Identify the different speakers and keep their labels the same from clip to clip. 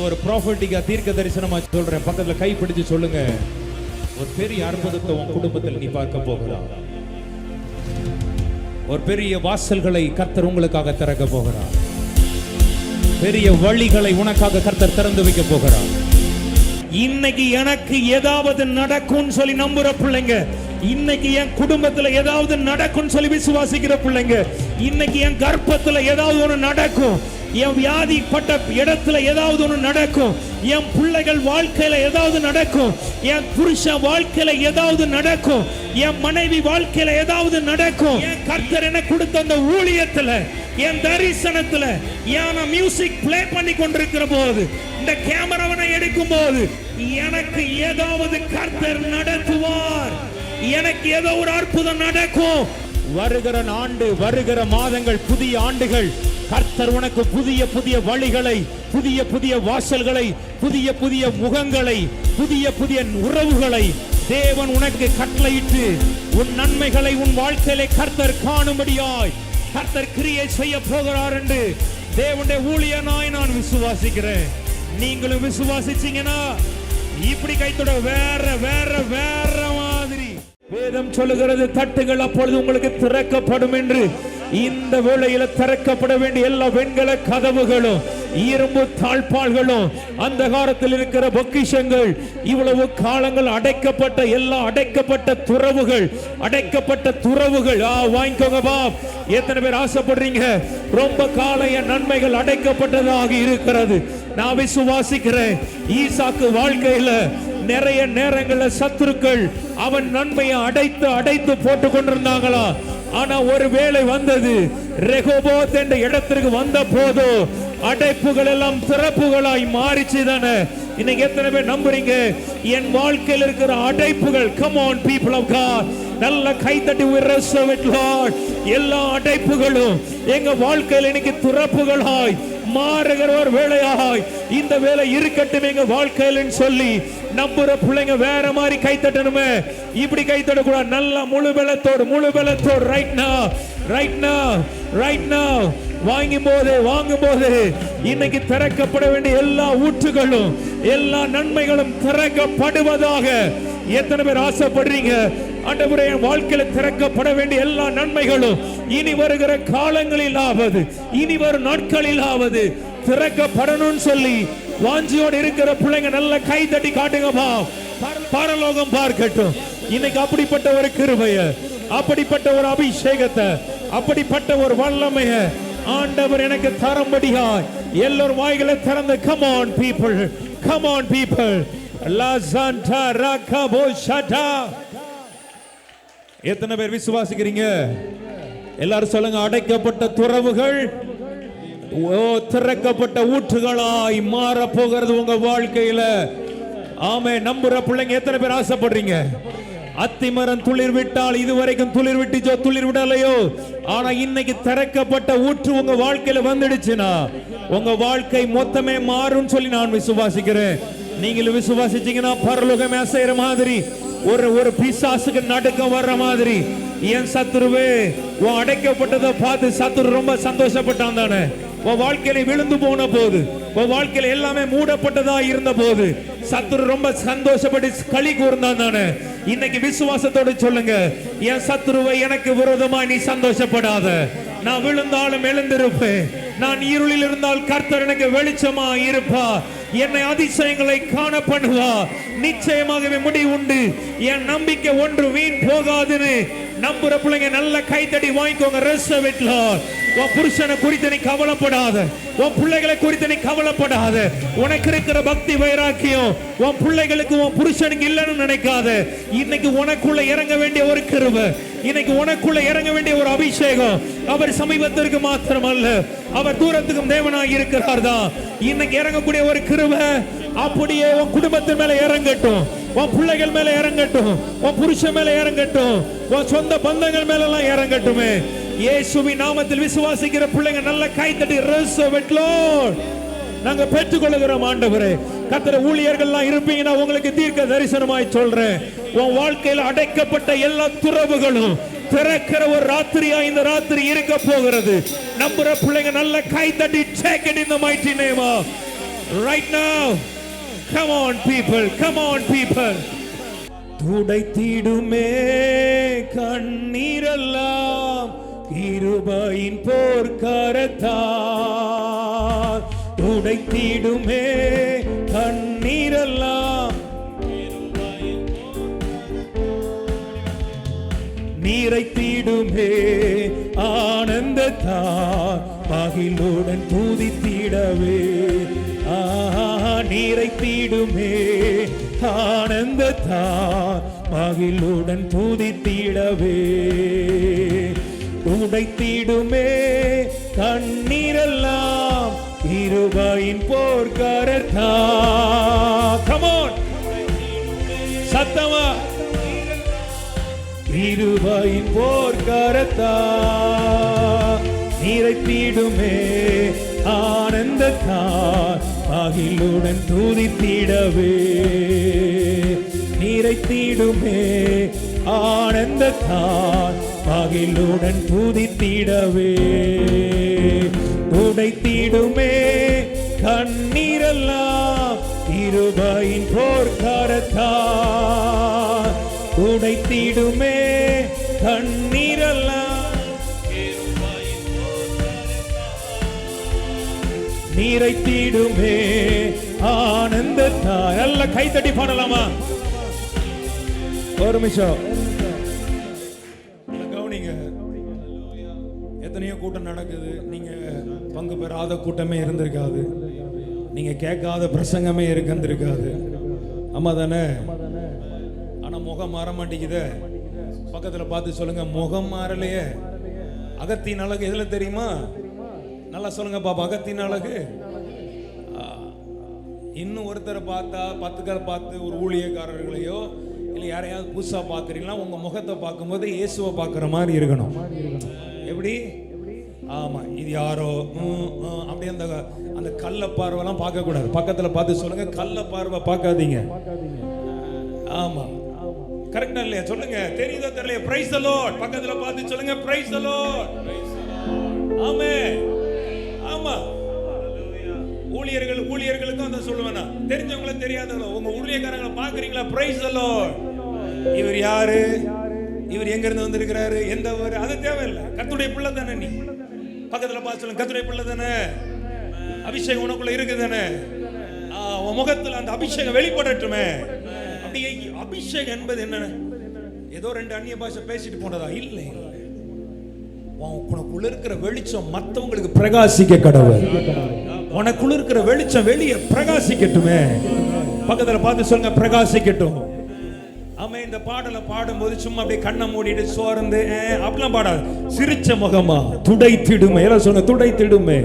Speaker 1: ஒரு ப்ராஃபட்டிக்கா தீர்க்க தரிசனமா சொல்றேன். பக்கத்துல கை பிடிச்சு சொல்லுங்க, ஒரு பெரிய அற்புதத்தை உன் குடும்பத்தில் நீ பார்க்க போகிறார். ஒரு பெரிய வாசல்களை கர்த்தர் உங்களுக்காக திறக்க போகிறார். பெரிய வழிகளை உனக்காக கர்த்தர் திறந்து வைக்க போகிறார். இன்னைக்கு எனக்கு ஏதாவது நடக்கும் சொல்லி நம்புற பிள்ளைங்க, இன்னைக்கு என் குடும்பத்துல ஏதாவது நடக்கும் சொல்லி விசுவாசிக்கிற பிள்ளைங்க, இன்னைக்கு என் கர்ப்பத்துல ஏதாவது ஒன்று நடக்கும், என் வியாதிப்பட்ட இடத்துல ஏதாவது ஒன்று நடக்கும், என் பிள்ளைகள் வாழ்க்கையில ஏதாவது நடக்கும், என் புருஷன் வாழ்க்கையில ஏதாவது நடக்கும், என் மனைவி வாழ்க்கையில ஏதாவது நடக்கும். என் கர்த்தர் எனக்கு கொடுத்த அந்த ஊழியத்துல, என் தரிசனத்துல, என் மியூசிக் பிளே பண்ணி கொண்டிருக்கிற போது, இந்த கேமராவை எடுக்கும் போது எனக்கு ஏதாவது கர்த்தர் நடத்துவார். எனக்கு ஏதோ ஒரு அற்புதம் நடக்கும். வருகிற ஆண்டு, வருகிற மாதங்கள், புதிய ஆண்டுகள், கர்த்தர் உனக்கு புதிய புதிய வழிகளை, புதிய புதிய வாசல்களை, புதிய புதிய முகங்களை, புதிய புதிய உறவுகளை தேவன் உனக்கு கட்டளையிட்டு உன் நன்மைகளை உன் வாழ்க்கையிலே கர்த்தர் காணும்படியாய் கர்த்தர் கிரியை செய்ய போகிறார் என்று தேவனுடைய ஊழியனாய் நான் விசுவாசிக்கிறேன். நீங்களும் விசுவாசிச்சீங்கன்னா இப்படி கைத்தோட வேற வேற வேற மாதிரி வேதம் சொல்லுகிறது, தட்டுகள் அப்பொழுது உங்களுக்கு திறக்கப்படும் என்று. இந்த வேளையில திறக்கப்பட வேண்டிய எல்லா வெண்கல கதவுகளும், இரும்பு தாழ்பாள்களும், அந்த காலத்தில் இருக்கிற பொக்கிஷங்கள், இவ்வளவு காலங்கள் அடைக்கப்பட்ட எல்லா அடைக்கப்பட்ட துறவுகள், அடைக்கப்பட்ட துறவுகள் வாங்கிக்கோங்க பாப். எத்தனை பேர் ஆசைப்படுறீங்க? ரொம்ப காலைய நன்மைகள் அடைக்கப்பட்டதாக இருக்கிறது. நான் விசுவாசிக்கிறேன். ஈசாக்கு வாழ்க்கையில நிறைய நேரங்கள்ல சத்துருக்கள் அவன் நன்மையை அடைத்து அடைத்து போட்டு கொண்டிருந்தாங்களா? ஆனா ஒரு வேளை வந்தது, ரெகோபோத் என்ற இடத்திற்கு வந்த போது அடைப்புகள் எல்லாம் திறப்புகளாய் மாறிச்சு தானே. இன்னைக்கு எத்தனை பேர் நம்புறீங்க என் வாழ்க்கையில் இருக்கிற அடைப்புகள்? Come on people of God, நல்ல கைத்தட்டி we receive it Lord. எல்லா அடைப்புகளும் எங்க வாழ்க்கையில் இன்னைக்கு திறப்புகளாய் மாறுகிற ஒரு வேளையாய் இந்த வேலை இருக்கட்டும் எங்க வாழ்க்கையில் சொல்லி நம்புற பிள்ளைங்க வேற மாதிரி கைத்தட்டணுமே. இப்படி கைத்தட்ட கூட நல்ல முழு பலத்தோடு ரைட் நவ வாங்கும் போது இன்னைக்கு திறக்கப்பட வேண்டிய எல்லா ஊற்றுகளும் எல்லா நன்மைகளும் திறக்கப்படுவதாக எத்தனை பேர் ஆசைப்படுறீங்க? ஆண்டவரே, என் வாழ்க்கையில திறக்கப்பட வேண்டிய எல்லா நன்மைகளும் இனி வருகிற காலங்களிலாவது, இனி வரும் நாட்களிலாவது திறக்கப்படணும்னு சொல்லி வாஞ்சியோடு இருக்கிற பிள்ளைங்க நல்ல கை தட்டி காட்டுங்கப்பா. பரலோகம் பார்க்கட்டும். இன்னைக்கு அப்படிப்பட்ட ஒரு கிருபைய, அப்படிப்பட்ட ஒரு அபிஷேகத்தை, அப்படிப்பட்ட ஒரு வல்லமைய ஆண்டவர் எனக்கு தரும்படியாய் எல்லோரும் வாய்களை திறந்து come on people la santa rakabo shata. எத்தனை பேர் விசுவாசிக்கிறீங்க? எல்லாரும் சொல்லுங்க, அடைக்கப்பட்ட துறவுகள் திறக்கப்பட்ட ஊற்றுகளாய் மாற போகிறது உங்க வாழ்க்கையில. ஆமே. நம்புற பிள்ளைங்க எத்தனை பேர் ஆசைப்படுறீங்க? அத்திமரம் துளிர் விட்டால் இதுவரைக்கும் துளிர் விட்டுச்சோ துளிர் விடலையோ, ஆனா இன்னைக்கு திறக்கப்பட்ட ஊற்று உங்க வாழ்க்கையில வந்துடுச்சுன்னா உங்க வாழ்க்கை மொத்தமே மாறும் சொல்லி நான் விசுவாசிக்கிறேன். நீங்களும் விசுவாசிச்சீங்கன்னா பரலோகமே அசைற மாதிரி, ஒரு பிசாசுக்கு நடுக்கம் வர்ற மாதிரி, என் சத்துருவே உன் அடைக்கப்பட்டதை பார்த்து சத்துரு ரொம்ப சந்தோஷப்பட்டான் தானே. உன் வாழ்க்கையில விழுந்து போன போது, உன் வாழ்க்கையில எல்லாமே மூடப்பட்டதா இருந்த போது சத்துரு ரொம்ப சந்தோஷப்பட்டு களி கூர்ந்தான் தானே. இன்னைக்கு விசுவாசத்தோடு சொல்லுங்க, என் சத்துருவை எனக்கு விரோதமா நீ சந்தோஷப்படாத. நான் விழுந்தாலும் எழுந்திருப்பேன், நான் இருளில் இருந்தால் கர்த்தர் எனக்கு வெளிச்சமா இருப்பா, என்னை அதிசயங்களை காண பண்ணுவா, நிச்சயமாகவே முடிவு உண்டு, என் நம்பிக்கை ஒன்று வீண் போகாதுன்னு நம்புற பிள்ளைங்க நல்ல கைத்தடி வாங்கிக்கோங்க. receive it Lord. உன் புருஷனை குறித்து நீ கவலைப்படாத, உன் பிள்ளைகளை குறித்து நீ கவலைப்படாத. உனக்கு இருக்கிற பக்தி வைராக்கியம் உன் பிள்ளைகளுக்கு உன் புருஷனுக்கு இல்லைன்னு நினைக்காத. இன்னைக்கு உனக்குள்ள இறங்க வேண்டிய ஒரு கிருபை, இன்னைக்கு உனக்குள்ள இறங்க வேண்டிய ஒரு அபிஷேகம். அவர் சமீபத்திற்கு மாத்திரமல்ல, அவர் தூரத்துக்கும் தேவனாய் இருக்கிறார் தான். இன்னைக்கு இறங்கக்கூடிய ஒரு கிருபை அப்படியே உன் குடும்பத்தின் மேல இறங்கட்டும், உன் பிள்ளைகள் மேல இறங்கட்டும், உன் புருஷன் மேல இறங்கட்டும், உன் சொந்த பந்தங்கள் மேல எல்லாம் இறங்கட்டுமே. இயேசுவின் நாமத்தில் விசுவாசிக்கிற பிள்ளைங்க நல்ல கைத்தட்டி receive it Lord. நாங்க பெற்றுக்கொள்கிறோம் ஆண்டவரே. கர்த்தர் ஊழியர்கள்லாம் இருப்பீங்கன்னா உங்களுக்கு தீர்க்க தரிசனமாய் சொல்றேன், உன் வாழ்க்கையில் அடைக்கப்பட்ட எல்லா துறவுகளும் திறக்கிற ஒரு ராத்திரியா இந்த ராத்திரி இருக்க போகிறது. நம்புற பிள்ளைங்க நல்ல கைத்தட்டி take it in the mighty name of Right now. Come on people, come on people. துடைத்திடுமே கண்ணீரெல்லாம் கிருபையின் போர்க்கரத்தால். துடைத்திடுமே கண்ணீரெல்லாம் நீரைத்திடுமே ஆனந்தத்தால். மகிழுடன் துதித்திடவே நீரைத்திடுமே ஆனந்தத்தால். மகிழுடன் துதித்திடவே துடைத்திடுமே கண்ணீரெல்லாம் கிருபையின் போர்க்கரத்தால். Come on, சத்தமா கிருபையின் போர்க்கரத்தால். நீரைத்திடுமே ஆனந்தத்தால். மகிழுடன் துதித்திடவே நீரைத்திடுமே ஆனந்தத்தால். மகிழுடன் துதித்திடவே துடைத்திடுமே கண்ணீரெல்லாம் கிருபையின் போர்க்கரத்தால். துடைத்திடுமே கண்ணீரெல்லாம் நீரைத்திடுமே ஆனந்தத்தால். நல்ல கைத்தட்டி பாடலாமா? ஒரு நிமிஷம் கவனிங்க. எத்தனையோ கூட்டம் நடக்குது, நீங்க பங்கு பெறாத கூட்டமே இருந்திருக்காது, நீங்க கேட்காத பிரசங்கமே இருந்திருக்காது. ஆமா தானே? ஆனா முகம் மாற மாட்டேங்குதே. பக்கத்துல பார்த்து சொல்லுங்க, முகம் மாறலையே. அகத்தின் அழகு எதுல தெரியுமா? நல்லா சொல்லுங்க பாப்பா, அகத்தின் அழகு. இன்னும் ஒருத்தரை பார்த்தா 10 பேர் பார்த்து ஒரு ஊழியக்காரர்களையோ இல்லை யாரையாவது புதுசா பார்க்குறீங்களா, உங்க முகத்தை பார்க்கும்போது இயேசுவை பார்க்குற மாதிரி இருக்கணும். எப்படி? ஆமா, இது யாரோ அப்படி அந்த கள்ள பார்வைலாம் பார்க்க கூடாது. பக்கத்துல பார்த்து சொல்லுங்க, கள்ள பார்வை பார்க்காதீங்க. ஆமா, கரெக்டா இல்லையா? சொல்லுங்க, தெரியுதோ தெரியலையா? Praise the Lord. பக்கத்துல பார்த்து சொல்லுங்க, பிரைஸ் தி லார்ட். ஆமென். ஆமா, ஊழியர்களுக்கும் அந்த சொல்லுவேனா, தெரிஞ்சவங்கள தெரியாதவங்கள உங்க ஊழியக்காரங்களை பாக்குறீங்களா? Praise the Lord. இவர் யாரு, இவர் எங்க இருந்து வந்திருக்கிறாரு, எந்த ஊர், அது தேவையில்லை. கர்த்தருடைய பிள்ளை தானே நீ. பக்கத்துல பார்த்து சொல்லுங்க, கர்த்தருடைய பிள்ளை தானே, அபிஷேகம் உனக்குள்ள இருக்கு தானே, உன் முகத்துல அந்த அபிஷேகம் வெளிப்படட்டுமே. அப்படியே அபிஷேகம் என்பது என்ன? ஏதோ 2 அந்நிய பாஷை பேசிட்டு போனதா? இல்லை, உனக்குள்ள இருக்கிற வெளிச்சம் மற்றவங்களுக்கு பிரகாசிக்க கடவுள். உனக்குள்ள இருக்கிற வெளிச்சம் வெளியே பிரகாசிக்கட்டுமே. பக்கத்துல பார்த்து சொல்லுங்க, பிரகாசிக்கட்டும். ஆமா, இந்த பாடலை பாடும்போது சும்மா அப்படியே கண்ணை மூடிட்டு சோர்ந்து அப்படிலாம் பாடாது. சிரிச்ச முகமா துடைத்திடுமே. எல்லாம் சொல்லுங்க, துடைத்திடுமே.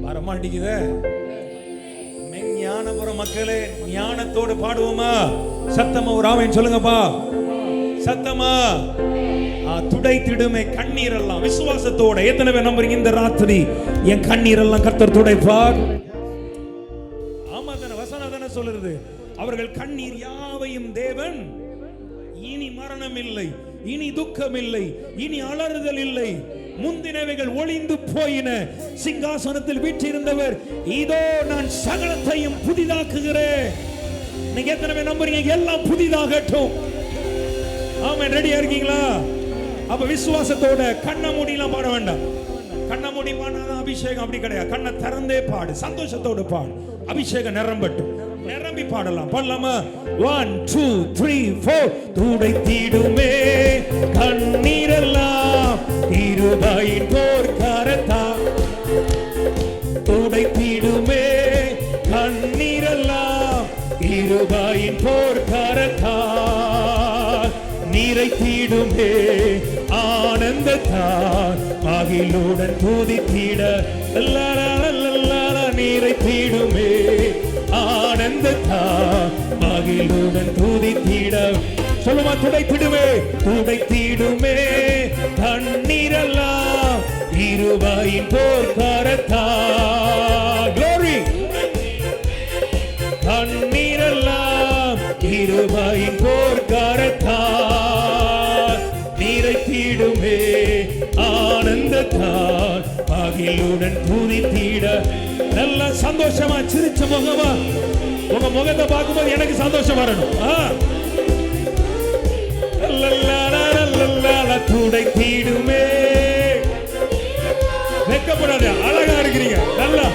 Speaker 1: வரமாட்டேங்குதே. ஞானபுரம் மக்களே, ஞானத்தோடு பாடுவோமா? சத்தமா ஒரு ஆமென் சொல்லுங்கப்பா, சத்தமா. துடைத்திடுமே கண்ணீரெல்லாம். விசுவாசத்தோட எத்தனை பேர் நம்புறீங்க இந்த ராத்திரி என் கண்ணீரெல்லாம் கர்த்தர் துடைப்பார்? ஆமா தானே, வசனம் தானே சொல்லுது. அவர்கள் கண்ணீர் யாவையும் தேவன் இனி மரணம் இல்லை, இனி துக்கம் இல்லை, இனி அலறுதல் இல்லை, முந்தினவைகள் ஒளிந்து போயின. சிங்காசனத்தில் வீற்றிருந்தவர் இதோ நான் சகலத்தையும் புதிதாக்குகிறேன். நீங்க எத்தனை பேர் நம்புறீங்க எல்லாம் புதிதாகட்டும்? ஆமென். ரெடியா இருக்கீங்களா? அப்ப விசுவாசத்தோட கண்ணை மூடிலாம் பாட வேண்டாம். கண்ணை மூடி பாடாதான் அபிஷேகம். அப்படி கிடையாது. கண்ணை திறந்தே பாடு, சந்தோஷத்தோடு பாடு. அபிஷேகம் நிரம்பட்டும். நிரம்பி பாடலாம். பாடலாமா? 1 2 3 4. துடைத்திடுமே கண்ணீரெல்லாம் கிருபையின் போர்க்கரத்தால். துடைத்திடுமே கண்ணீரெல்லாம் கிருபையின் போர்க்கரத்தால். நீரைத்திடுமே ஆனந்தத்தால். மகிழுடன் துதித்திட நீரைத்திடுமே ஆனந்தத்தால். மகிழுடன் துதித்திட சொல்லுமா, துடைத்திடுமே. துடைத்திடுமே கண்ணீரெல்லாம் கிருபையின் போர்க்கரத்தால். Glory. கண்ணீரெல்லாம் கிருபையின் போர்க்கரத்தால். நீரைத்திடுமே ஆனந்தத்தால். மகிழுடன் துதித்திட. நல்ல சந்தோஷமா சிரிச்ச முகமா உங்க முகத்தை பார்க்கும்போது எனக்கு சந்தோஷம் வரணும். துடைத்திடுமே. வெட்கப்படாத, அழகா இருக்கிறீங்க. நல்லா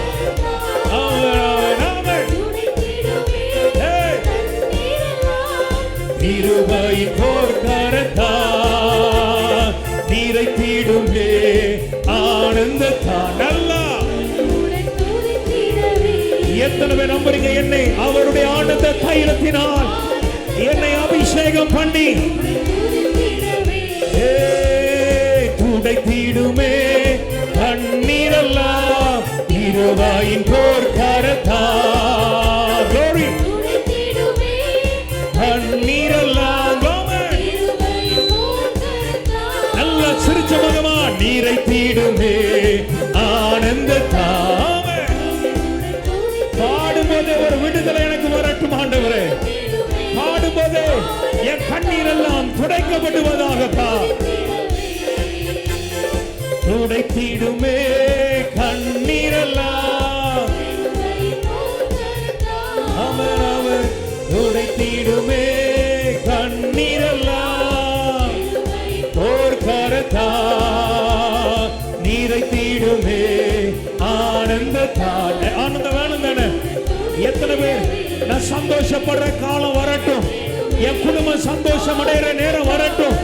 Speaker 1: இருபாயின் போர்க்கரத்தா நிறைத்திடுமே ஆனந்தத்தா. நல்லா எத்தனை பேர் நம்புறீங்க? என்னை அவருடைய ஆனந்த தைலத்தினால் என்னை அபிஷேகம் பண்ணி துடைத்திடுமே கண்ணீரெல்லாம் இருவாயின் போர்க்கரத்தா. நல்ல சிரிச்ச முகமா நிறைத்திடுமே ஆனந்தத்தாமே. பாடும்போதே ஒரு விடுதலை எனக்கு வரட்டும் ஆண்டவரே. பாடும்போதே என் கண்ணீர் எல்லாம் துடைக்கப்படுவதாகப்பா. துடைத்திடுமே கண்ணீரெல்லாம் அவர் அவர் துடைத்திடுமே கண்ணீரெல்லாம் போர்க்கரத்தா நிறைத்திடுமே ஆனந்தத்தா. ஆனந்தம் வேணும் தானே? எத்தனை பேர் நான் சந்தோஷப்படுற காலம் வரட்டும், என் குடும்பம் சந்தோஷம் அடைகிற நேரம் வரட்டும்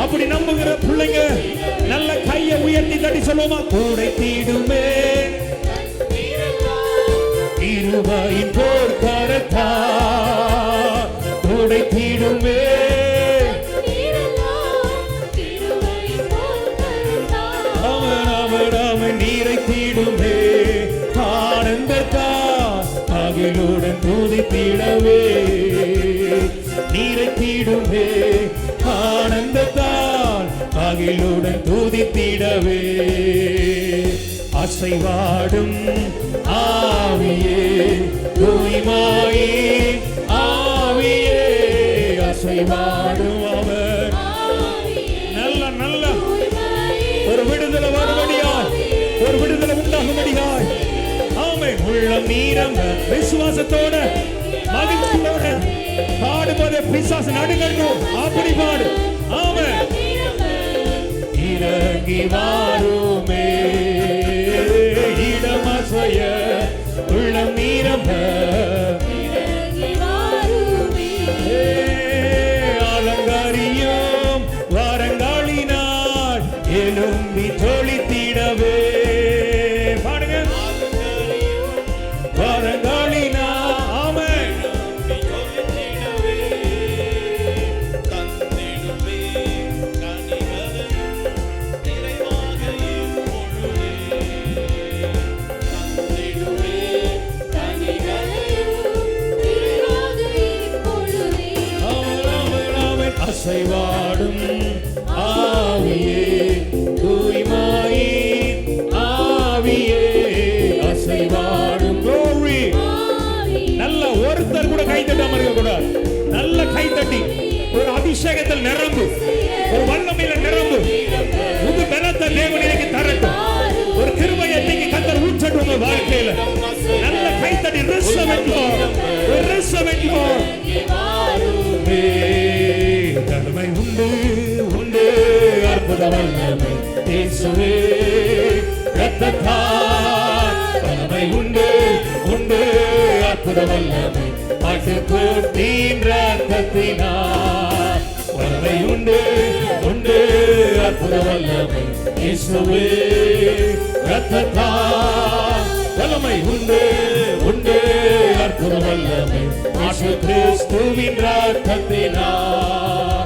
Speaker 1: அப்படி நம்புகிற பிள்ளைங்க நல்ல கையை உயர்த்தி தட்டி சொல்லுவோமா? துடைத்திடுமே இருவாயின் போர்க்கரத்தா துடைத்திடுமே. அவன் நிறைத்திடுமே ஆனந்தத்தா மகிழுடன் துதித்திடவே. நிறைத்திடுமே ஆனந்தத்தால் மகிழுடன் துதித்திடவே. அசைவாடும் ஆவியே தூய்மாயே ஆவியே அசைவாடும் அவர். நல்ல நல்ல ஒரு விடுதலை வரும்படியாய், ஒரு விடுதலை உண்டாகும்படியாய். ஆமென். உள்ளம் நீரங்க விசுவாசத்தோட மகிழ்ச்சியோட பாடும்போது பிசாசு நடுங்கட்டும். அப்படி பாடு. ஆமென். இறங்கி வாருமே இடமசைய உள்ளம் நீரம்ப அலங்காரியும் வாரங்காலினால் எழும்பி ஜொலித்திடவே. பாடுங்க. வாரங்காலினா ஆமென். அசைவாடும் ஆவியே தூய்மாயே ஆவியே அசைவாடும். glory. நல்ல ஒருத்தர் கூட கை தட்டாம இருக்க கூடாது. நல்ல கை தட்டி ஒரு அபிஷேகத்தில் நிரம்பு, ஒரு வல்லமையில நிரம்பு. உங்க பலத்தை தேவன் எனக்கு தரட்டும். ஒரு கிருபையை நீங்க கர்த்தர் ஊற்றட்டும் உங்க வாழ்க்கையில. நல்ல கை தட்டி receive it Lord. receive it Lord. நன்மை உண்டு உண்டு அற்புத வல்லமை இயேசுவே இரத்தத்தால். நன்மை உண்டு உண்டு அற்புத வல்லமை ஆட்டுக்குட்டியின் இரத்தத்தினால். வல்லமை உண்டு உண்டு அற்புத வல்லமை இயேசுவே இரத்தத்தால். வல்லமை உண்டு உண்டு அற்புத வல்லமை இயேசு கிறிஸ்துவின் இரத்தத்தினால்.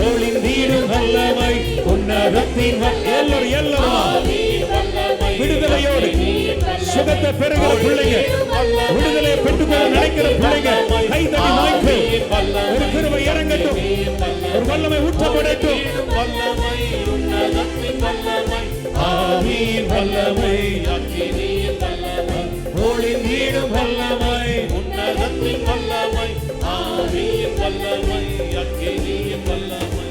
Speaker 1: ஒளிந்திடும் வல்லமை உன்னதத்தின் எல்லாரும் எல்லாரும் விடுதலையோடு சுகத்தை பெறுகிற பிள்ளைங்க, விடுதலையை பெற்றுக்கொள்ள நினைக்கிற பிள்ளைங்க கை தட்டி வாய்ப்பு. ஒரு கிருபை இறங்கட்டும், ஒரு வல்லமை ஊற்றப்படட்டும். ஆவியின் வல்லமை ஒளிந்திடும் வல்லமை உன்னதத்தின் வல்லமை ஆவியின் வல்லமை அக்கினியின் வல்லமை.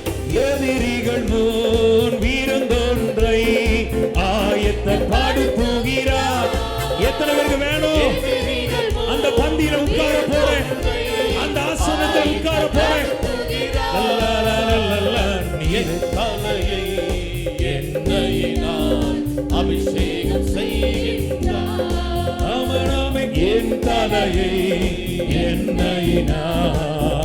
Speaker 1: எதிரிகள் முன் வீரந்தொன்றை ஆயத்த என் தலையை எண்ணெயினால்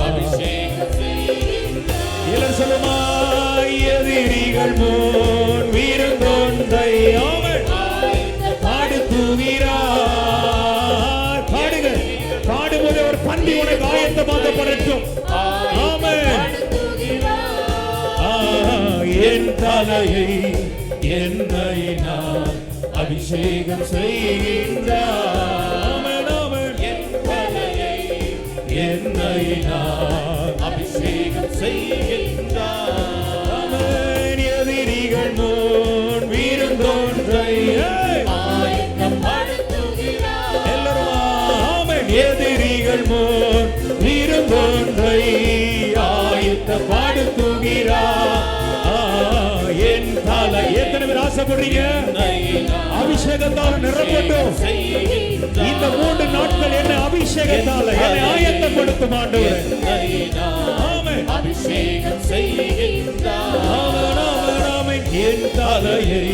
Speaker 2: அபிஷேகம் செய்கின்றார்.
Speaker 1: எல்லாரும் சொல்லுமா, எதிரிகள் முன் விருந்தொன்றை அவன் பாடுத்துகிறார். பாடுங்க, பாடும்போது ஒரு பந்தி உனக்கு ஆயத்தமாக்கப்படட்டும். ஆமென். என் தலையை எண்ணெயினால் அபிஷேகம் செய்கின்றார். ஆமென், ஆமென். என் தலையை எண்ணெயினால் அபிஷேகம் செய்கின்றார். ஆமென். எதிரிகள் முன் விருந்தொன்றை
Speaker 2: ஆயத்தப்படுத்துகிறார்.
Speaker 1: எல்லாரும் ஆமென். எதிரிகள் முன் விருந்தொன்றை ஆயத்தப்படுத்துகிறார். என் தலை எத்தனை பேர் ஆசைப்படுறீங்க? அபிஷேகத்தால் நிரப்பட்டும். இந்த 3 நாட்கள் என்ன அபிஷேகத்தால் என்னை ஆயத்தப்படுத்தும் ஆண்டவரே. ஆமென்.
Speaker 2: அபிஷேகம் செய்கின்றார்.
Speaker 1: ஆமென், ஆமென், ஆமென். என் தலையை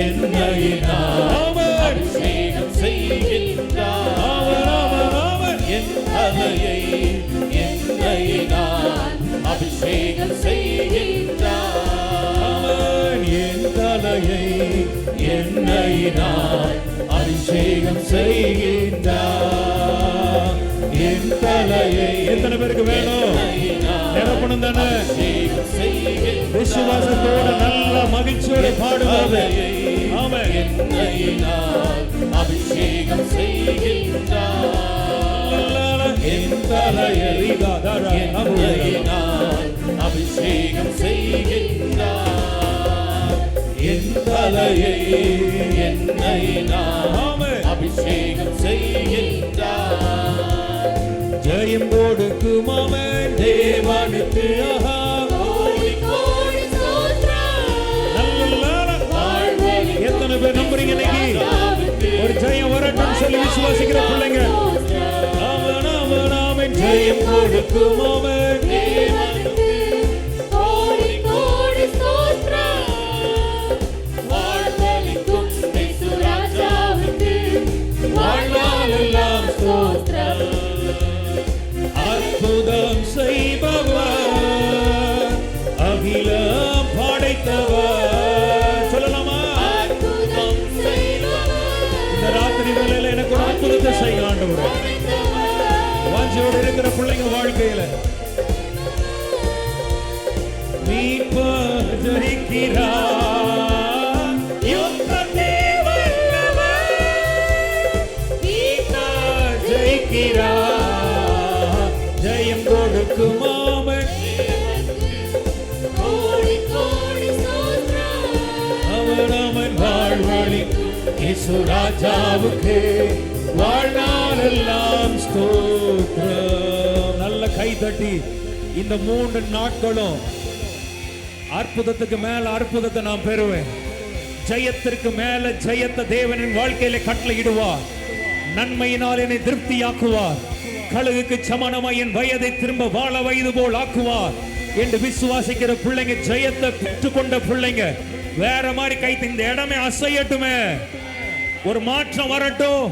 Speaker 1: எண்ணெயினால் ஆமென்.
Speaker 2: அபிஷேகம் செய்கின்றார்.
Speaker 1: ஆமென், ஆமென், ஆமென்.
Speaker 2: என் தலையை எண்ணெயினால் அபிஷேகம் செய்கின்றார்.
Speaker 1: ஆமென். என் தலையை எண்ணெயினால் அபிஷேகம் செய்கின்றார். என் தலையை எத்தனை பேருக்கு வேணும்? நிரப்பணும் தானே?
Speaker 2: அபிஷேகம் செய்கின்றார்.
Speaker 1: விசுவாசத்தோட நல்ல மகிழ்ச்சியோட பாடுவது. ஆமென்.
Speaker 2: எண்ணெயினால் அபிஷேகம் செய்கின்றார்.
Speaker 1: என் தலையை
Speaker 2: எண்ணெயினால் அபிஷேகம் செய்கின்றார். என் தலையை எண்ணெயினால்
Speaker 1: ஆமென்.
Speaker 2: அபிஷேகம் செய்கின்றார்.
Speaker 1: ஜெயம் கொடுக்கும் ஆமென் தேவனுக்கு. ஆஹா.
Speaker 2: கோடி கோடி ஸ்தோத்திரம்.
Speaker 1: நல்ல எத்தனை பேர் நம்புறீங்க? இன்னைக்கு ஒரு ஜெயம் வரட்டும் சொல்லி விசுவாசிக்கிற பிள்ளைங்க. ஆமென், ஆமென், ஆமென். ஜெயம் கொடுக்கும் ஆமென்
Speaker 2: தேவனுக்கு கோடி கோடி ஸ்தோத்திரம். வாழ்வளிக்கும் இயேசு ராஜாவுக்கு வாழ்நாளெல்லாம் ஸ்தோத்திரம்.
Speaker 1: அற்புதம் செய்பவர், அகிலம் படைத்தவர். சொல்லலாமா?
Speaker 2: அற்புதம் செய்பவர்,
Speaker 1: இந்த ராத்திரி வேளையில எனக்கு ஒரு அற்புதத்தை செய்ய ஆண்டவரே. வாஞ்சையோடு இருக்கிற பிள்ளைங்க வாழ்க்கையில மீட்பர் ஜெயிக்கிறார். யுத்தத்தில் வல்லவர் மீட்பர் ஜெயிக்கிறார். ஜெயம் கொடுக்கும் ஆமென்.
Speaker 2: கோடி கோடி ஸ்தோத்திரம்.
Speaker 1: அவர் அவன் வாழ்வளிக்கும் இயேசு ராஜாவுக்கு வாழ்நாளெல்லாம் ஸ்தோத்திரம். நல்ல கை தட்டி இந்த 3 நாட்களும் அற்புதத்துக்கு மேல அற்புதத்தை நான் பெறுவேன். ஜெயத்திற்கு மேல ஜெயத்தை தேவனின் வாழ்க்கையில கட்டளையிடுவார். நன்மையினால் என்னை திருப்தியாக்குவார். கழுகுக்கு சமானமாய் என் வயதை திரும்ப வாழ வயது போல் ஆக்குவார் என்று விசுவாசிக்கிற பிள்ளைங்க, ஜெயத்தை பெற்றுக்கொண்ட பிள்ளைங்க வேற மாதிரி கைத்து இந்த இடமே அசையட்டுமே. ஒரு மாற்றம் வரட்டும்.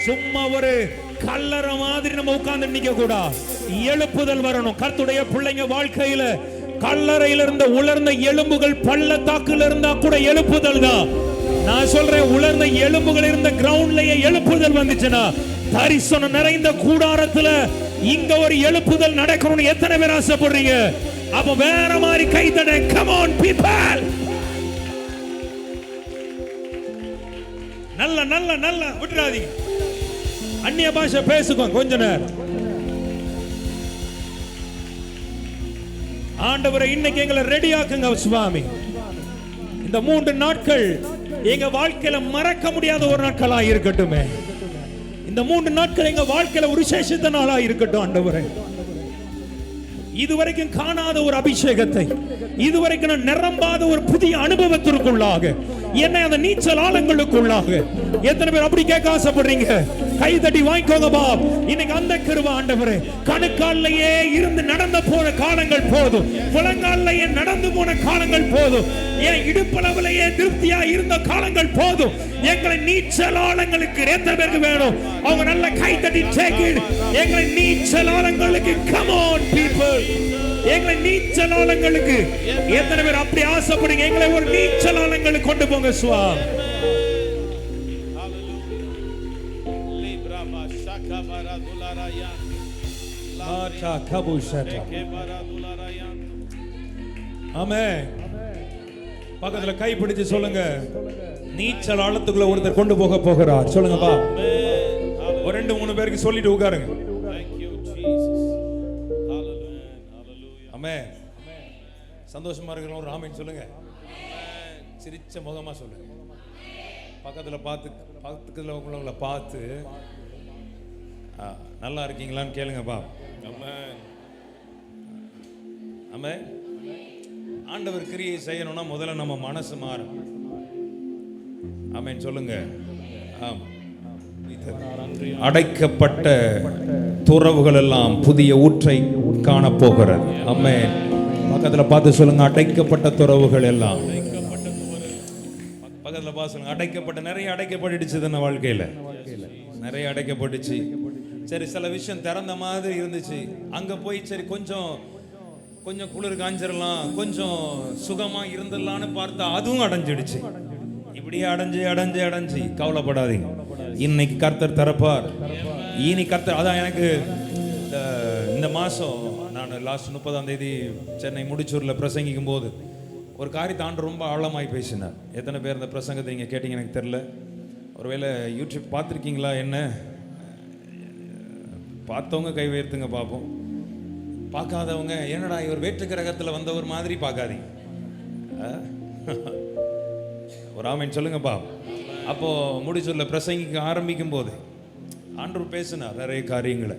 Speaker 1: சும்மா ஒரு கல்லற மாதிரி நம்ம உட்கார்ந்து நிக்க கூடாது. எழுப்புதல் வரணும். கர்த்தருடைய பிள்ளைங்க வாழ்க்கையில கல்லறையில இருந்த உலர்ந்த எலும்புகள் பள்ளத்தாக்குல இருந்தா கூட எழுப்புதல் தான். நான் சொல்றேன், உலர்ந்த எலும்புகள் இருந்த கிரவுண்ட்லயே எழுப்புதல் வந்துச்சுன்னா, தரிசனம் நிறைந்த கூடாரத்துல இங்க ஒரு எழுப்புதல் நடக்கணும்னு எத்தனை பேர் ஆசைப்படுறீங்க? அப்ப வேற மாதிரி கைத்தட. Come on people. நல்ல நல்ல நல்ல விட்டுறாதீங்க. அந்நிய பாஷை பேசுவோம் கொஞ்ச நேரம். ஆண்டவரை இன்னைக்கு எங்களை ரெடி ஆக்குங்க சுவாமி. இந்த 3 நாட்கள் எங்க வாழ்க்கையில மறக்க முடியாத ஒரு நாட்களா இருக்கட்டுமே. இந்த 3 நாட்கள் எங்க வாழ்க்கையில ஒரு விசேஷித்த நாளா இருக்கட்டும் ஆண்டவரே. இதுவரைக்கும் காணாத ஒரு அபிஷேகத்தை, இதுவரைக்கும் நான் நிரம்பாத ஒரு புதிய அனுபவத்திற்குள்ளாக, என்னை அந்த நீச்சல் ஆழங்களுக்குள்ளாக எத்தனை பேர் அப்படி கேட்க ஆசைப்படுறீங்க? கை தட்டி வாங்கிக்கோங்க பாப். இன்னைக்கு அந்த கிருபை ஆண்டவரே, கணுக்கால்லையே இருந்து நடந்து போன காலங்கள் போதும், முழங்கால்லையே நடந்து போன காலங்கள் போதும், என் இடுப்பளவிலேயே திருப்தியா இருந்த காலங்கள் போதும். எங்களை நீச்சல் ஆழங்களுக்கு எத்தனை பேருக்கு வேணும்? அவங்க நல்ல கை தட்டி take it. எங்களை நீச்சல் ஆழங்களுக்கு, come on people, எங்களை நீச்சல் ஆழங்களுக்கு எத்தனை பேர் அப்படி ஆசைப்படுங்க? எங்களை ஒரு நீச்சல் ஆழங்களுக்கு கொண்டு போங்க சுவாமி. ஆமென். பக்கத்துல கை பிடிச்சு சொல்லுங்க, நீச்சல் ஆழத்துக்குள்ள ஒருத்தர் கொண்டு போக போகிறார். சொல்லுங்கப்பா. ஒரு 2-3 பேருக்கு சொல்லிட்டு உட்காருங்க. ஆமென். சந்தோஷமா இருக்கிறவங்க ஒரு ஆமென் சொல்லுங்க. சிரிச்ச முகமா சொல்லுங்க. பக்கத்துல உள்ளவங்கள பார்த்து நல்லா இருக்கீங்களான்னு கேளுங்கப்பா. ஆமென். ஆமென். ஆண்டவர் கிரியை செய்யணும்னா முதல்ல நம்ம மனசு மாறும். ஆமென் சொல்லுங்க. ஆம். அடைக்கப்பட்ட துறவுகள் எல்லாம் புதிய ஊற்றை காணப்போகிறது. ஆமென். பக்கத்துல பார்த்து சொல்லுங்க, அடைக்கப்பட்ட துறவுகள் எல்லாம். பக்கத்துல பார்த்து சொல்லுங்க, அடைக்கப்பட்ட. நிறைய அடைக்கப்பட்டுச்சு நம்ம வாழ்க்கையில, நிறைய அடைக்கப்பட்டுச்சு. சரி, சில விஷயம் திறந்த மாதிரி இருந்துச்சு, அங்க போய் சரி கொஞ்சம் குளிர் காஞ்சிடலாம், கொஞ்சம் சுகமா இருந்துடலான்னு பார்த்தா அதுவும் அடைஞ்சிடுச்சு. இப்படியே அடைஞ்சு கவலைப்படாதீங்க. இன்னைக்கு கர்த்தர் திறப்பார். இனி கர்த்தர், அதான் எனக்கு இந்த மாசம் நான் லாஸ்ட் 30ஆம் தேதி சென்னை முடிச்சூர்ல பிரசங்கிக்கும் போது ஒரு காரியத்தை ஆண்டு ரொம்ப ஆழமாய் பேசினார். எத்தனை பேர் இந்த பிரசங்கத்தை நீங்க கேட்டீங்க எனக்கு தெரியல. ஒருவேளை யூடியூப் பார்த்துருக்கீங்களா? என்ன பார்த்தவங்க கை உயர்த்துங்க பார்ப்போம். பார்க்காதவங்க என்னடா இவர் வேற்று கிரகத்தில் வந்தவர் மாதிரி பார்க்காதீங்க. ஒரு ஆமென் சொல்லுங்கப்பா. அப்போ முடிச்சூர்ல பிரசங்கிக்க ஆரம்பிக்கும் போது ஆண்டவர் பேசினார் நிறைய காரியங்களை.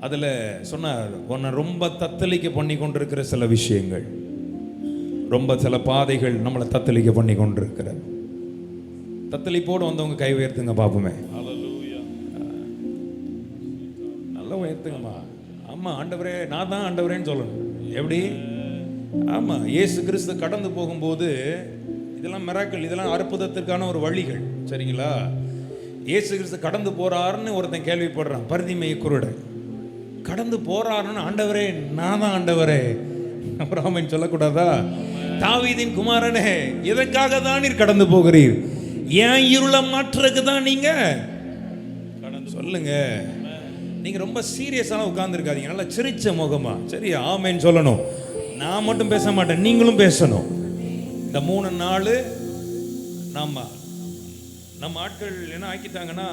Speaker 1: அதுல சொன்னார், உன்னை ரொம்ப தத்தளிக்க பண்ணி கொண்டிருக்கிற சில விஷயங்கள், ரொம்ப சில பாதைகள் நம்மளை தத்தளிக்க பண்ணி கொண்டிருக்கிற. தத்தளிப்போடு வந்தவங்க கை உயர்த்துங்க பாப்போமே. நல்லா உயர்த்துங்கம்மா. ஆமா ஆண்டவரே, நான் தான் ஆண்டவரேன்னு சொல்லணும். எப்படி? ஆமா, இயேசு கிறிஸ்து கடந்து போகும்போது இதெல்லாம் மிராக்கிள், இதெல்லாம் அற்புதத்திற்கான ஒரு வழிகள். சரிங்களா? இயேசு கிறிஸ்து கடந்து போறாருன்னு ஒருத்தன் கேள்விப்படுறான். பரிதிமை குருடன் கடந்து போறாருன்னு, ஆண்டவரே நான் தான் ஆண்டவரே ஆமென் சொல்லக்கூடாதா? தாவீதின் குமாரனே, எதற்காக தான் நீர் கடந்து போகிறீர்? ஏன் இருளை மாற்றுறதுக்கு தான் நீங்க கடந்து சொல்லுங்க. நீங்க ரொம்ப சீரியஸான உட்கார்ந்துருக்காதீங்க. நல்லா சிரிச்ச முகமா சரி ஆமென் சொல்லணும். நான் மட்டும் பேச மாட்டேன், நீங்களும் பேசணும். இந்த 3 நாள் நம்ம ஆட்கள் என்ன ஆக்கிட்டாங்கன்னா,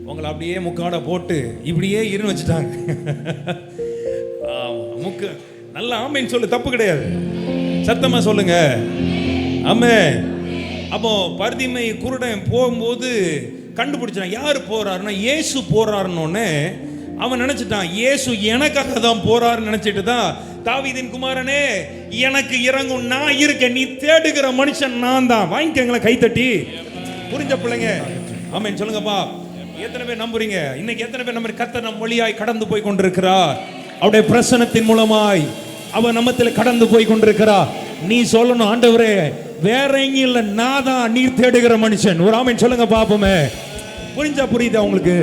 Speaker 1: உங்களை அப்படியே முக்காட போட்டு இப்படியே இருன்னு வச்சுட்டாங்க. முக்கு நல்ல ஆமென் சொல்லு, தப்பு கிடையாது, சத்தமா சொல்லுங்க ஆமென். அப்போ பரிதிமை குருடன் போகும்போது கண்டுபிடிச்சான் யாரு போறாருன்னா இயேசு போறாருன்னு. அவன் நினைச்சிட்டான் இயேசு எனக்காக தான் போறாருன்னு நினைச்சிட்டு தான், தாவீதின் குமாரனே எனக்கு இறங்கும், நான் இருக்கேன், நீ தேடுகிற மனுஷன் நான் தான். வாங்கிக்கங்களேன் கைத்தட்டி. புரிஞ்ச பிள்ளைங்க ஆமென் சொல்லுங்கப்பா. எத்தனை பேர் நம்புறீங்க? இன்னைக்கு எத்தனை பேர் நம்ம கர்த்தர் நம் வழியாய் கடந்து போய் கொண்டிருக்கிறார்? அவருடைய பிரசன்னத்தின் மூலமாய் அவர் நம்மத்தில் கடந்து போய் கொண்டிருக்கிறார். நீ சொல்லணும், ஆண்டவரே வேற எங்கேயும் இல்ல, நான் தான் நீர் தேடுகிற மனுஷன். ஒரு ஆமென் சொல்லுங்க பாப்போமே. புரியுதா உங்களுக்கு?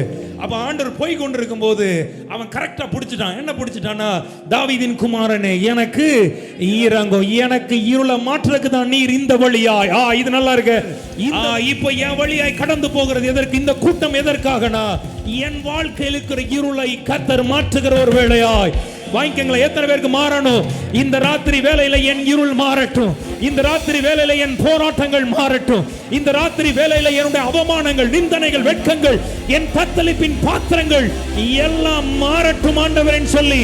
Speaker 1: அப்ப ஆண்டவர் போய் கொண்டிருக்கும் போது அவன் கரெக்டா பிடிச்சிட்டான். என்ன பிடிச்சிட்டான்னா, தாவீதின் குமாரனே எனக்கு இறங்கும், எனக்கு இருளை மாற்றுறதுக்கு தான் நீர் இந்த வழியாய். இது நல்லா இருக்கு. இப்போ என் வழியாய் கடந்து போகிறது எதற்கு? இந்த கூட்டம் எதற்காகனா, என் வாழ்க்கையில் இருக்கிற இருளை கர்த்தர் மாற்றுகிற ஒரு வேளையாய். வாங்கிக்கங்களேன். எத்தனை பேருக்கு மாறணும்? இந்த ராத்திரி வேளையில என் இருள் மாறட்டும், இந்த ராத்திரி வேளையில என் போராட்டங்கள் மாறட்டும், இந்த ராத்திரி வேளையில என்னுடைய அவமானங்கள், நிந்தனைகள், வெட்கங்கள், என் தத்தளிப்பின் பாத்திரங்கள் எல்லாம் மாறட்டும் ஆண்டவரேன்னு சொல்லி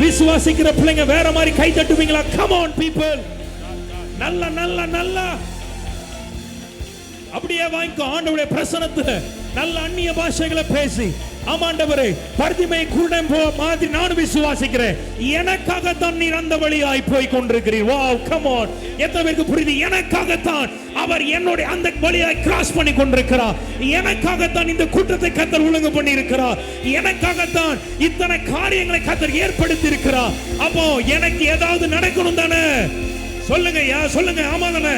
Speaker 1: விசுவாசிக்கிற பிள்ளைங்க வேற மாதிரி கை தட்டுவீங்களா? Come on people. நல்ல நல்ல நல்ல அப்படியே வாங்கிக்கோ. ஆண்டவருடைய பிரசன்னத்துல நல்ல அந்நிய பாஷைகளை பேசி ஆமாண்டவரே, பர்திமை குருடன் மாதிரி நான் விசுவாசிக்கிறேன். எனக்காகத்தான் நீர் அந்த வழியாய் போய் கொண்டிருக்கிறீர். Wow, come on. எத்தனை பேருக்கு புரியுது? எனக்காகத்தான் அவர் என்னோட அந்த வழியாய் கிராஸ் பண்ணி கொண்டிருக்கிறார். எனக்காகத்தான் இந்த கூட்டத்தை கர்த்தர் ஒழுங்கு பண்ணி இருக்கிறார். எனக்காகத்தான் இத்தனை காரியங்களை கர்த்தர் ஏற்படுத்தி இருக்கிறார். அப்போ எனக்கு ஏதாவது நடக்கணும் தானே? சொல்லுங்க, சொல்லுங்க. ஆமா தானே?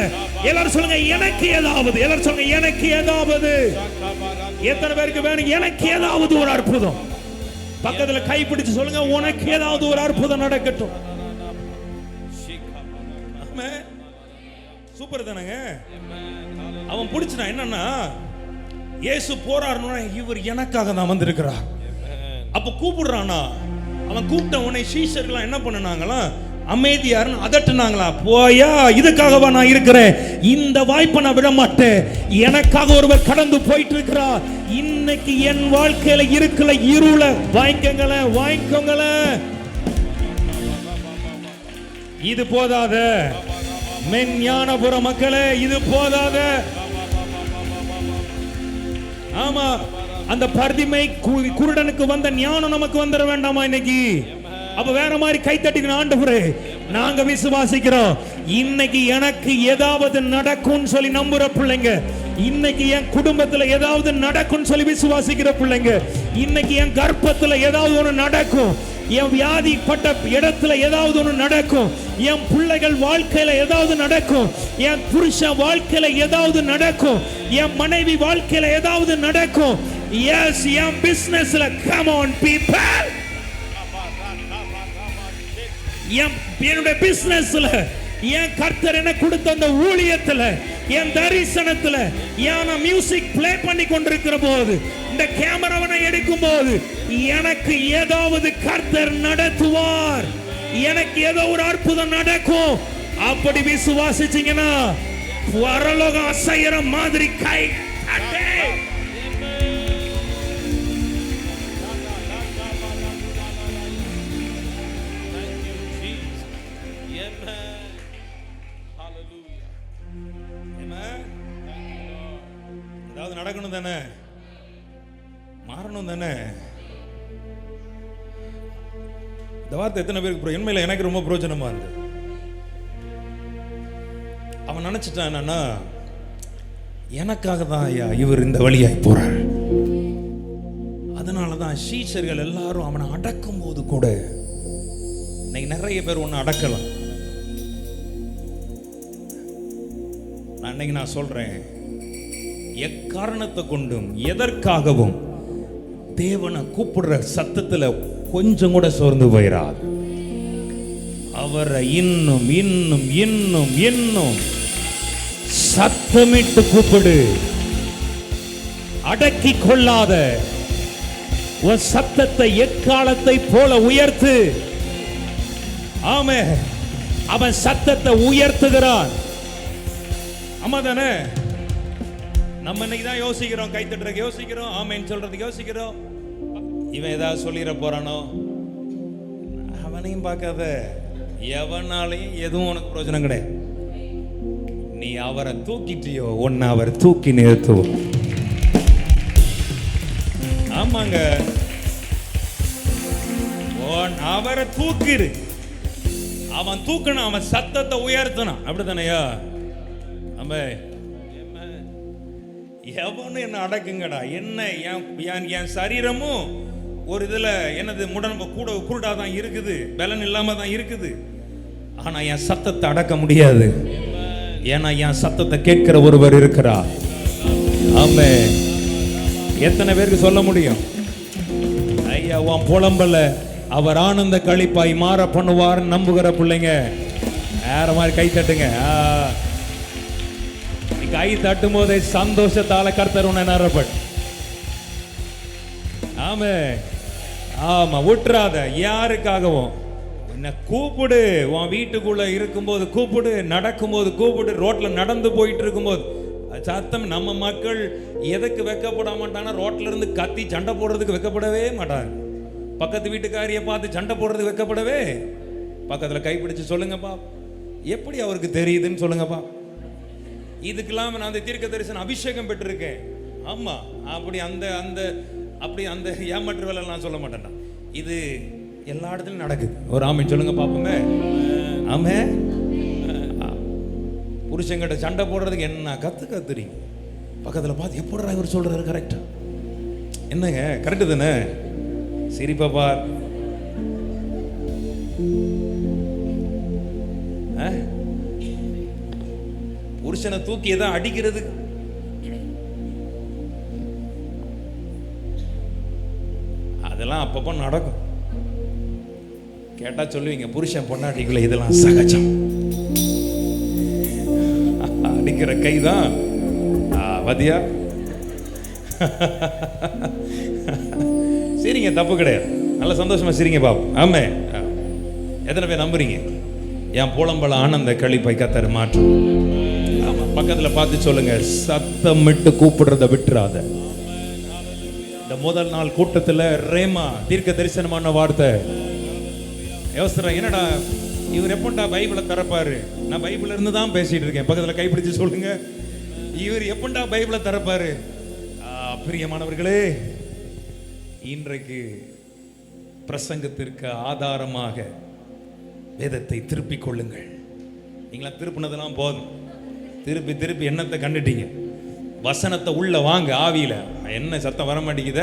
Speaker 1: எல்லாரும் சொல்லுங்க, எனக்கு ஏதாவது. எல்லாரும் சொல்லுங்க, எனக்கு ஏதாவது. எத்தனை பேருக்கு வேணும் எனக்கு ஏதாவது ஒரு அற்புதம்? பக்கத்துல கை பிடிச்சு சொல்லுங்க, உனக்கு ஏதாவது ஒரு அற்புதம் நடக்கட்டும். சூப்பர் தானங்க? அவன் பிடிச்சினா என்னன்னா, இயேசு போறாருன்னா இவர் எனக்காக தான் வந்திருக்கிறார். அப்ப கூப்பிடுறானா, அவன் கூப்பிட்ட உடனே சீஷர்கள் என்ன பண்ணனாங்களா? அமைதியாருன்னு அதட்டுனாங்களா? போயா, இதுக்காகவா நான் இருக்கிறேன், இந்த வாய்ப்பை நான் விட மாட்டேன். எனக்காக ஒருவர் கடந்து போயிட்டு இருக்கிறார். இன்னைக்கு என் வாழ்க்கையில இருக்கல இருள வாங்கிக்கோங்களேன். இது போதாத மெஞ்ஞானபுர மக்களே, இது போதாத. ஆமா, அந்த பர்திமை குருடனுக்கு வந்த ஞானம் நமக்கு வந்துட வேண்டாமா இன்னைக்கு? அப்ப வேற மாதிரி கை தட்டிக்கணும். ஆண்டவரே, நாங்க விசுவாசிக்கிறோம். இன்னைக்கு எனக்கு ஏதாவது நடக்கும் சொல்லி நம்புற பிள்ளைங்க, இன்னைக்கு என் குடும்பத்துல ஏதாவது நடக்கும் சொல்லி விசுவாசிக்கிற பிள்ளைங்க, இன்னைக்கு என் கர்ப்பத்துல ஏதாவது ஒன்று நடக்கும், என் வியாதிப்பட்ட இடத்துல ஏதாவது ஒன்று நடக்கும், என் பிள்ளைகள் வாழ்க்கையில ஏதாவது நடக்கும், என் புருஷன் வாழ்க்கையில ஏதாவது நடக்கும், என் மனைவி வாழ்க்கையில ஏதாவது நடக்கும். எஸ், என் பிசினஸ்ல. கம் ஆன் பீப்பிள், என்னுடைய பிசினஸ்ல, என் கர்த்தர் எனக்கு கொடுத்த அந்த ஊழியத்துல, என் தரிசனத்துல, என் மியூசிக் பிளே பண்ணி கொண்டிருக்கிற போது, இந்த கேமராவை எடுக்கும் போது எனக்கு ஏதாவது கர்த்தர் நடத்துவார். எனக்கு ஏதோ ஒரு அற்புதம் நடக்கும். அப்படி விசுவாசிச்சீங்கன்னா பரலோகம் அசையற மாதிரி கை தட்டு. ஏதாவது நடக்கணும் தானே, மாறணும் தானே. இந்த வார்த்தை எத்தனை பேருக்கு உண்மையில எனக்கு ரொம்ப பிரயோஜனமா இருந்தது. அவன் நினைச்சிட்டான் என்னன்னா, எனக்காக தான் ஐயா இவர் இந்த வழியாய் போறார். அதனாலதான் சீஷர்கள் எல்லாரும் அவனை அடக்கும் போது கூட, இன்னைக்கு நிறைய பேர் ஒன்னு அடக்கலாம். அன்னைக்கு நான் சொல்றேன், எக்காரணத்தை கொண்டும் எதற்காகவும் தேவனை கூப்பிடுற சத்தத்துல கொஞ்சம் கூட சோர்ந்து போயிடாது. அவரை இன்னும் இன்னும் இன்னும் இன்னும் சத்தமிட்டு கூப்பிடு. அடக்கி கொள்ளாத உன் சத்தத்தை எக்காலத்தை போல உயர்த்து. ஆமே, அவன் சத்தத்தை உயர்த்துகிறான். ஆமா தானே? நம்ம இன்னைக்கு தான் யோசிக்கிறோம், கை தட்டுறதுக்கு யோசிக்கிறோம், ஆமேன்னு சொல்றதுக்கு யோசிக்கிறோம். இவன் ஏதாவது சொல்லிட போறானோ, அவனையும் பார்க்காத. எவனாலையும் எதுவும் உனக்கு பிரயோஜனம் கிடையாது. நீ அவரை தூக்கிட்டியோ, உன்னை அவர் தூக்கி நிறுத்துவோம். ஆமாங்க, அவரை தூக்கிடு. அவன் தூக்கணும், அவன் சத்தத்தை உயர்த்தணும். அப்படித்தானையா? நம்ம எவனு என்ன அடக்குங்கடா, என்ன என் சரீரமும் ஒரு இதுல என்னது முடனம்ப கூட குருடாதான் இருக்குது, பலன் இல்லாம தான் இருக்குது. ஆனா என் சத்தத்தை அடக்க முடியாது. ஏன்னா என் சத்தத்தை கேட்கிற ஒருவர் இருக்கிறார். ஆமே, எத்தனை பேருக்கு சொல்ல முடியும்? ஐயா, உன் புலம்பல அவர் ஆனந்த களிப்பாய் மாற பண்ணுவார் நம்புகிற பிள்ளைங்க வேற மாதிரி கை தட்டுங்க. கை தட்டும் போதே சந்தோஷத்தால கர்த்தர் உன்னை நிரப்பட். ஆமே, ஆமா, விட்டுறாத. யாருக்காகவும் என்ன கூப்பிடு. உன் வீட்டுக்குள்ள இருக்கும்போது கூப்பிடு, நடக்கும்போது கூப்பிடு, ரோட்ல நடந்து போயிட்டு இருக்கும்போது சத்தம். நம்ம மக்கள் எதுக்கு வெக்கப்பட மாட்டாங்கன்னா, ரோட்ல இருந்து கத்தி சண்டை போடுறதுக்கு வெக்கப்படவே மாட்டாங்க. பக்கத்து வீட்டுக்காரிய பார்த்து சண்டை போடுறதுக்கு வெக்கப்படவே. பக்கத்துல கைப்பிடிச்சு சொல்லுங்கப்பா, எப்படி அவருக்கு தெரியுதுன்னு சொல்லுங்கப்பா. இதுக்கெல்லாம் நான் அந்த தீர்க்க தரிசன அபிஷேகம் பெற்றிருக்கேன். ஆமா, அப்படி அந்த அந்த அப்படி அந்த ஏமாற்று வேலை நான் சொல்ல மாட்டேன்டா. இது எல்லா இடத்துலயும் நடக்குது. ஒரு ஆமென் சொல்லுங்க பாப்போமே. ஆமே. புருஷங்கிட்ட சண்டை போடுறதுக்கு என்ன கத்துறீங்க? பக்கத்துல பார்த்து எப்படா இவர் சொல்றாரு கரெக்டா? என்னங்க கரெக்டு தானே? சிரிப்பா பார். புருஷனை தூக்கி எதாவது அடிக்கிறது அதெல்லாம் அப்பப்போ நடக்கும். கேட்டா சொல்லுவீங்க புருஷன் பொண்டாட்டிக்குள்ள இதெல்லாம் சகஜம். அடிக்கிற கைதான் வதியா. சரிங்க, தப்பு கிடையாது. நல்ல சந்தோஷமா சரிங்க பாபு. ஆமே. எத்தனை பேர் நம்புறீங்க? என் புலம்பல ஆனந்த கழிப்பை கத்தர் மாற்றும். ஆமா, பக்கத்துல பார்த்து சொல்லுங்க, சத்தமிட்டு கூப்பிடுறத விட்டுறாத. இந்த முதல் நாள் கூட்டத்துல ரேமா தீர்க்க தரிசனமான வார்த்தை. யோசனை, என்னடா இவர் எப்பண்டா பைபிளை திறப்பாரு? நான் பைபிள் இருந்து தான் பேசிட்டு இருக்கேன். பக்கத்துல கைப்பிடிச்சு சொல்லுங்க, இவர் எப்பண்டா பைபிளை திறப்பாரு? பிரியமானவர்களே, இன்றைக்கு பிரசங்கத்திற்கு ஆதாரமாக வேதத்தை திருப்பிக் கொள்ளுங்கள். நீங்களா திருப்பினதெல்லாம் போதும். திருப்பி திருப்பி என்னத்தை கண்டுட்டீங்க? வசனத்தை உள்ள வாங்க. ஆவியில என்ன சத்தம் வர மாட்டேங்குத?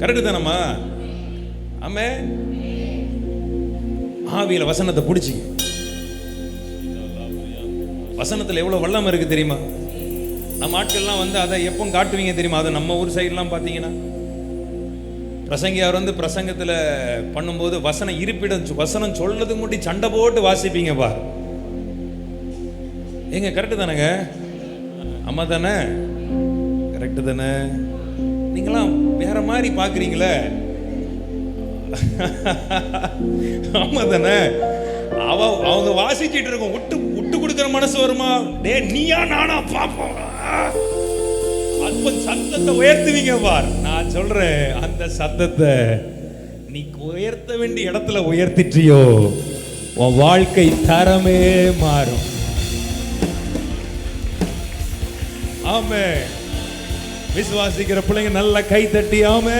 Speaker 1: கரெக்டு தானம்மா? ஆமே. ஆவியில வசனத்தை பிடிச்சிங்க. வசனத்துல எவ்வளவு வல்லம் இருக்கு தெரியுமா? நம்ம ஆட்கள்லாம் வந்து அதை எப்போ காட்டுவீங்க தெரியுமா? அதை நம்ம ஊர் சைட்லாம் பார்த்தீங்கன்னா பிரசங்கியார் வந்து பிரசங்கத்தில் பண்ணும்போது வசனம் இருப்பிடம் வசனம் சொல்றதுக்கு முன்னாடி சண்டை போட்டு வாசிப்பீங்க பா. ஏங்க கரெக்டு தானேங்க? அம்மா தானே? கரெக்டு தானே? நீங்களாம் வேற மாதிரி பார்க்குறீங்களே. ஆமா தானே? அவங்க வாசிச்சுட்டு இருக்கும். விட்டு கொடுக்குற மனசு வருமா? டே நீயா நானா பாப்போம். அப்ப சத்தத்தை உயர்த்துவீங்க பார். நான் சொல்றேன், அந்த சத்தத்தை நீ உயர்த்த வேண்டிய இடத்துல உயர்த்திட்டியோ, உன் வாழ்க்கை தரமே மாறும். ஆமே. விசுவாசிக்கிற பிள்ளைங்க நல்ல கை தட்டி ஆமே.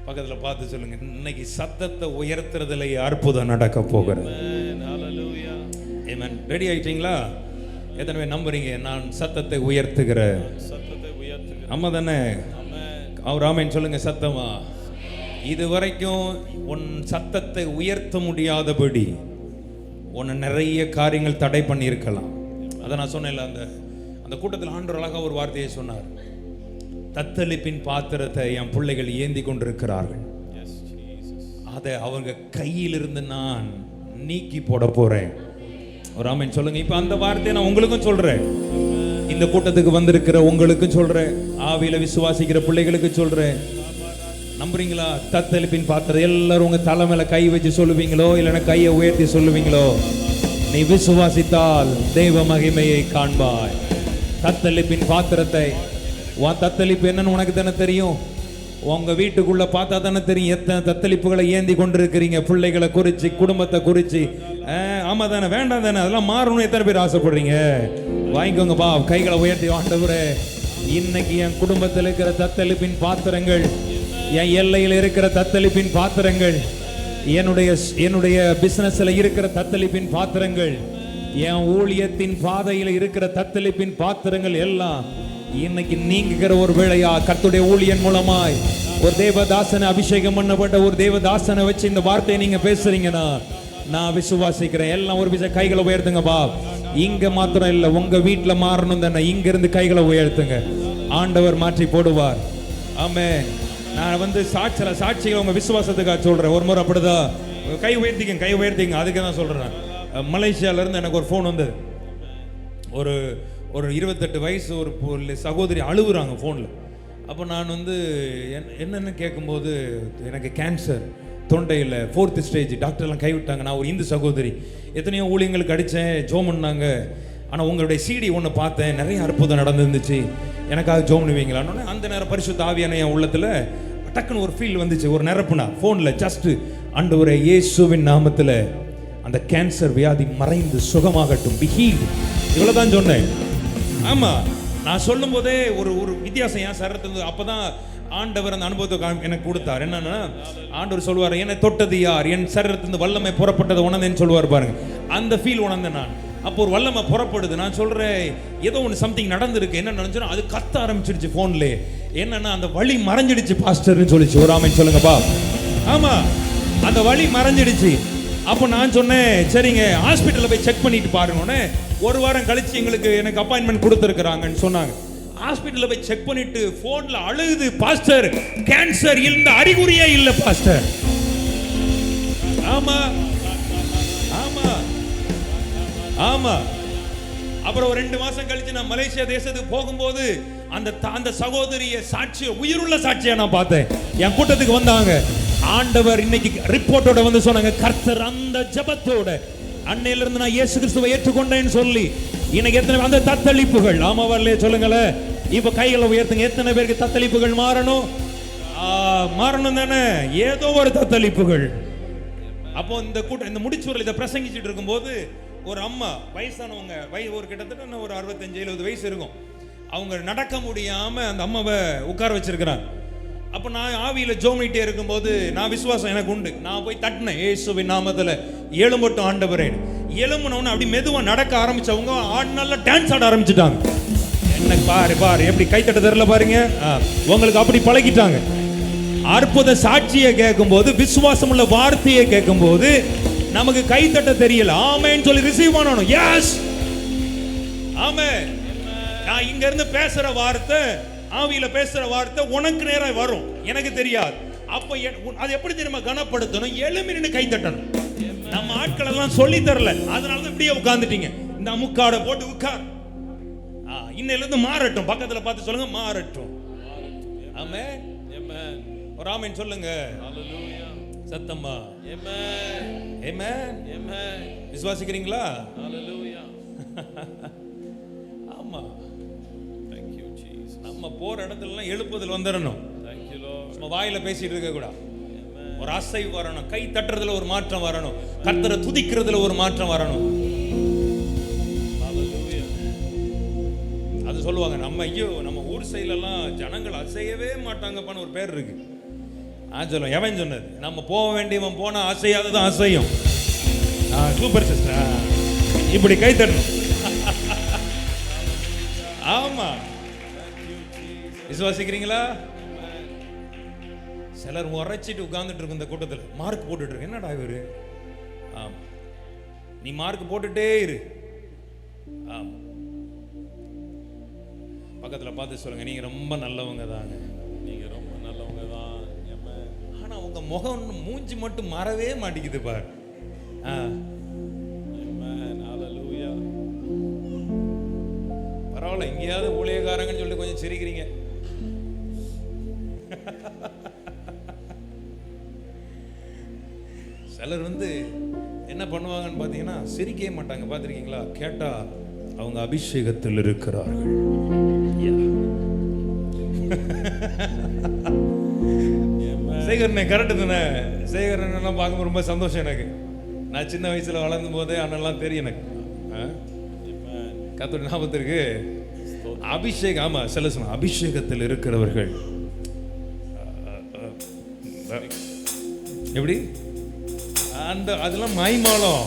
Speaker 1: பக்கத்துல பார்த்து சொல்லுங்க, இன்னைக்கு சத்தத்தை உயர்த்துறதுல அற்புதம் நடக்க போகிறது. ஆமென். ரெடி ஆயிட்டீங்களா? எத்தனை பேர் நம்புறீங்க? நான் சத்தத்தை உயர்த்துகிறேன். அம்மா தானே? அவர் ஆமென் சொல்லுங்க சத்தமா. இது வரைக்கும் உன் சத்தத்தை உயர்த்த முடியாதபடி உன்னை நிறைய காரியங்கள் தடை பண்ணி இருக்கலாம். அதை நான் சொன்னேன்ல, அந்த கூட்டத்தில் ஆண்டவர் அழகா ஒரு வார்த்தையை சொன்னார். தத்தளிப்பின் பாத்திரத்தை என் பிள்ளைகள் ஏந்தி கொண்டிருக்கிறார்கள். அதை அவங்க கையிலிருந்து நான் நீக்கி போட போறேன். ஒரு ஆமென் சொல்லுங்க. இப்ப அந்த வார்த்தையை நான் உங்களுக்கும் சொல்றேன், இந்த கூட்டத்துக்கு வந்திருக்கிற உங்களுக்கும் சொல்றேன், ஆவியில விசுவாசிக்கிற பிள்ளைகளுக்கு சொல்றேன். நம்புறீங்களா? தத்தளிப்பின் பாத்திரம் எல்லாரும் உங்க தலை மேல கை வச்சு சொல்லுவீங்களோ, இல்லைன்னா கையை உயர்த்தி சொல்லுவீங்களோ? நீ விசுவாசித்தால் தெய்வ மகிமையை காண்பாய். தத்தளிப்பின் பாத்திரத்தை, உன் தத்தளிப்பு என்னன்னு உனக்கு தானே தெரியும். உங்க வீட்டுக்குள்ள பார்த்தா தானே தெரியும் எத்தனை தத்தளிப்புகளை ஏந்தி கொண்டிருக்கிறீங்க. பிள்ளைகளை குறிச்சு, குடும்பத்தை குறிச்சு. ஆமா தானே? வேண்டாம் தானே? அதெல்லாம் மாறணும் எத்தனை பேர் ஆசைப்படுறீங்க? வாங்கிக்கோங்க பா, கைகளை உயர்த்தி. ஆண்டவரே, இன்னைக்கு என் குடும்பத்தில் இருக்கிற தத்தளிப்பின் பாத்திரங்கள், என் எல்லையில் இருக்கிற தத்தளிப்பின் பாத்திரங்கள், என்னுடைய பிசினஸ்ல இருக்கிற தத்தளிப்பின் பாத்திரங்கள், என் ஊழியத்தின் பாதையில் இருக்கிற தத்தளிப்பின் பாத்திரங்கள் எல்லாம் இன்னைக்கு நீங்குகிற ஒரு வேளையா கர்த்தருடைய ஊழியன் மூலமாய் ஒரு தேவதாசனை, அபிஷேகம் பண்ணப்பட்ட ஒரு தேவதாசனை வச்சு இந்த வார்த்தையை நீங்க பேசுறீங்கன்னா நான் விசுவாசிக்கிறேன். எல்லாம் ஒரு விஷயம் கைகளை உயர்த்துங்க பா. இங்க மாத்திரம் இல்ல, உங்க வீட்டுல மாறணும் தானே, இங்க இருந்து கைகளை உயர்த்துங்க. ஆண்டவர் மாற்றி போடுவார். ஆமே. நான் வந்து சாட்சிகளை உங்க விசுவாசத்துக்காக சொல்றேன். ஒரு முறை அப்படிதான் கை உயர்த்திங்க. அதுக்கு தான் சொல்றேன். மலேசியால இருந்து எனக்கு ஒரு ஃபோன் வந்தது. ஒரு 28 வயசு ஒரு சகோதரி அழுகுறாங்க ஃபோனில். அப்போ நான் வந்து என்னென்னு கேட்கும்போது, எனக்கு கேன்சர், தொண்டையில் 4th ஸ்டேஜ், டாக்டர்லாம் கைவிட்டாங்க. நான் ஒரு இந்து சகோதரி, எத்தனையோ ஊழியங்களுக்கு அடித்தேன், ஜோம் பண்ணாங்க. ஆனால் உங்களுடைய சிடி ஒன்று பார்த்தேன், நிறைய அற்புதம் நடந்துருந்துச்சு, எனக்காக ஜோம் பண்ணுவீங்களான்னு. அந்த நேரம் பரிசுத்த ஆவியான என் உள்ளத்தில் டக்குன்னு ஒரு ஃபீல் வந்துச்சு, ஒரு நிரப்புனா ஃபோனில் ஜஸ்ட் ஆண்டவரே இயேசுவின் நாமத்தில் அந்த கேன்சர் வியாதி மறைந்து சுகமாகட்டும், பி ஹீல்ட். இவ்வளவுதான் சொன்னேன். ஆமா, நான் சொல்லும் போதே ஒரு ஒரு வித்தியாசம் என் சரீரத்துல. அப்பதான் ஆண்டவர் அந்த அனுபவத்தை எனக்கு கொடுத்தார். என்னன்னா, ஆண்டவர் சொல்லுவார், என்னை தொட்டது யார், என் சரீரத்திலிருந்து வல்லமை புறப்பட்டது உணர்ந்தேன்னு சொல்லுவார் பாருங்க. அந்த ஃபீல் உணர்ந்தேன் நான். அப்போ ஒரு வல்லமை புறப்படுது. நான் சொல்றேன், ஏதோ ஒன்று சம்திங் நடந்திருக்கு. என்ன நடந்துச்சுன்னா, அது கத்த ஆரம்பிச்சிடுச்சு போன்ல. என்னன்னா, அந்த வலி மறைஞ்சிடுச்சு பாஸ்டர்னு சொல்லிச்சு. ஒரு ஆமென் சொல்லுங்கப்பா. ஆமா, அந்த வலி மறைஞ்சிடுச்சு. அப்போ நான் சொன்னேன், சரிங்க ஹாஸ்பிட்டலில் போய் செக் பண்ணிட்டு பாருங்கன்னு. ஒரு வாரம் கழிச்சு எனக்கு அப்பாயின்மெண்ட் கொடுத்துருக்குறாங்கன்னு சொன்னாங்க. ஹாஸ்பிட்டலில் போய் செக் பண்ணிட்டு போன்ல அழுகுது, பாஸ்டர் கேன்சர் இந்த அறிகுறியே இல்லை பாஸ்டர். ஆமா ஆமா ஆமா. அப்புறம் ஒரு 2 மாசம் கழிச்சு நான் மலேசியா தேசத்துக்கு போகும்போது அந்த சகோதரிய சாட்சிய, உயிருள்ள சாட்சியா நான் பார்த்தேன். என் கூட்டத்துக்கு வந்தாங்க. ஆண்டவர் இன்னைக்கு ரிப்போர்ட்டோட வந்து சொன்னாங்க, கர்த்தர் அந்த ஜெபத்தோட அன்னையில இருந்து நான் இயேசு கிறிஸ்துவை ஏற்றுக்கொண்டேன்னு சொல்லி. இன்னைக்கு எத்தனை அந்த தத்தளிப்புகள், ஆமா வரலையே சொல்லுங்களேன். இப்ப கைகளை உயர்த்துங்க. எத்தனை பேருக்கு தத்தளிப்புகள் மாறணும்? மாறணும் தானே, ஏதோ ஒரு தத்தளிப்புகள். அப்போ இந்த முடிச்சூரில் இதை பிரசங்கிச்சுட்டு இருக்கும்போது ஒரு அம்மா, வயசானவங்க, ஒரு கிட்டத்தட்ட ஒரு 65-70 வயசு இருக்கும். அவங்க நடக்க முடியாம அந்த அம்மாவை உட்கார வச்சிருக்கிறாங்க. அப்ப நான் ஆவியில ஜோமிட்டே இருக்கும்போது, நான் விசுவாசம் எனக்கு உண்டு, நான் போய் தட்டினேன், இயேசுவின் நாமத்துல எழும்பட்டும் ஆண்டவரே. எழும்புனவன அப்படி மெதுவா நடக்க ஆரம்பிச்சவங்க நல்லா டான்ஸ் ஆட ஆரம்பிச்சுட்டாங்க. என்ன பாரு எப்படி கைத்தட்ட தெரியல பாருங்க. உங்களுக்கு அப்படி பழகிட்டாங்க. அற்புத சாட்சியை கேட்கும்போது, விசுவாசம் உள்ள வார்த்தையை கேட்கும்போது நமக்கு கைத்தட்ட தெரியல. ஆமென் சொல்லி ரிசீவ் பண்ணணும். எஸ் ஆமென். நான் இங்க இருந்து பேசுற வார்த்தை, ஆவியில பேசுற வார்த்தை உனக்கு நேரா வரும், எனக்கு தெரியாது. அப்ப அது எப்படி தெரியுமா கனப்படுத்தணும்? எழும்பி நின்று கை தட்டணும். நம்ம ஆட்கள் எல்லாம் சொல்லி தரல, அதனால இப்படியே உட்கார்ந்துட்டீங்க. இந்த முக்காட போட்டு உட்கார். இன்னையில இருந்து மாறட்டும். பக்கத்துல பார்த்து சொல்லுங்க, மாறட்டும். ஆமென். ஒரு ஆமென் சொல்லுங்க. ஹalleluya. சத்தமா ஆமென். ஆமென். ஆமென். விசுவாசிக்கிறீங்களா? ஹalleluya. ஆமா. Thank you Jesus. நம்ம போற இடத்துல எல்லாம் எழுப்புதல் வந்துறணும். Thank you Lord. நம்ம வாயில பேசிட்டு இருக்க கூடாது. ஒரு அசைவு வரணும். கை தட்டுறதுல ஒரு மாற்றம் வரணும். கர்த்தரை துதிக்கிறதுல ஒரு மாற்றம் வரணும். ஹalleluya. அது சொல்லுவாங்க, நம்ம ஊர் சைடுல எல்லாம் ஜனங்கள் அசையவே மாட்டாங்கப்பான்னு ஒரு பேர் இருக்கு. சொல்லுவோம், எவன் சொன்னது? நம்ம போக வேண்டியவன் போனா அசையாததான் அசையும். சூப்பர் சிஸ்டர், இப்படி கை தட்டணும். ஆமா, விசுவாசிக்கிறீங்களா? சிலர் உரைச்சிட்டு உட்கார்ந்துட்டு இருக்கு இந்த கூட்டத்தில், மார்க் போட்டுட்டு இருக்கு. என்னடா இவரு? ஆமா, நீ மார்க் போட்டுட்டே இரு. ஆமா, பக்கத்தில் பார்த்து சொல்லுங்க, நீங்க ரொம்ப நல்லவங்க தாங்க, நீங்க ரொம்ப நல்லவங்க தான். ஆனா உங்க முகம் மூஞ்சி மட்டும் மாறவே மாட்டேங்குது பாரு. பரவாயில்ல, எங்கேயாவது ஊழியக்காரங்கன்னு சொல்லி கொஞ்சம் சிரிக்கிறீங்க. சிலர் என்ன பண்ணுவாங்கன்னு பார்த்தீங்கன்னா, சிரிக்கவே மாட்டாங்க. பார்த்துருக்கீங்களா? கேட்டா அவங்க அபிஷேகத்தில் இருக்கிறார்கள். சேகரனே கரெக்டு தானே? சேகரன் பார்க்கும்போது ரொம்ப சந்தோஷம் எனக்கு. நான் சின்ன வயசுல வளர்ந்தும் போதே அண்ணெல்லாம் தெரியும் எனக்கு. கர்த்தருடைய நாமத்திற்கு அபிஷேகம். ஆமா, சில சொன்ன அபிஷேகத்தில் இருக்கிறவர்கள் எப்படி அதெல்லாம் மாய்மாலம்.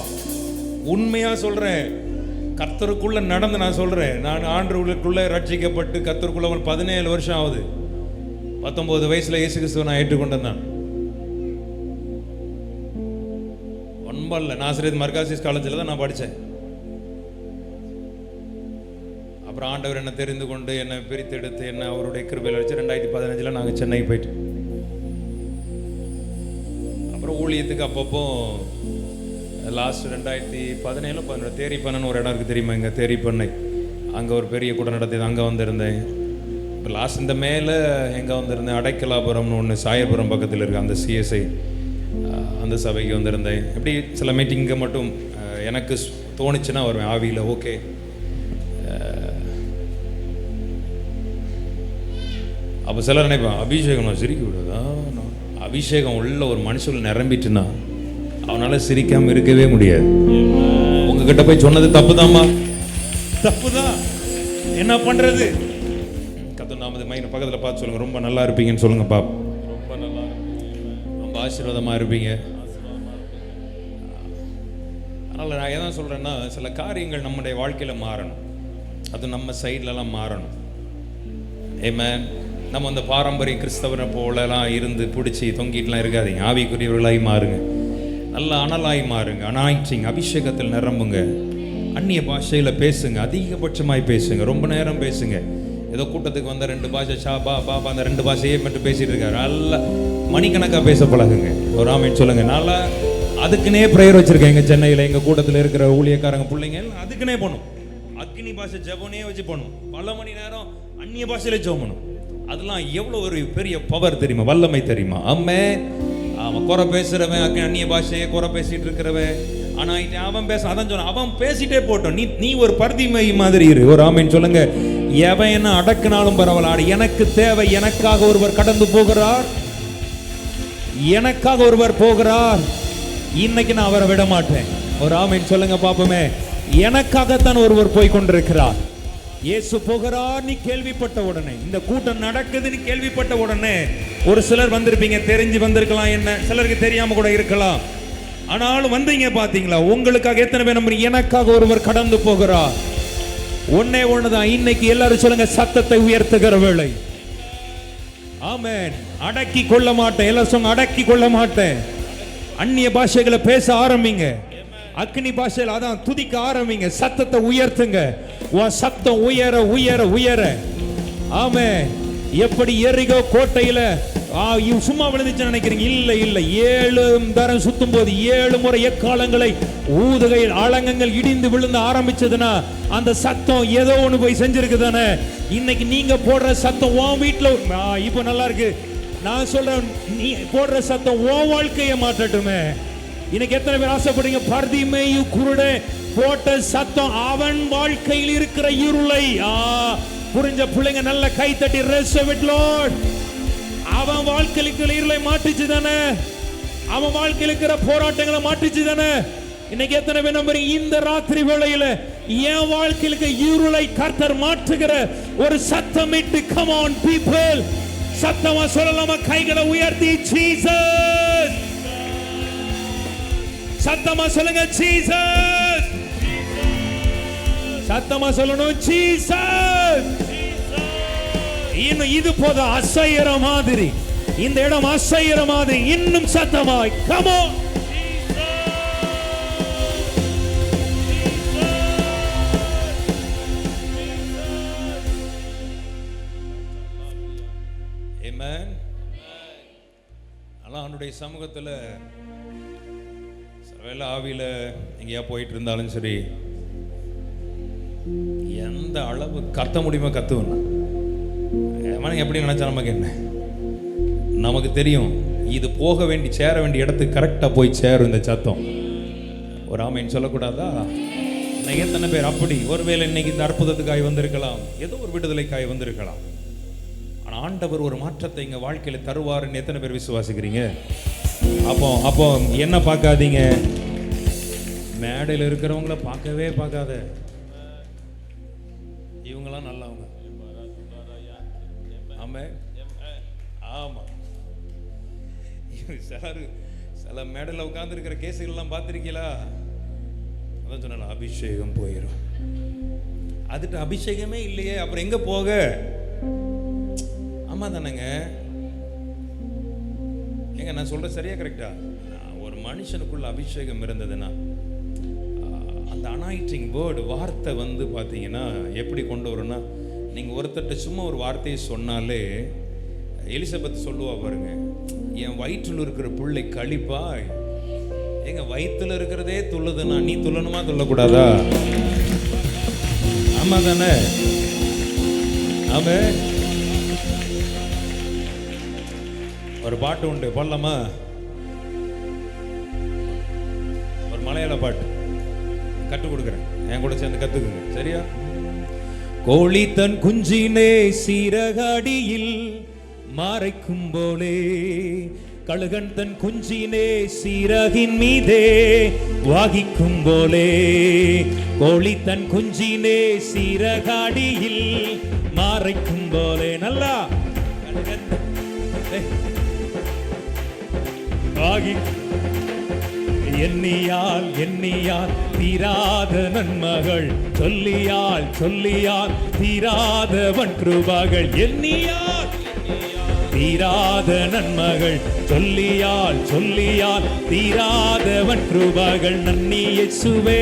Speaker 1: உண்மையா சொல்றேன், கர்த்தருக்குள்ள நடந்து நான் சொல்றேன். நான் ஆண்டவருக்குள்ள ரட்சிக்கப்பட்டு கர்த்தருக்குள்ள 17 வருஷம் ஆகுது. 19 வயசுல இயேசு கிறிஸ்துவை நான் ஏற்றுக்கொண்டேன். நான் ஒன்பல்ல நாசரேத் மர்காசிஸ் காலேஜில் தான் நான் படித்தேன். அப்புறம் ஆண்டவர் என்னை தெரிந்து கொண்டு என்னை பிரித்தெடுத்து என்ன அவருடைய கிருபையில் வச்சு 2015 நாங்கள் சென்னைக்கு போயிட்டு, அப்புறம் ஊழியத்துக்கு அப்பப்போ லாஸ்ட் 2017 தேரிப்பண்ணன்னு ஒரு இடம் இருக்குது தெரியுமா? இங்கே தேரிப்பண்ணை, அங்கே ஒரு பெரிய கூட்டம் நடத்தியது, அங்கே வந்திருந்தேன். இப்போ லாஸ்ட் இந்த மேலே எங்கே வந்திருந்தேன், அடைக்கலாபுரம்னு ஒன்று சாயபுரம் பக்கத்தில் இருக்குது, அந்த சிஎஸ்ஐ அந்த சபைக்கு வந்திருந்தேன். எப்படி சில மீட்டிங்கு மட்டும் எனக்கு தோணுச்சுன்னா வருவேன் ஆவியில். ஓகே, அப்போ சிலர் நினைப்பேன், அபிஷேகம் நான் சிரிக்க விடுதா? அபிஷேகம் உள்ள ஒரு மனுஷன் நிரம்பிட்டுனா அவனால சிரிக்காமல் இருக்கவே முடியாது. உங்ககிட்ட போய் சொன்னது தப்பு தாம்மா, தப்புதான், என்ன பண்றது? கர்த்தர் நாமத்தை மைண்ட் பக்கத்துல பார்த்து சொல்லுங்க, ரொம்ப நல்லா இருப்பீங்கன்னு சொல்லுங்க பாப்.
Speaker 3: ரொம்ப நல்லா இருக்கு.
Speaker 1: ரொம்ப ஆசீர்வாதமா இருப்பீங்க. அதனால நான் எதான் சொல்றேன்னா, சில காரியங்கள் நம்முடைய வாழ்க்கையில மாறணும், அது நம்ம சைட்லலாம் மாறணும். ஆமென். நம்ம அந்த பாரம்பரிய கிறிஸ்தவரை போலலாம் இருந்து பிடிச்சி தொங்கிட்டுலாம் இருக்காதீங்க. ஆவிக்குரியவர்களாய் மாறுங்க, நல்ல அனலாய் மாறுங்க, அனாயிட்டிங் அபிஷேகத்தில் நிரம்புங்க. அந்நிய பாஷையில் பேசுங்க, அதிகபட்சமாய் பேசுங்க, ரொம்ப நேரம் பேசுங்க. ஏதோ கூட்டத்துக்கு வந்த 2 பாஷை ஷாபா பாபா அந்த 2 பாஷையே மட்டும் பேசிட்டு இருக்காரு. நல்ல மணிக்கணக்காக பேச பழகுங்க. ஒரு ஆமென் சொல்லுங்க. நல்லா அதுக்குன்னே ப்ரேயர் வச்சிருக்கேன் எங்கள் சென்னையில். எங்கள் கூட்டத்தில் இருக்கிற ஊழியக்காரங்க பிள்ளைங்க அதுக்குன்னே போகணும். அக்னி பாஷை ஜெபனே வச்சு போகணும். பல மணி நேரம் அந்நிய பாஷையில ஜெபணும். அதெல்லாம் எவ்வளோ ஒரு பெரிய பவர் தெரியுமா, வல்லமை தெரியுமா? அம்மே அவன் குறை பேசுறவன், அந்நிய பாஷையை குறை பேசிட்டு இருக்கிறவன், ஆனா அவன் பேச அதான் சொன்ன, அவன் பேசிட்டே போட்டோம். நீ ஒரு பர்திமை மாதிரி இரு. ஒரு ஆமென் சொல்லுங்க. எவன் என்ன அடக்குனாலும் பரவாயில்ல, எனக்கு தேவை, எனக்காக ஒருவர் கடந்து போகிறார், எனக்காக ஒருவர் போகிறார், இன்னைக்கு நான் அவரை விட மாட்டேன். ஒரு ஆமென் சொல்லுங்க பாப்போமே. எனக்காகத்தான் ஒருவர் போய் கொண்டிருக்கிறார். இயேசு போகிறார் நீ கேள்விப்பட்ட உடனே, இந்த கூட்டம் நடக்குதுன்னு கேள்விப்பட்ட உடனே, ஒரு சிலர் வந்திருப்பீங்க, தெரிஞ்சு வந்திருக்கலாம், என்ன சிலருக்கு தெரியாம கூட இருக்கலாம், ஆனாலும் வந்தீங்க பாத்தீங்களா? உங்களுக்காக எத்தனை பேர் நம்புறீங்க? எனக்காக ஒருவர் கடந்து போகிறார். ஒன்னே ஒண்ணுதான். இன்னைக்கு எல்லாரும் சொல்லுங்க, சத்தத்தை உயர்த்துகிற வேளை. ஆமென். அடக்கி கொள்ள மாட்டேன். எல்லாரும் சொல்லுங்க, அடக்கி கொள்ள மாட்டேன். அந்நிய பாஷைகளை பேச ஆரம்பிங்க. அக்னி பாஷையில் அதான் துதிக்க ஆரம்பிங்க. சத்தத்தை உயர்த்துங்க. சத்தம் உயர உயர உயர. ஆமென். எப்படி எரிகோ கோட்டையில சும்மா விழுந்துச்சு நினைக்கிறீங்க? இல்ல இல்ல, 7 தரம் சுத்தும் போது 7 முறை எக்காலங்களை ஊதுகையில் ஆலங்கங்கள் இடிந்து விழுந்து ஆரம்பிச்சதுன்னா அந்த சத்தம் ஏதோ ஒண்ணு போய் செஞ்சிருக்கு தானே. இன்னைக்கு நீங்க போடுற சத்தம் உன் வீட்டுல இப்ப நல்லா இருக்கு. நான் சொல்றேன், நீ போடுற சத்தம் உன் வாழ்க்கையை மாற்றட்டுமே. இன்னைக்கு எத்தனை பேர் ஆசைப்படுறீங்க? பர்திமேயு குருடே போட்ட சத்தம் அவன் வாழ்க்கையில் இருக்கிற இருளை புரிஞ்ச பிள்ளைங்க நல்ல கை தட்டி ரெஸ்ட் லார்ட். அவன் வாழ்க்கையில் இருக்கிற இருளை மாற்றிச்சு தானே, அவன் வாழ்க்கையில் இருக்கிற போராட்டங்களை மாற்றிச்சு தானே. இன்னைக்கு எத்தனை பேர் நம்புறீங்க? இந்த ராத்திரி வேளையில என் வாழ்க்கையில் இருக்கிற இருளை கர்த்தர் மாற்றுகிற ஒரு சத்தமிட்டு come on people, சத்தமா சொல்லலாமா? கைகளை உயர்த்தி ஜீசஸ், சத்தமா சொல்லுங்க ஜீசஸ், சத்தமா சொல்லணும் ஜீசஸ். இன்னும் இது போத அசையற மாதிரி, இந்த இடம் அசையற மாதிரி இன்னும் சத்தமாய் come on. Amen. அல்லாஹ்வுடைய சமூகத்துல வேலை ஆவியில எங்கேயா போயிட்டு இருந்தாலும் சரி, எந்த அளவு கத்த முடியுமோ கத்துவேன். எப்படி நினைச்சா நமக்கு என்ன? நமக்கு தெரியும் இது போக வேண்டி சேர வேண்டிய இடத்துக்கு கரெக்டா போய் சேரும் இந்த சத்தம். ஒரு ஆமென் சொல்லக்கூடாதா? இன்னைக்கு எத்தனை பேர் அப்படி? ஒருவேளை இன்னைக்கு இந்த அற்புதத்துக்காய் வந்திருக்கலாம், ஏதோ ஒரு விடுதலைக்காய் வந்திருக்கலாம். ஆனா ஆண்டவர் ஒரு மாற்றத்தை எங்க வாழ்க்கையில தருவாருன்னு எத்தனை பேர் விசுவாசிக்கிறீங்க? அப்போ என்ன பார்க்காதீங்க, மேடையில் இருக்கிறவங்கள பார்க்கவே பார்க்காத. இவங்களாம் நல்லவங்க. ஆமா, சில மேடையில் உட்கார்ந்து இருக்கிற கேசுகள்லாம் பார்த்துருக்கீங்களா? அதான் சொன்ன அபிஷேகம் போயிடும். அதுட்டு அபிஷேகமே இல்லையே, அப்புறம் எங்க போக? ஆமா தானேங்க? ஏங்க நான் சொல்ற சரியா கரெக்டா? ஒரு மனுஷனுக்குள்ள அபிஷேகம் இருந்ததுன்னா அந்த அனாயிட்டிங் வேர்டு வார்த்தை வந்து பார்த்தீங்கன்னா எப்படி கொண்டு வரும்னா, நீங்கள் ஒருத்தர்கிட்ட சும்மா ஒரு வார்த்தையை சொன்னாலே, எலிசபெத் சொல்லுவா பாருங்க, என் வயிற்றில் இருக்கிற பிள்ளை கழிப்பாய். எங்க வயிற்றுல இருக்கிறதே துள்ளுதுன்னா நீ துள்ளணுமா துள்ளக்கூடாதா? ஆமா தானே? ஆமே. ஒரு பாட்டு உண்டு, பாடலாமா? ஒரு மலையாள பாட்டு கற்றுக் கொடுக்குறேன், என் கூட சேர்ந்து கத்துக்குங்க, சரியா? கோழி தன் குஞ்சினே சீரகடியில் மறைக்கும் போலே கழுகன் தன் குஞ்சினே சீரகின் மீதே வாகிக்கும் போலே, கோழி தன் குஞ்சினே சீரகாடியில் மாறைக்கும் போலே. நல்லா கழுகன் எண்ணியால் எண்ணியால் தீராத நன்மகள், சொல்லியால் சொல்லியால் தீராதவன் கிருபைகள். எண்ணியால் தீராத நன்மகள், சொல்லியால் சொல்லியால் தீராதவன் கிருபைகள். நன்னி இயேசுவே.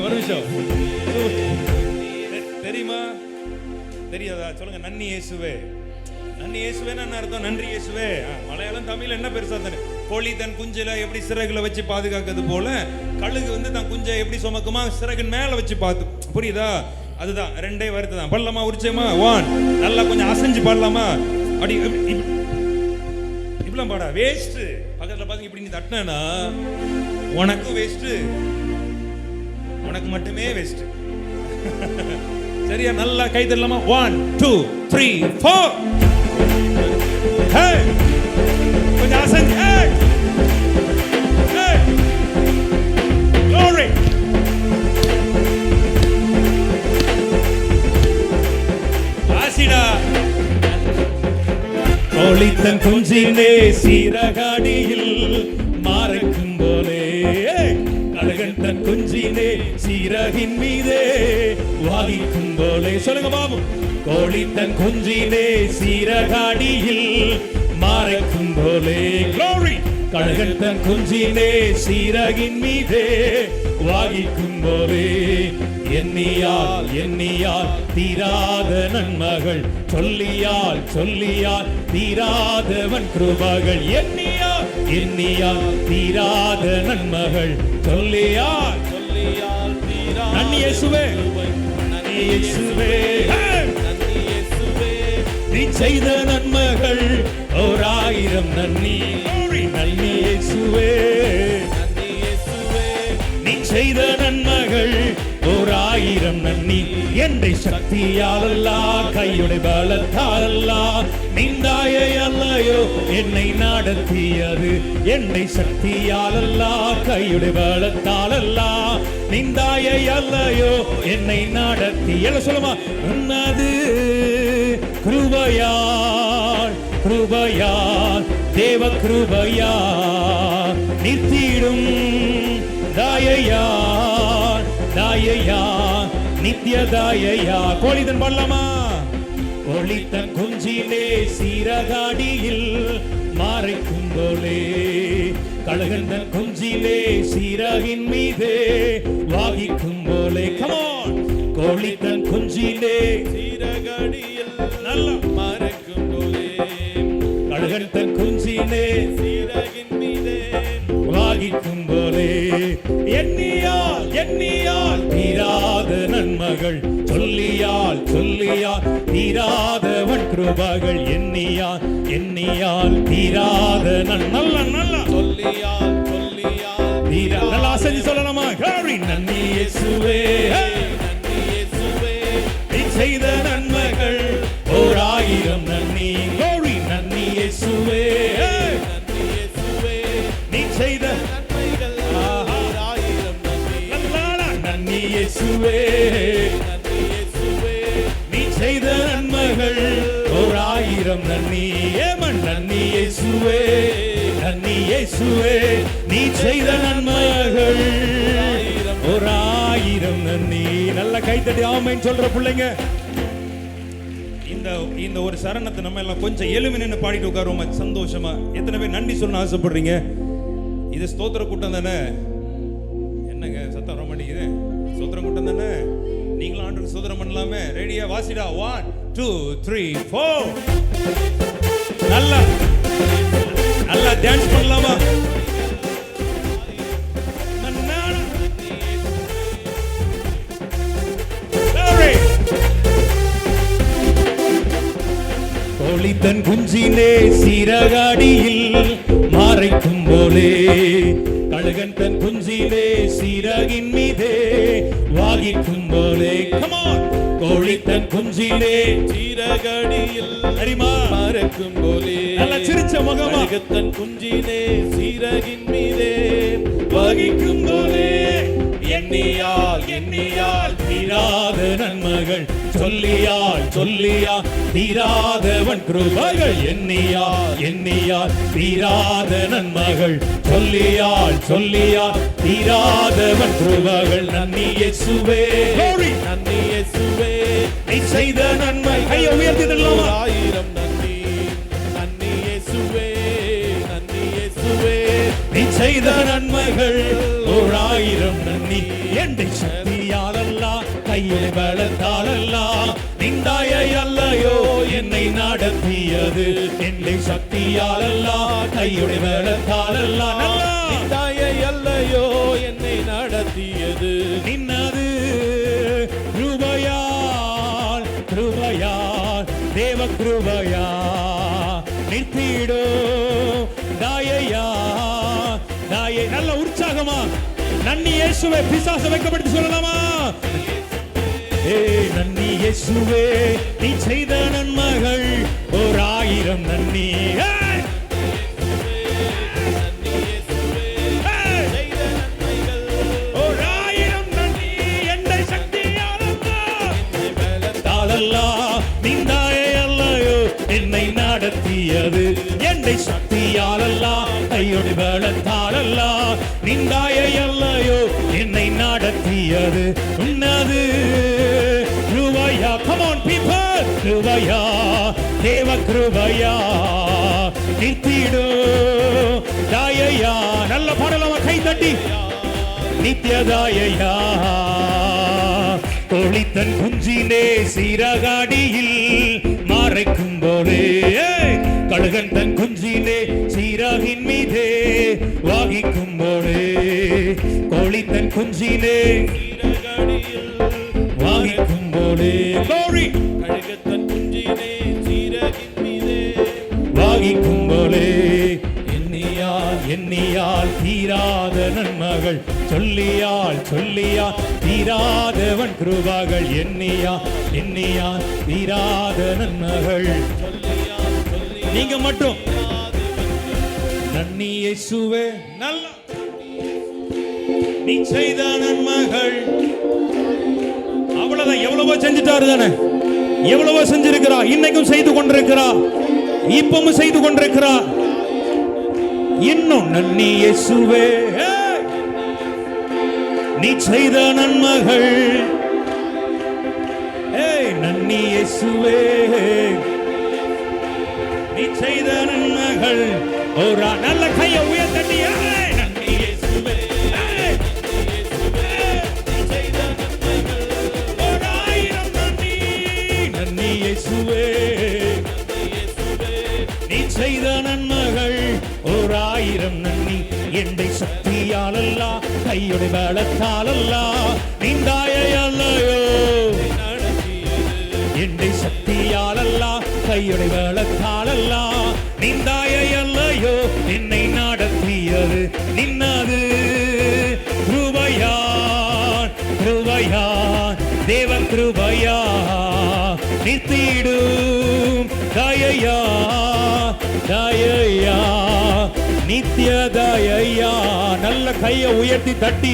Speaker 1: ஒரு நிமிஷம், தெரியுமா தெரியாதா? சொல்லுங்க. நன்னி இயேசுவே. நன்னி இயேசுவேன்னு என்ன அர்த்தம்? நன்றி இயேசுவே. மலையாளம் தமிழ் என்ன பெருசா தானே. கோழி தன் குஞ்சில எப்படி சிறகுல வச்சு பாதுகாக்கிறது போல, கழுகு தன் குஞ்சை எப்படி சுமக்குமா? சிறகின் மேல வச்சு பார்த்து. புரியுதா? அதுதான் ரெண்டே வார்த்தை தான். பல்லமா உரிச்சேமா வான் நல்லா கொஞ்சம் அசைஞ்சு பாடலாமா? அப்படி இப்படிலாம் பாடா வேஸ்ட். பக்கத்துல பாத்தீங்க இப்படி நீ தட்டினா உனக்கும் வேஸ்ட், உனக்கு மட்டுமே வேஸ்ட். சரியா? நல்லா கை தரலாமா? 1 2 3 4. கொஞ்சம் அசைஞ்சு. Glory. ஆசிடா. கோழி தன் குஞ்சினே சீரகாடியில் மாறைக்கும் போலே, கழுகன் தன் குஞ்சினே சீரகின் மீதே வாகிக்கும் போலே. சொல்லுங்க பாபு. கோழி தன் குஞ்சினே சீரகாடியில் மாறைக்கும் போலே, Glory. கழுகன் தன் குஞ்சினே சீரகின் மீதே வாகிக்கும் போலே. எண்ணியால் எண்ணியால் தீராத நன்மகள், சொல்லியால் சொல்லியால் தீராதவன் கிருபைகள். எண்ணியால் எண்ணியால் தீராத நன்மகள், சொல்லியால் சொல்லியால் தீராத. நன்னி இயேசுவே. நன்னி இயேசுவே. நன்னி இயேசுவே. நீ செய்த நன்மைகள் 1000 நன்னி. நன்னி இயேசுவே. நன்னி இயேசுவே. நீ செய்த நன்மைகள் 1000 நன்னி. என்னை சக்தியால் அல்ல, கையுடைய பலத்தால் அல்ல, நிந்தாயை அல்லையோ என்னை நடத்தியது. என்னை சக்தியால் அல்ல, கையுடைய பலத்தால் அல்ல, நிந்தாயை அல்லையோ என்னை நடத்தி. எல்லாம் சொல்லுமா? உன்னது கிருபையால் கிருபையால் தேவ கிருபையால் நித்திடும் தாயையால் தாயையால் நித்திய தாயையால். கோழிதன் பாடலாமா? கோழி தன் குஞ்சிலே சீரகாடியில் மாறைக்கும் போலே, கழுகன் தன் குஞ்சிலே சீரகின் மீதே வாகிக்கும் போலே. Come on. கோழி தன் குஞ்சிலே சீரகாடியில் நல்லா மாறைக்கும் போலே, கழுகன் தன் குஞ்சிலே சீரகின் மீதே வாகிக்கும் போலே. எண்ணியால் எண்ணியால் தீராத நன்மகள், சொல்லியால் சொல்லியால் தீராதவன் கிருபைகள். எண்ணியால் எண்ணியால் தீராத நல்ல நல்ல சொல்லியால் சொல்லியால் தீரா. நல்லா செஞ்சு சொல்லலாமா? Glory. நன்னி இயேசுவே. நன்னி இயேசுவே. நீ செய்த நன்மைகள் 1000 நன்னி. Glory. நன்னி இயேசுவே. நன்னி இயேசுவே. நீ செய்த நன்மைகள் 1000 நன்னி. நன்னி இயேசுவே. நன்னி இயேசுவே. நீ செய்த நன்மைகள் 1000 நன்னி. ஏமன் நன்னி இயேசுவே. நன்னி இயேசுவே. நீ செய்த நன்மைகள் 1000 நன்னி. நல்ல கைத்தட்டி ஆமென் சொல்ற பிள்ளைங்க. இந்த ஒரு சரணத்தை நம்ம எல்லாம் கொஞ்சம் எளிமை நின்று பாடிட்டு உட்காருவோமா? சந்தோஷமா. எத்தனை பேர் நன்றி சொல்ல ஆசைப்படுறீங்க? இது ஸ்தோத்திர கூட்டம் தானே? என்னங்க சத்தம் வர மாட்டேங்குது? ஸ்தோத்திர கூட்டம் தானே? நீங்களும் ஆண்டுக்கு ஸ்தோத்திரம் பண்ணலாமே. ரெடியா? வாசிடா. 1 2 3 4. நல்லா நல்லா டான்ஸ் பண்ணலாமா? கோழி தன் குஞ்சிலே சீரகாடியில் மாறைக்கும் போலே, கழுகன் தன் குஞ்சிலே சீரகின் மீதே வாகிக்கும் போலே. Come on. கோழி கோழித்தன் குஞ்சிலே
Speaker 3: சீரகடியில்
Speaker 1: அறிமா
Speaker 3: மறக்கும் போலே
Speaker 1: நல்ல சிரிச்ச முகமா
Speaker 3: கழுகத்தன் குஞ்சிலே சீரகின் மீதே வகிக்கும் போலே எண்ணியால்
Speaker 1: தீராத நன்மைகள் சொல்லியா தீராதவன் கிருபைகள் எண்ணியால் தீராத நன்மைகள் சொல்லியா தீராதவன் கிருபைகள் நன்னி இயேசுவே
Speaker 3: நன்றி இயேசுவே
Speaker 1: நீ செய்த நன்மை கையை உயர்த்திடலாமா
Speaker 3: ஆயிரம் நன்றி நன்றி இயேசுவே நன்றி இயேசுவே
Speaker 1: நீ செய்த நன்மைகள் 1000 நன்றி எந்த சக்தியாலல்ல கையில் பலத்தாலல்ல நிந்தாயை அல்லையோ என்னை நடத்தியது என்னை சக்தியாலல்ல கையுடைய பலத்தாலல்ல
Speaker 3: தாயை அல்லையோ என்னை நடத்தியது
Speaker 1: நின்னது கிருபையால் தேவ கிருபையா நிற்த்திடோ தாயை நல்ல உற்சாகமா நன்னி இயேசுவே பிசாசு வைக்கப்படுத்தி சொல்லலாமா நன்னி இயேசுவே நீ செய்த நன்மைகள் 1000 நன்னி என்னை நடத்தியது என்னை சக்தியாலல்ல கையோடு பலத்தாலல்ல நிந்தாயை அல்லையோ என்னை நடத்தியது உன்னது கிருபையா come on people கிருபையா தேவ கிருபையா நித்திடு தாயையா நல்ல பாடலாமா கை தட்டி நித்யதாயையா கோழித்தன் குஞ்சிலே சீரகாடியில் மறைக்கும் போலே கழுகன் தன் குஞ்சிலே சீராகின் மீதே வாகிக்கும் போலே கோழித்தன் குஞ்சிலே வாகிக்கும் போலே
Speaker 3: கழுகத்தன் குஞ்சிலே சீரகின் மீதே
Speaker 1: வாகிக்கும் போலே எண்ணியால் தீராத நன்மைகள் சொல்லியா தீராதவன் கிருபைகள் எண்ணியால் தீராத நன்மைகள் நீங்க மட்டும் நன்னி இயேசுவே நல்ல நீ செய்த நன்மைகள் அவ்வளவுதான் எவ்வளவோ செஞ்சுட்டாரு தானே எவ்வளவோ செஞ்சிருக்கிறா இன்னைக்கும் செய்து கொண்டிருக்கிறா இப்பவும் செய்து கொண்டிருக்கிறா இன்னும் நன்னி இயேசுவே நீ செய்த நன்மைகள் நன்னி இயேசுவே நீ செய்த நன்மைகள் ஒரு நல்ல கையை உயர்த்தி நன்னி இயேசுவே நீ செய்த நன்மைகள் 1000 நன்னி நன்னி இயேசுவே நீ செய்த நன்மைகள் 1000 நன்னி என்னை சக்தியாலல்ல கையுடைய பலத்தாலல்ல நிந்தாயை அல்லையோ என்னை சக்தியாலல்ல கையுடைய பலத்தாலல்ல நிந்தாயை அல்லையோ என்னை நடத்தியது நின்னது கிருபையா தேவ கிருபையா நித்திடும் தாயையா நித்யதாயா நல்ல கையை உயர்த்தி தட்டி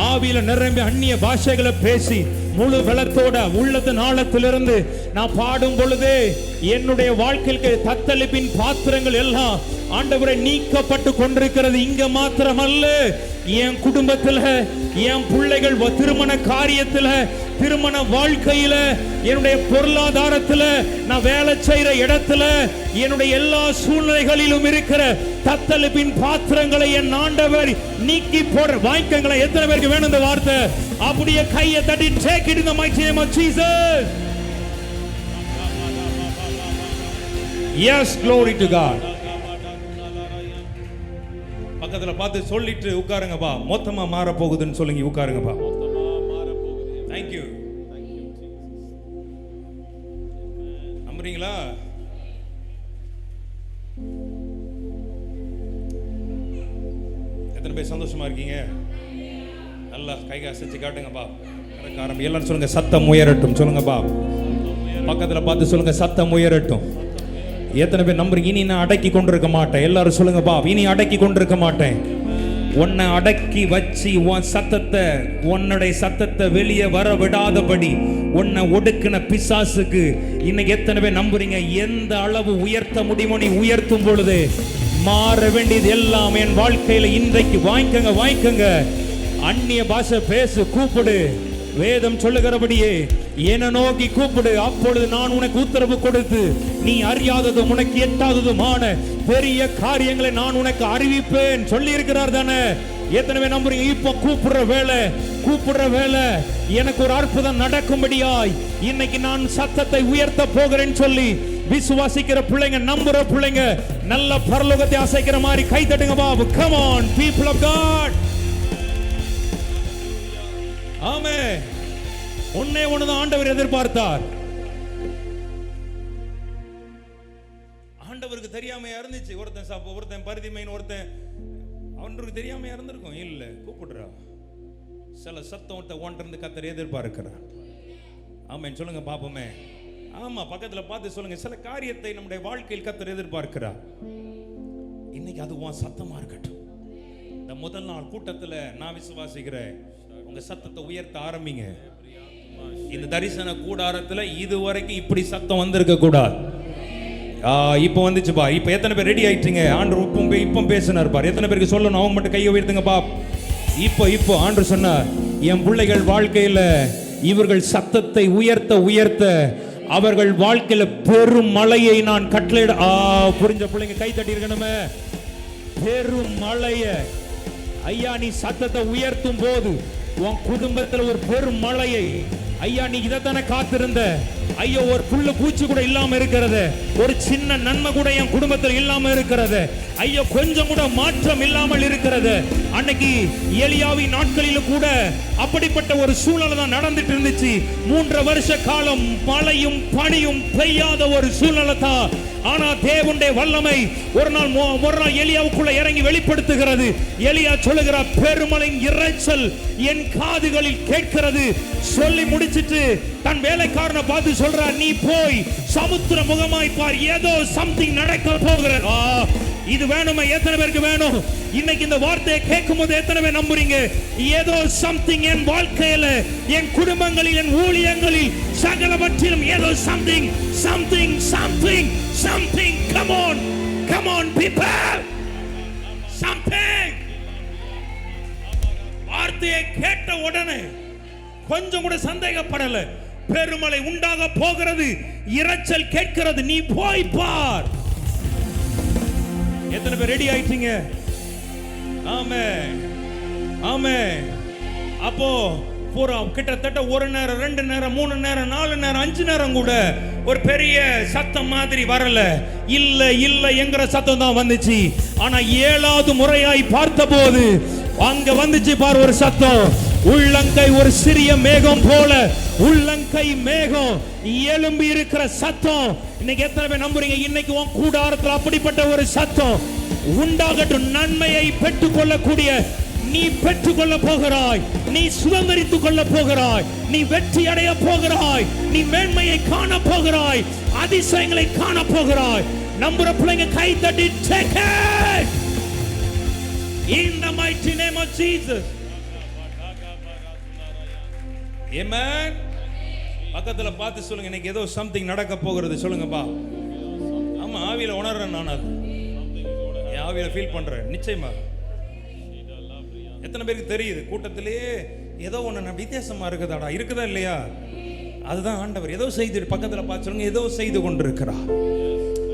Speaker 1: ஆவியில நிரம்பி அந்நிய பாஷைகளை பேசி முழு பலத்தோட உள்ளது நாளத்திலிருந்து நான் பாடும் பொழுதே என்னுடைய வாழ்க்கைக்கு தத்தளிப்பின் பாத்திரங்கள் எல்லாம் ஆண்டவரை நீக்கப்பட்டு கொண்டிருக்கிறது இங்க மாத்திரமல்ல என் குடும்பத்துல என் பிள்ளைகள் திருமண காரியத்துல திருமண வாழ்க்கையில என்னுடைய பொருளாதாரத்துல நான் வேலை செய்யற இடத்துல என்னுடைய எல்லா சூழ்நிலைகளிலும் இருக்கிற தத்தளிப்பின் பாத்திரங்களை என் ஆண்டவர் நீக்கி போடுற வாய்க்கங்களை எத்தனை பேருக்கு வேணும் இந்த வார்த்தை அப்படியே கையை தட்டி take it in the mighty name of Jesus. Yes, glory to God. பக்கத்துல பார்த்து சொல்லிட்டு உட்காருங்கப்பா மொத்தமா மாற போகுதுன்னு சொல்லுங்க உட்காருங்கப்பா Thank you. நம்புறீங்களா எத்தனை பேர் சந்தோஷமா இருக்கீங்க நல்லா கைகா செஞ்சு காட்டுங்கப்பா எல்லாரும் சொல்லுங்க சத்தம் உயரட்டும் சொல்லுங்கப்பா பக்கத்துல பார்த்து சொல்லுங்க, சத்தம் உயரட்டும். எத்தனை பேர் நம்புறீங்க? இனி நான் அடக்கி கொண்டிருக்க மாட்டேன். எல்லாரும் சொல்லுங்க, பா, இனி அடக்கி கொண்டிருக்க மாட்டேன். உன்னை அடக்கி வச்சு உன் சத்தத்தை, உன்னுடைய சத்தத்தை வெளியே வர விடாதபடி உன்னை ஒடுக்கின பிசாசுக்கு இன்னைக்கு எத்தனை பேர் நம்புறீங்க? எந்த அளவு உயர்த்த முடியுமோ நீ உயர்த்தும் பொழுது மாற வேண்டியது எல்லாம் என் வாழ்க்கையில இன்றைக்கு வாங்கிக்கங்க. அந்நிய பாஷை பேசு, கூப்பிடு. வேதம் சொல்லுகிறபடியே என்னை நோக்கி கூப்பிடு, அப்பொழுது நான் உனக்கு உத்தரவு கொடுத்து நீ அறியாததும் உனக்கு எட்டாததுமான பெரிய காரியங்களை நான் உனக்கு அறிவிப்பேன் சொல்லி இருக்கிறார் தானே? எத்தனை பேர் நம்புறீங்க? இப்ப கூப்பிடுற வேலை எனக்கு ஒரு அற்புதம் நடக்கும்படியாய் இன்னைக்கு நான் சத்தத்தை உயர்த்த போகிறேன்னு சொல்லி விசுவாசிக்கிற பிள்ளைங்க, நம்புற பிள்ளைங்க, நல்ல பரலோகத்தை அசைக்கிற மாதிரி கை தட்டுங்க Babu. Come on people of God. ஆமென். ஒன்னே ஒண்ணுதான் ஆண்டவர் எதிர்பார்த்தார். ஆண்டவருக்கு தெரியாம இருந்துச்சு. ஒருத்தன் பரிதிமைன்னு ஒருத்தன் அவனுக்கு தெரியாம இருந்திருக்கும். இல்ல, கூப்பிடுறா. சில சத்தத்தை ஒன்றிருந்து கர்த்தர் எதிர்பார்க்கிறார். ஆமென். சொல்லுங்க பாப்போமே. ஆமா, பக்கத்துல பார்த்து சொல்லுங்க, சில காரியத்தை நம்முடைய வாழ்க்கையில் கர்த்தர் எதிர்பார்க்கிறார். இன்னைக்கு அது உன் சத்தமா இருக்கட்டும். இந்த முதல் நாள் கூட்டத்துல நான் விசுவாசிக்கிறேன், உங்க சத்தத்தை உயர்த்த ஆரம்பிங்க. இந்த தரிசன கூடாரத்துல இதுவரைக்கும் இப்படி சத்தம் வந்திருக்க கூடாது. இப்போ வந்துச்சு பா. இப்போ எத்தனை பேர் ரெடி ஆயிட்டீங்க? ஆண்டவர் இப்போ பேசினார் பார். எத்தனை பேருக்கு சொல்லணும்? அவங்க மட்டும் கையை உயர்த்துங்க பா. இப்போ ஆண்டவர் சொன்னார், என் பிள்ளைகள் வாழ்க்கையில இவர்கள் சத்தத்தை உயர்த்த அவர்கள் வாழ்க்கையில பெரும் மழையை நான் கட்டளையிட. புரிஞ்ச பிள்ளைங்க கை தட்டி இருக்கணுமே. பெரும் மழைய ஐயா, நீ சத்தத்தை உயர்த்தும் போது உன் குடும்பத்துல ஒரு பெரும் மழையை, ஐயா நீ இதைத்தானே காத்திருந்த. ஐயோ, ஒரு புல்லு பூச்சி கூட இல்லாம இருக்கிறது, ஒரு சின்ன நன்மை கூட என் குடும்பத்தில் இல்லாம இருக்கிறது, ஐயோ கொஞ்சம் கூட மாற்றம் இல்லாமல் இருக்கிறது. அன்னைக்கு எலியாவின் நாட்களிலும் கூட அப்படிப்பட்ட ஒரு சூழ்நிலை தான் நடந்துட்டு இருந்துச்சு. 3 வருஷ காலம் மழையும் பனியும் பெய்யாத ஒரு சூழ்நிலை தான். ஆனா தேவனுடைய வல்லமை ஒரு நாள் எலியாவுக்குள்ள இறங்கி வெளிப்படுத்துகிறது. எலியா சொல்லுகிறார், பெருமழையின் இரைச்சல் என் காதுகளில் கேட்கிறது. சொல்லி முடிச்சிட்டு தன் வேலைக்காரனை பார்த்து சொல்றார், நீ போய் சமுத்திர முகமாய் பார், ஏதோ சம்திங் நடக்க போகிறது. இது வேணுமா? எத்தனை பேருக்கு வேணும்? இன்னைக்கு இந்த வார்த்தையை கேட்கும் போது எத்தனை பேர் நம்புறீங்க? ஏதோ சம்திங் என் வாழ்க்கையில, என் குடும்பங்களில், என் ஊழியங்களில், சகலவற்றிலும் ஏதோ something. Come on people, something. வார்த்தையை கேட்ட உடனே கொஞ்சம் கூட சந்தேகப்படல. பெருமழை உண்டாக போகிறது, இரைச்சல் கேட்கிறது, நீ போய் பார். எத்தனை பேர் ரெடி ஆயிட்டீங்க? ஆமென். அப்போ கிட்டத்தட்ட 1 நேரம், 2 நேரம், 3 நேரம், 4 நேரம், 5 நேரம் கூட ஒரு பெரிய சத்தம் மாதிரி வரல. இல்ல என்கிற சத்தம் தான் வந்துச்சு. ஆனா 7வது முறையாய் பார்த்தபோது அங்க வந்துச்சு பார் ஒரு சத்தம். உள்ளங்கை, ஒரு சிறிய மேகம் போல உள்ளங்கை மேகம் எழும்பி இருக்கிற சத்தம். இன்னைக்கு எத்தனை பேர் நம்புறீங்க? இன்னைக்கு உன் கூடாரத்தில் அப்படிப்பட்ட ஒரு சத்தம் உண்டாகட்டும். நன்மையை பெற்றுக் கொள்ளக்கூடிய நீ பெற்றுக்கொள்ள போகிறாய், நீ சுதந்திரித்துக் கொள்ள போகிறாய், நீ வெற்றி அடைய போகிறாய், நீ மேன்மையை காண போகிறாய், அதிசயங்களை காண போகிறாய். நம்புற பிள்ளைங்க கை தட்டி take it in the mighty name of Jesus. Amen. பக்கத்துல பார்த்து சொல்லுங்க, இன்னைக்கு ஏதோ சம்திங் நடக்க போகிறது. சொல்லுங்கப்பா. ஆமா, ஆவியில உணர்றேன் நான். அது என் ஆவியில ஃபீல் பண்றேன் நிச்சயமா. எத்தனை பேருக்கு தெரியுது? கூட்டத்திலேயே ஏதோ ஒன்று வித்தியாசமா இருக்குதா இல்லையா? அதுதான் ஆண்டவர் ஏதோ செய்து, பக்கத்தில் பார்த்து சொல்லுங்க, ஏதோ செய்து கொண்டிருக்கிறார்.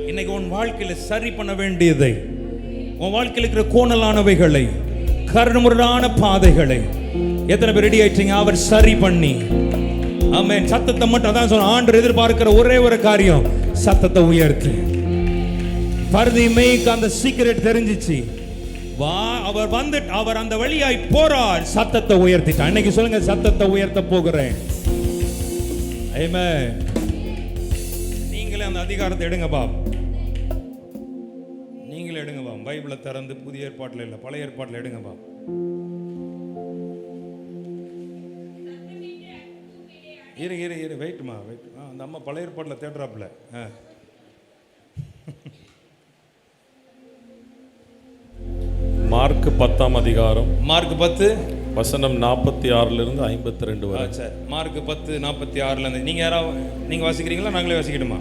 Speaker 1: இன்னைக்கு உன் வாழ்க்கையில சரி பண்ண வேண்டியதை, உன் வாழ்க்கையில் இருக்கிற கோணலானவைகளை, கருமுறான பாதைகளை எத்தனை பேர் ரெடி ஆயிட்டீங்க? அவர் சரி பண்ணி. ஆமென். சத்தத்தை மட்டும் அதான் சொல்ல ஆண்டவர் எதிர்பார்க்கிற ஒரே ஒரு காரியம், சத்தத்தை உயர்த்து. பரிதிமைக்கு அந்த சீக்ரெட் தெரிஞ்சிச்சு. அவர் அந்த வழியாய் போறார், சத்தத்தை உயர்த்திட்டார். இன்னைக்கு சொல்லுங்க, சத்தத்தை உயர்த்த போகிறேன். ஆமென். நீங்களே அந்த அதிகாரத்தை எடுங்க பாப். நீங்களே எடுங்க பாப். பைபிளை திறந்து புதிய ஏற்பாட்டில் இல்ல, பழைய ஏற்பாட்டில் எடுங்க பாப். இரு வெயிட்மா வெயிட். அந்த அம்மா பழைய ஏற்பாட்டில் தேடுறாப்புல.
Speaker 3: மார்க் 10ஆம் அதிகாரம்
Speaker 1: மார்க் 10
Speaker 3: வசனம் 46 52 வரை.
Speaker 1: சரி, மார்க் 10:46 நீங்க யாராவது நீங்க வாசிக்கிறீங்களா, நாங்களே வாசிக்கணுமா?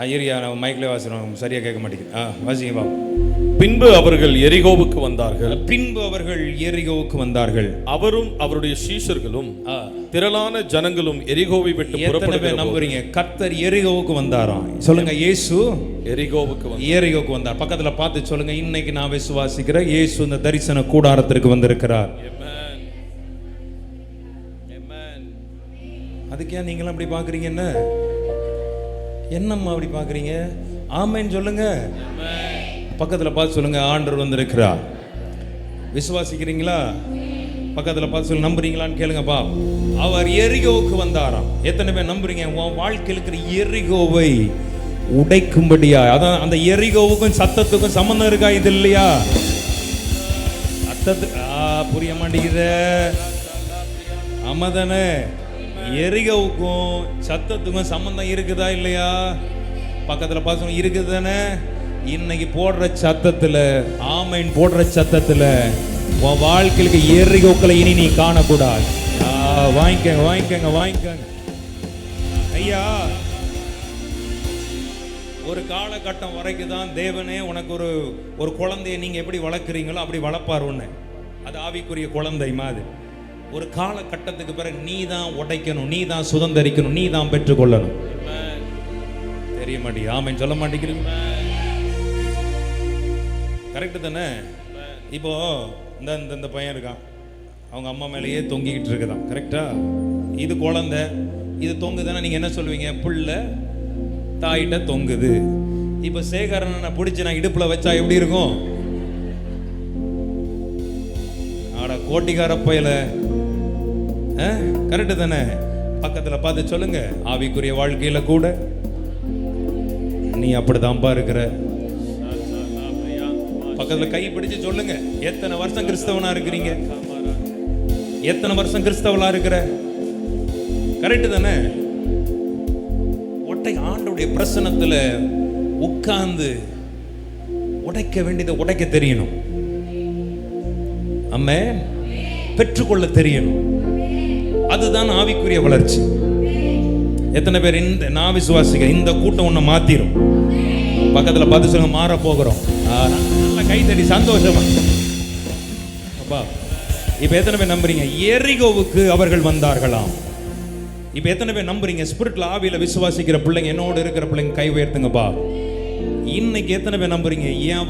Speaker 1: ஐயா நான் மைக்ல வாசிக்கிறோம், சரியா கேட்க மாட்டேங்குது. வாசிங்க பாப்போம்.
Speaker 3: பின்பு அவர்கள் எரிகோவுக்கு வந்தார்கள்.
Speaker 1: பின்பு அவர்கள் எரிகோவுக்கு வந்தார்கள்.
Speaker 3: அவரும் அவருடைய சீஷர்களும் திரளான ஜனங்களும் எரிகோவை விட்டு புறப்படுகிறார்கள்.
Speaker 1: நம்புறீங்க? கர்த்தர் எரிகோவுக்கு வந்தாராம். சொல்லுங்க, இயேசு எரிகோவுக்கு வந்தார். பக்கத்துல பார்த்து சொல்லுங்க, இன்னைக்கு நான் விசுவாசிக்கிறேன் இயேசு இந்த தரிசன கூடாரத்திற்கு வந்திருக்கிறார். அதுக்கு ஏன் நீங்களும் அப்படி பாக்குறீங்க? என்னம்மா அப்படி பாக்குறீங்க? ஆமென் சொல்லுங்க. பக்கத்துல பார்த்து சொல்லுங்க, ஆண்டவர் வந்திருக்கிறார். விசுவாசிக்கிறீங்களா? பக்கத்துல பார்த்து சொல்லுங்க, நம்புறீங்களான்னு கேளுங்கப்பா. அவர் எரிகோவுக்கு வந்தாராம். எத்தனை பேர் நம்புறீங்க? உன் வாழ்க்கையில் இருக்கிற எரிகோவை உடைக்கும்படியா? அதான் அந்த எரிகோவுக்கும் சத்தத்துக்கும் சம்பந்தம் இருக்கா? இது இல்லையா? சத்தத்து புரிய மாட்டேங்குது. ஆமாதானே? எரிகோவுக்கும் சத்தத்துக்கும் சம்பந்தம் இருக்குதா இல்லையா? பக்கத்துல பார்த்து இருக்குது தானே? இன்னைக்கு போடுற சத்தத்துல, ஆமென் போடுற சத்தத்துல உன் வாழ்க்கைக்கு எரிகோக்களை இனி நீ காணக்கூடாது. வாங்கிக்கங்க வாங்கிக்கங்க வாங்கிக்கங்க ஐயா. ஒரு காலகட்டம் வரைக்கும் தான் தேவனே உனக்கு ஒரு குழந்தைய நீங்க எப்படி வளர்க்குறீங்களோ அப்படி வளர்ப்பார் ஒண்ணு. அது ஆவிக்குரிய குழந்தை மாதிரி. ஒரு காலகட்டத்துக்கு பிறகு நீ தான் உடைக்கணும், நீ தான் சுதந்திரிக்கணும், நீ தான் பெற்றுக்கொள்ளணும். தெரிய மாட்டேங்குது. ஆமென் சொல்ல மாட்டேங்கிறீங்க. கரெக்டு தானே? இப்போ இந்த பையன் இருக்கான், அவங்க அம்மா மேலேயே தொங்கிக்கிட்டு இருக்குதான். கரெக்டா? இது குழந்தை, இது தொங்குதானே? நீங்க என்ன சொல்லுவீங்க? புள்ள தாயிட்ட தொங்குது. இப்போ சேகரனை பிடிச்சி நான் இடுப்புல வச்சா எப்படி இருக்கும்? ஆட கோட்டிக்கார பையல. கரெக்டு தானே? பக்கத்துல பார்த்து சொல்லுங்க, ஆவிக்குரிய வாழ்க்கையில கூட நீ அப்படிதான்பா இருக்கிற. பக்கத்துல கை பிடிச்சு சொல்லுங்க, எத்தனை வருஷம் கிறிஸ்தவனா இருக்கிறீங்க? எத்தனை வருஷம் கிறிஸ்தவளா இருக்கிற? கரெக்ட் தானே? ஆண்டவருடைய பிரசன்னத்துல உட்கார்ந்து உடைக்க வேண்டியதை உடைக்க தெரியணும். ஆமென். பெற்றுக்கொள்ள தெரியணும். அதுதான் ஆவிக்குரிய வளர்ச்சி. எத்தனை பேர் நான் விசுவாசிக்கிறேன் இந்த கூட்டம் ஒண்ணு மாத்திரும்? பக்கத்துல பார்த்து சொல்லுங்க, மாற போகிறோம். நல்ல கை தட்டி சந்தோஷமா. அப்பா, இப்ப எத்தனை பேர் நம்புறீங்க எரிகோவுக்கு அவர்கள் வந்தார்களாம்? இப்ப எத்தனை பேர் நம்புறீங்க ஸ்பிரிட்ல ஆவியில விசுவாசிக்கிற பிள்ளைங்க, என்னோட இருக்கிற பிள்ளைங்க கை உயர்த்துங்கப்பா. இன்னைக்கு எத்தனை பேர் நம்புறீங்க என்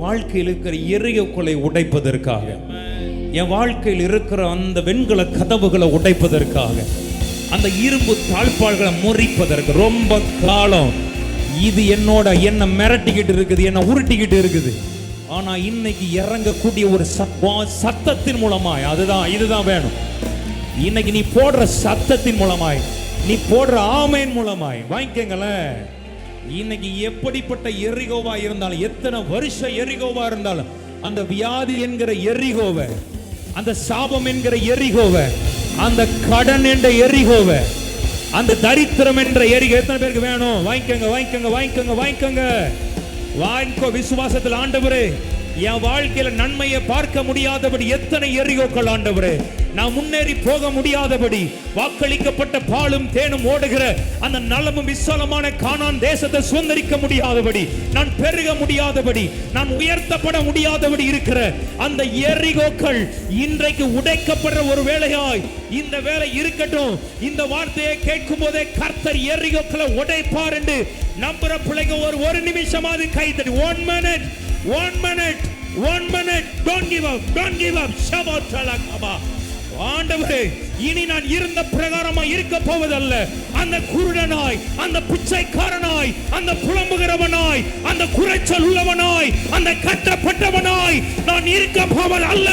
Speaker 1: வாழ்க்கையில் இருக்கிற எரிகோக்களை உடைப்பதற்காக, என் வாழ்க்கையில் இருக்கிற அந்த வெண்கல கதவுகளை உடைப்பதற்காக, அந்த இரும்பு தாழ்பாள்களை முறிப்பதற்கு ரொம்ப காலம் இது என்ன மிரட்டிக்கிட்டு இருக்குது, என்ன உருட்டிக்கிட்டு இருக்குது. ஆனா இன்னைக்கு இறங்கக்கூடிய ஒரு சத்தத்தின் மூலமாய், இதுதான் வேணும். இன்னைக்கு நீ போடுற சத்தத்தின் மூலமாய், நீ போடுற ஆமென் மூலமாய் வாங்கிக்கங்களேன். இன்னைக்கு எப்படிப்பட்ட எரிகோவா இருந்தாலும், எத்தனை வருஷம் எரிகோவா இருந்தாலும், அந்த வியாதி என்கிற எரிகோவை, அந்த சாபம் என்கிற எரிகோவை, அந்த கடன் என்ற எரிகோவை, அந்த தரித்திரம் என்ற எரிகோ எத்தனை பேருக்கு வேணும்? வாங்கிக்கங்க வாங்கிக்கங்க வாங்கிக்கங்க வாங்கிக்கங்க வாங்கிக்கோ. விசுவாசத்தில் ஆண்டவரே, என் வாழ்க்கையில நன்மையை பார்க்க முடியாதபடி எத்தனை எரிகோக்கள் ஆண்டவரே, நான் முன்னேறி போக முடியாதபடி, வாக்களிக்கப்பட்ட பாலும் தேனும் ஓடுகிற அந்த நலமும் விசாலமான கானான் தேசத்தை சுதந்திரிக்க முடியாதபடி, நான் பெருக முடியாதபடி, நான் உயர்த்தப்பட முடியாதபடி இருக்கிற அந்த எரிகோக்கள் இன்றைக்கு உடைக்கப்படுற ஒரு வேலையாய் இந்த வேலை இருக்கட்டும். இந்த வார்த்தையை கேட்கும் போதே கர்த்தர் எரிகோக்களை உடைப்பார் என்று நம்புற பிள்ளைங்க ஒரு நிமிஷமாவது கைத்தடி. 1 minute, 1 minute, 1 minute. Don't give up, don't give up. Shabbat ஆண்டவரே, இனி நான் இருந்த பிரகாரமா இருக்க போவதல்ல. அந்த குருடனாய், அந்த பிச்சைக்காரனாய், அந்த புலம்புகிறவனாய், அந்த குறைச்சல் உள்ளவனாய், அந்த கட்டப்பட்டவனாய் நான் இருக்க போவதல்ல.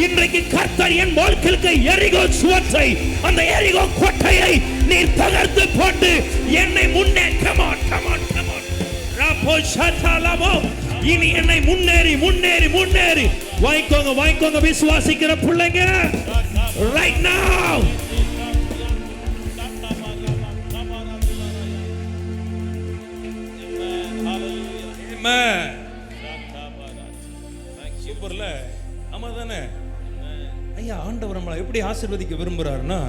Speaker 1: இன்றைக்கு கர்த்தர் என் வாழ்க்கைக்கு எரிகோ சுவற்றை, அந்த எரிகோ கோட்டையை நீர் தகர்த்து போட்டு என்னை முன்னே இனி என்னை முன்னேறி முன்னேறி முன்னேறி வாங்கிக்கோங்க வாங்கிக்கோங்க விசுவாசிக்கிற பிள்ளைங்க right now. Amen. சூப்பர்ல ஆமா தானே ஐயா ஆண்டவர் நம்மளை எப்படி ஆசீர்வதிக்க விரும்புறாருன்னா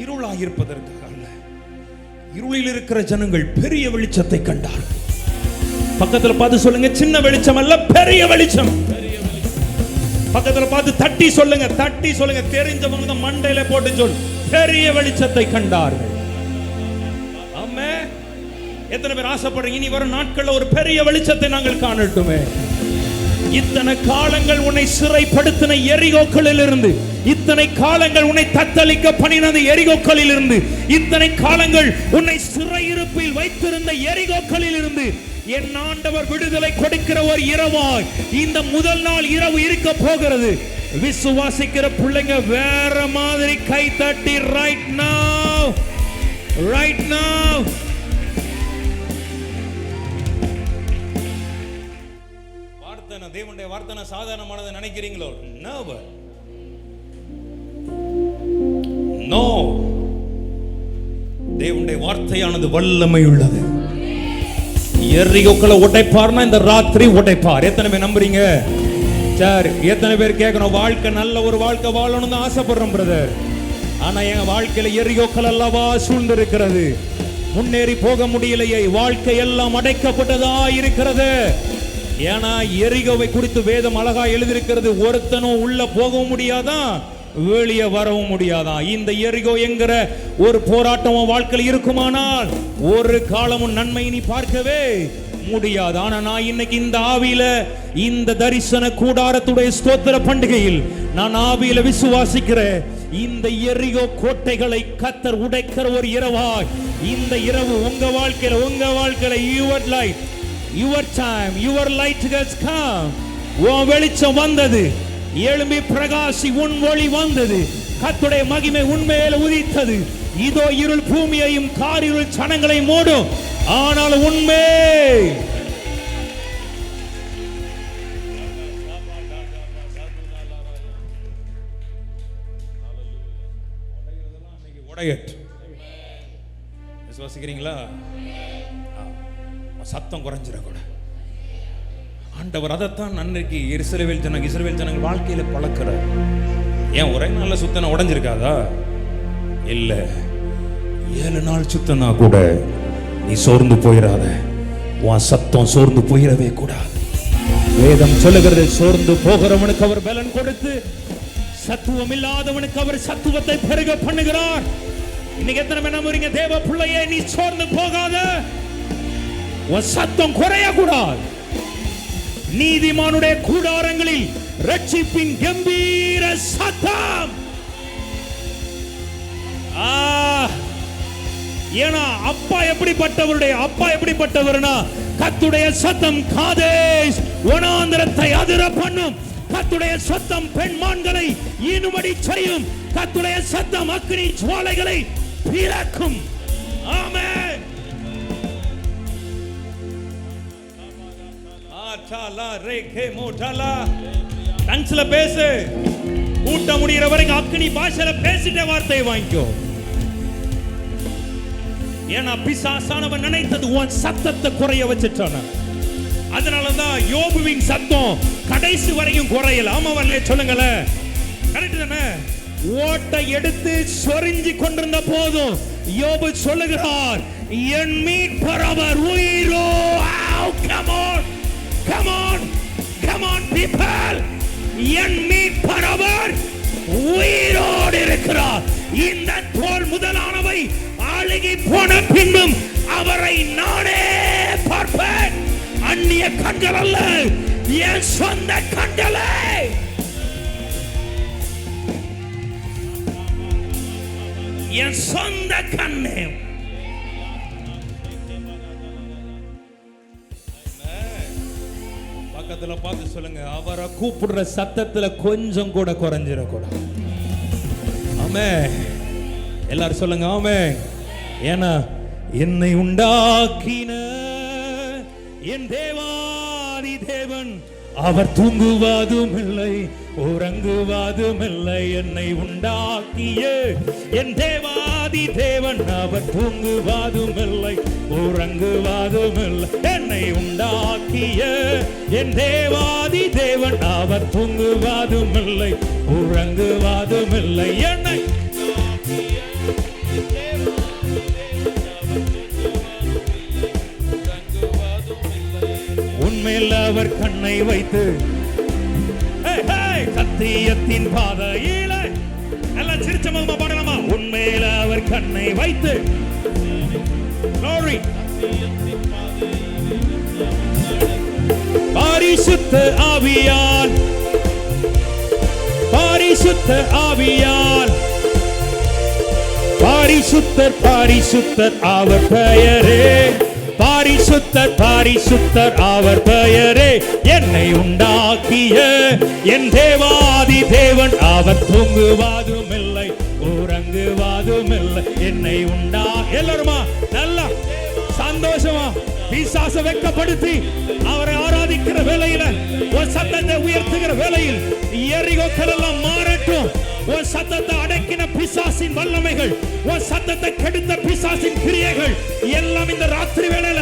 Speaker 1: இருளாக இருப்பதற்காக அல்ல, இருளில் இருக்கிற ஜனங்கள் பெரிய வெளிச்சத்தை கண்டார். பக்கத்துல பார்த்து சொல்லுங்க, சின்ன வெளிச்சம் அல்ல பெரிய வெளிச்சம். பக்கத்துல பார்த்து தட்டி சொல்லுங்க, தெரிஞ்சவங்க தான் மண்டையில போட்டு சொல், பெரிய வெளிச்சத்தை கண்டார்கள். ஆமே. எத்தனை பேர் ஆசைப்படுறீங்க இனி வரும் நாட்கள்ல ஒரு பெரிய வெளிச்சத்தை நாங்கள் காணட்டுமே? இத்தனை காலங்கள் உன்னை சிறைப்படுத்தின எரிகோக்களில் இருந்து, இத்தனை காலங்கள் உன்னை தத்தளிக்க பண்ணினது எரிகோக்களில் இருந்து, இத்தனை காலங்கள் உன்னை சிறையிருப்பில் வைத்திருந்த எரிகோக்களில் இருந்து என் ஆண்டவர் விடுதலை கொடுக்கிற ஒரு இரவாய் இந்த முதல் நாள் இரவு இருக்க போகிறது. விசுவாசிக்கிற பிள்ளைங்க வேற மாதிரி கை தட்டி ரைட் நவ. வார்த்தை தேவனுடைய வார்த்தை சாதாரணமானதை நினைக்கிறீங்களோ? நோ. தேவனுடைய வார்த்தையானது வல்லமை உள்ளது. எரிகோக்களை உடைப்பார்னா இந்த ராத்திரி உடைப்பார். எத்தனை பேர் நம்புறீங்க? சரி, எத்தனை பேர் கேட்கணும் வாழ்க்கை நல்ல ஒரு வாழ்க்கை வாழணும்னு ஆசைப்படுறோம் பிரதர். ஆனா எங்க வாழ்க்கையில எரிகோக்கள் அல்லவா சூழ்ந்து இருக்கிறது, முன்னேறி போக முடியலையே, வாழ்க்கை எல்லாம் அடைக்கப்பட்டதா இருக்கிறது. ஏன்னா எரிகோவை குறித்து வேதம் அழகா எழுதியிருக்கிறது, ஒருத்தனும் உள்ள போகவும் முடியாதான் வெளியே வரவும் முடியாதான். இந்த எரிகோ என்கிற ஒரு போராட்டம் வாழ்க்கையில் இருக்குமானால் ஒரு காலமும் நன்மை நீ பார்க்கவே முடியாது. ஆனா நான் இன்னைக்கு இந்த ஆவியில இந்த தரிசன கூடாரத்துடைய ஸ்தோத்திர பண்டிகையில் நான் ஆவியில விசுவாசிக்கிறேன், இந்த எரிகோ கோட்டைகளை கர்த்தர் உடைக்கிற ஒரு இரவாய் இந்த இரவு உங்க வாழ்க்கையில your light, your time, your light has come. உன் வெளிச்சம் வந்தது, எழும்பி பிரகாசி, உன் ஒளி வந்தது, கர்த்தருடைய மகிமை உண்மையில உதித்தது. இதோ இருள் பூமியையும் காரிருள் சனங்களை மூடும், ஆனால் உண்மை உடையட்டும். விசுவாசிக்கிறீங்களா? சத்தம் குறைஞ்சிடக்கூட ஆண்டவர் அதைத்தான் அன்றைக்கு இஸ்ரவேல் ஜனங்கள் வாழ்க்கையில பழக்கிறார். ஏன் ஒரே நாள்ல சுத்தனா உடைஞ்சிருக்காதா? இல்ல, 7 நாள் சுத்தனா கூட நீ சோர்ந்து போயிடாத. உன் சத்தம் சோர்ந்து போயிடவே கூடாது. வேதம் சொல்லுகிறது, சோர்ந்து போகிறவனுக்கு அவர் பலன் கொடுத்து சத்துவம் இல்லாதவனுக்கு அவர் சத்துவத்தை பெருக பண்ணுகிறார். இன்னைக்கு எத்தனை பேர் நம்புறீங்க? தேவ பிள்ளையே, நீ சோர்ந்து போகாத, உன் சத்தம் குறைய கூடாது. நீதிமானுடைய கூடாரங்களில் ரட்சிப்பின் கம்பீர சத்தம். ஏன்னா அப்பா எப்படிப்பட்டவர்னா கர்த்தருடைய சத்தம் காதேஸ் வனாந்தரத்தை அதிர பண்ணும். கர்த்தருடைய சத்தம் பெண்மான்களை ஈனும்படி செய்யும். கர்த்தருடைய சத்தம் அக்கினி ஜுவாலைகளை பிளக்கும். ஆமென். ஆச்சாலா ரேகே மோட்டாலா டங்ஸ்ல பேசு. கூட்டம் முடிகிற வரைக்கும் அக்கினி பாஷையில பேசிட்ட வார்த்தையை வாங்கிக்கோ. ஏன்னா பிசாசானவன் நினைத்தது உன் சத்தத்தை குறைய வச்சுட்டான. அதனாலதான் யோபுவின் சத்தம் கடைசி வரைக்கும் குறையல. ஆமாவல்ல, சொல்லுங்களேன், கரெக்ட் தானே? ஓட்டை எடுத்து சொரிஞ்சு கொண்டிருந்த போதும் யோபு சொல்லுகிறார், என் மீட்பர் அவர் உயிரோ. Come on people, என் மீட்பர் அவர் உயிரோடு இருக்கிறார். இந்த தோல் முதலானவை அழுகி போன பின்னும் அவரை நானே பார்ப்பேன். அந்நிய கண்கள் அல்ல, என் சொந்த கண்களே. என் சொந்த கண்ணே. பக்கத்துல பார்த்து சொல்லுங்க, அவரை கூப்பிடுற சத்தத்துல கொஞ்சம் கூட குறைஞ்சிடக்கூடாது. ஆமென். எல்லாரும் சொல்லுங்க ஆமென். ஏன்னா என்னை உண்டாக்கின என் தேவாதி தேவன் அவர் தூங்குவதும் இல்லை, உறங்குவதும் இல்லை, என்னை உண்டாக்கிய என் தேவாதி தேவன். அவர் தூங்குவதும் இல்லை, உறங்குவதும் இல்லை, என்னை உண்டாக்கிய என் தேவாதி தேவன். அவர் தூங்குவதும் இல்லை, உறங்குவதும் இல்லை, என்னை உன்மேல் அவர் கண்ணை வைத்து சத்தியத்தின் பாதையில எல்லாம் சிரிச்ச முகமா பாடலாமா? உன்மேல் அவர் கண்ணை வைத்து பரிசுத்த ஆவியால், பரிசுத்த ஆவியால், பரிசுத்தர் பரிசுத்தர் அவர் பெயரே, பரிசுத்தர் பரிசுத்தர் அவர் பெயரே. என்னை உண்டாக்கிய என் தேவாதி தேவன். அவர் தூங்குவதும் இல்லை, உறங்குவதும் இல்லை, என்னை எல்லாருமா நல்லா சந்தோஷமா பிசாச வெட்கப்படுத்தி அவரை ஆராதிக்கிற வேளையில, ஒரு சத்தத்தை உயர்த்துகிற வேளையில் எரிகோக்கள் எல்லாம் மாறட்டும். ஒரு சத்தத்தை அடக்கின பிசாசின் வல்லமைகள், ஒரு சத்தத்தை கெடுத்த பிசாசின் கிரியைகள் எல்லாம் இந்த ராத்திரி வேளையில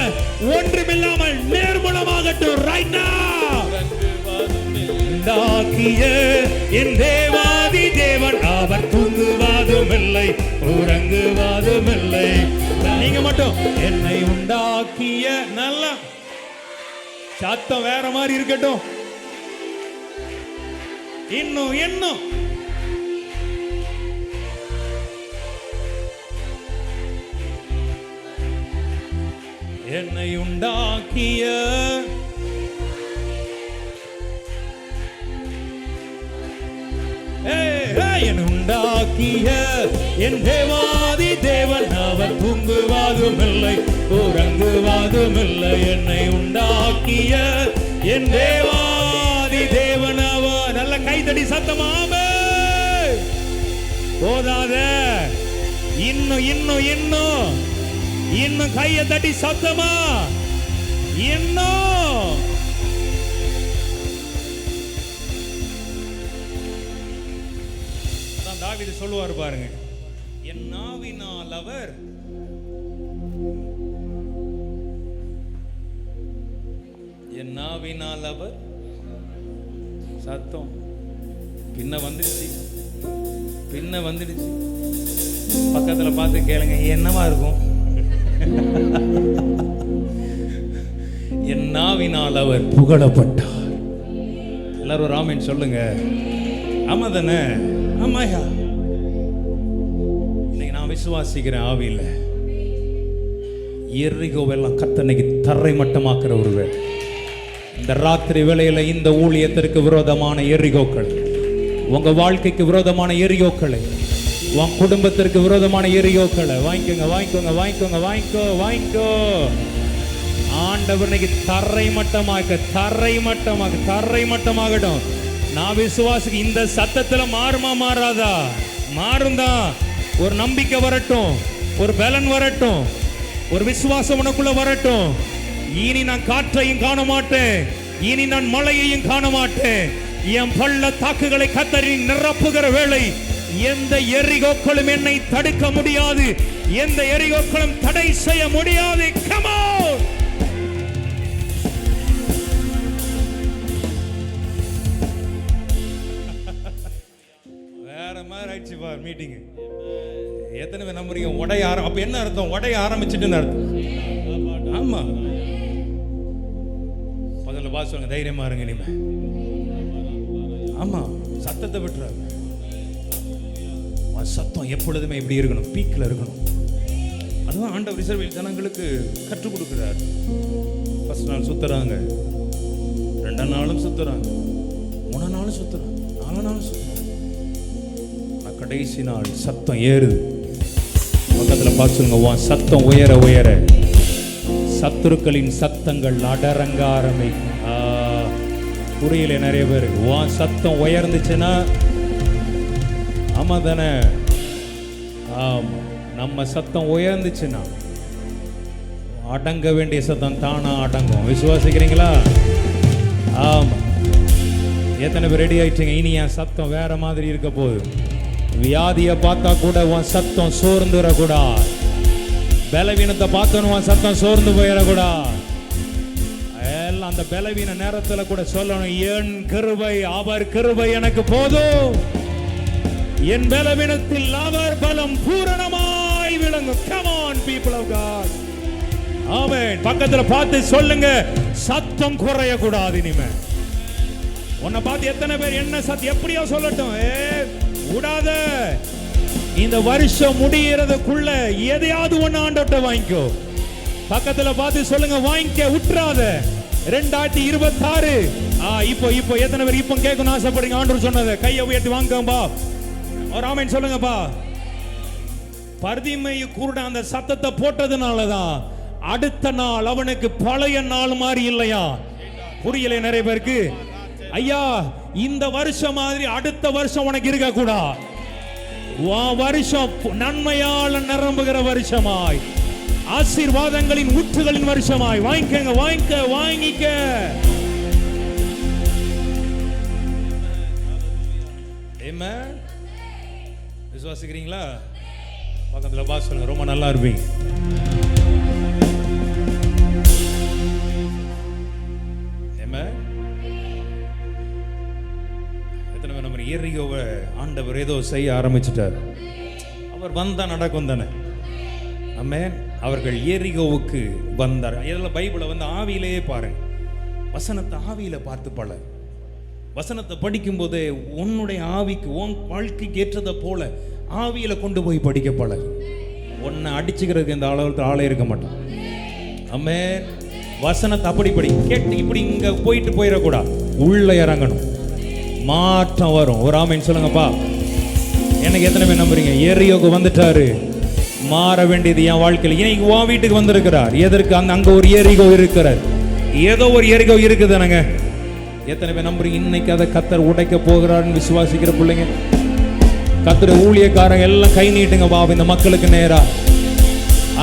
Speaker 1: ஒன்றுமில்லாமல் நேர்மூலமாகட்டும். ரைட் நவ உண்டாக்கிய என் தேவாதி தேவன். அவர் தூங்குவதும் இல்லை, உறங்குவதும் இல்லை. நீங்க மட்டும் என்னை உண்டாக்கிய நல்ல சத்தம் வேற மாதிரி இருக்கட்டும். இன்னும் இன்னும் என்னை உண்டாக்கிய என்னை உண்டாக்கிய என் தேவாதி தேவன். அவர் தூங்குவதும் இல்லை, உறங்குவதும் இல்லை, என்னை உண்டாக்கிய என் தேவாதி தேவன். அவர் நல்ல கைத்தடி சத்தமாமே போதாத, இன்னும் இன்னும் இன்னும் இன்னும் கையை தட்டி சத்தமா இன்னும். தாவீது சொல்லுவார் பாருங்க, என் நாவினால் அவர் என் நாவினால் அவர் சத்தம் பின்ன வந்துடுச்சு, பின்ன வந்துடுச்சு. பக்கத்துல பார்த்து கேளுங்க, என்னவா இருக்கும்? என் நாவினால் அவர் புகழப்பட்டார். எல்லாரும் ஒரு ஆமென் சொல்லுங்க. ஆமா தானே? ஆமாயா. இன்னைக்கு நான் விசுவாசிக்கிறேன், ஆவியில எரிகோவெல்லாம் கர்த்தனைக்கு தரை மட்டமாக்குற ஒரு வேலை. இந்த ராத்திரி வேளையில இந்த ஊழியத்திற்கு விரோதமான எரிகோக்கள், உங்க வாழ்க்கைக்கு விரோதமான எரிகோக்களை, உன் குடும்பத்திற்கு விரோதமான எரிகோக்களை வாங்கிக்கோங்க, வாங்கிக்கோங்க, வாங்கிக்கோங்க, வாங்கிக்கோ, வாங்கிக்கோ. ஆண்டவர் இன்னைக்கு தரை மட்டமாக்க, தரை மட்டமாக, தரை மட்டமாகட்டும். நான் விசுவாசிக்கு இந்த சத்தத்துல மாறுமா மாறாதா? மாறும் தான். ஒரு நம்பிக்கை வரட்டும், ஒரு பலன் வரட்டும், ஒரு விசுவாசம் உனக்குள்ள வரட்டும். இனி நான் காற்றையும் காண மாட்டேன், இனி நான் மழையையும் காண மாட்டேன். என் பள்ள தாக்குகளை கத்தரி நிரப்புகிற வேளை எந்த எரிகோக்களும் என்னை தடுக்க முடியாது, எந்த எரிகோக்களும் தடை செய்ய முடியாது. Come on! வேற மாதிரி ஆயிடுச்சு பார் மீட்டிங். எத்தனை பேர் நம்புறீங்க? உடைய அப்ப என்ன அர்த்தம்? உடைய ஆரம்பிச்சுட்டுன்னு அர்த்தம். ஆமா, பக்கத்துல பாஸ் சொல்லுங்க, தைரியமா இருங்க நீங்க. ஆமா, சத்தத்தை விட்டுறாரு. சத்தம் எப்பொழுதுமே எப்படி இருக்கணும்? பீக்ல இருக்கணும். அதுதான் ஆண்டவர் இஸ்ரவேல் ஜனங்களுக்கு கற்றுக் கொடுக்கிறார். ஃபர்ஸ்ட் நாள் சுத்துறாங்க, 2 நாளும் சுத்துறாங்க, 3 நாளும் சுத்துறாங்க, 4 நாளும் சுத்துறாங்க. கடைசி நாள் சத்தம் ஏறுது. பக்கத்துல பார்த்துங்க, உன் சத்தம் உயர உயர சத்துருக்களின் சத்தங்கள் அடரங்க ஆரம்பிக்கும். புரியல நிறைய பேருக்கு. உன் சத்தம் உயர்ந்துச்சுன்னா, ஆமா தானே? ஆமா, நம்ம சத்தம் உயர்ந்துச்சுன்னா அடங்க வேண்டிய சத்தம் தானா அடங்கும். விசுவாசிக்கிறீங்களா? ஆமா, எத்தனை பேர் ரெடி ஆயிட்டீங்க? இனி என் சத்தம் வேற மாதிரி இருக்க போகுது. வியாதியை பார்த்தா கூட உன் சத்தம் சோர்ந்துடக்கூடாது. பலவீனத்தை பார்த்தோன்னு உன் சத்தம் சோர்ந்து போயிடக்கூடாது. எல்லாம் அந்த பலவீன நேரத்தில் கூட சொல்லணும், என் கிருபை, அவர் கிருபை எனக்கு போதும். என் பலவீனத்தில் அவர் பலம் பூரணமாய் விளங்கும். Come on people of God. ஆமென். பக்கத்துல பார்த்து சொல்லுங்க, சத்தம் குறைய கூடாது இனிமே. உன்னை பார்த்து எத்தனை பேர் என்ன சத்தம் எப்படியோ சொல்லட்டும், விடாத. இந்த வருஷம் முடியறதுக்குள்ள எதையாவது ஒண்ணு ஆண்டவர்ட்ட வாங்கிக்கோ. பக்கத்துல பார்த்து சொல்லுங்க, வாங்கிக்க, விட்டுறாத. 2026 இப்போ எத்தனை பேர் இப்போ கேட்கணும் ஆசைப்படுறீங்க? ஆண்டவர் சொன்னதை கையை உயர்த்தி வாங்கப்பா. ஒரு ஆமென் சொல்லுங்கப்பா. பர்திமை குருட அந்த சத்தத்தை போட்டதுனாலதான் அடுத்த நாள் அவனுக்கு பழைய நாள் மாதிரி இல்லையா? புரியல நிறைய பேருக்கு. ஐயா, இந்த வருஷம் மாதிரி அடுத்த வருஷம் உனக்கு இருக்க கூடா. வருஷம் நன்மையால் நிரம்புகிற வருஷமாய், ஆசீர்வாதங்களின் ஊற்றுகளின் வருஷமாய் வாங்கிக்கங்க, வாங்கிக்க. ஆமென். விசுவாசிக்கிறீங்களா? பக்கத்துல பாஸ் சொல்லுங்க, ரொம்ப நல்லா இருப்பீங்க. எத்தனை பேர் நம்ம எரிகோவை ஆண்டவர் ஏதோ செய்ய ஆரம்பிச்சிட்டார். அவர் வந்தா நடக்கும் தானே. ஆமென். அவர்கள் எரிகோவுக்கு வந்தார். இதெல்லாம் பைபிளை ஆவியிலேயே பாருங்க. வசனத்தை ஆவியில பார்த்து பல வசனத்தை படிக்கும் போதே உன்னுடைய ஆவிக்கு, உன் வாழ்க்கைக்கு ஏற்றதை போல ஆவியில கொண்டு போய் படிக்க பல. உன்னை அடிச்சுக்கிறதுக்கு இந்த அளவுக்கு ஆளே இருக்க மாட்டான். ஆமென். வசனத்தை அப்படி படி. கேட்டு இப்படி இங்க போயிடக்கூடாது, உள்ள இறங்கணும், மாற்றம் வரும். ஒரு ஆமென் சொல்லுங்கப்பா. எனக்கு எத்தனை பேர் நம்புறீங்க? எரியோக்கு வந்துட்டாரு. மாற வேண்டியது என் வாழ்க்கையில். இன்னைக்கு உன் வீட்டுக்கு வந்திருக்கிறார். எதற்கு? அங்க ஒரு எரிகோ இருக்கிறார். ஏதோ ஒரு எரிகோ இருக்குதுங்க. எத்தனை பேர் நம்புறீங்க? இன்னைக்கு அதை கத்தர் உடைக்க போகிறாருன்னு விசுவாசிக்கிற பிள்ளைங்க, கத்தர் ஊழியக்காரங்க எல்லாம் கை நீட்டுங்க பாபு. இந்த மக்களுக்கு நேரா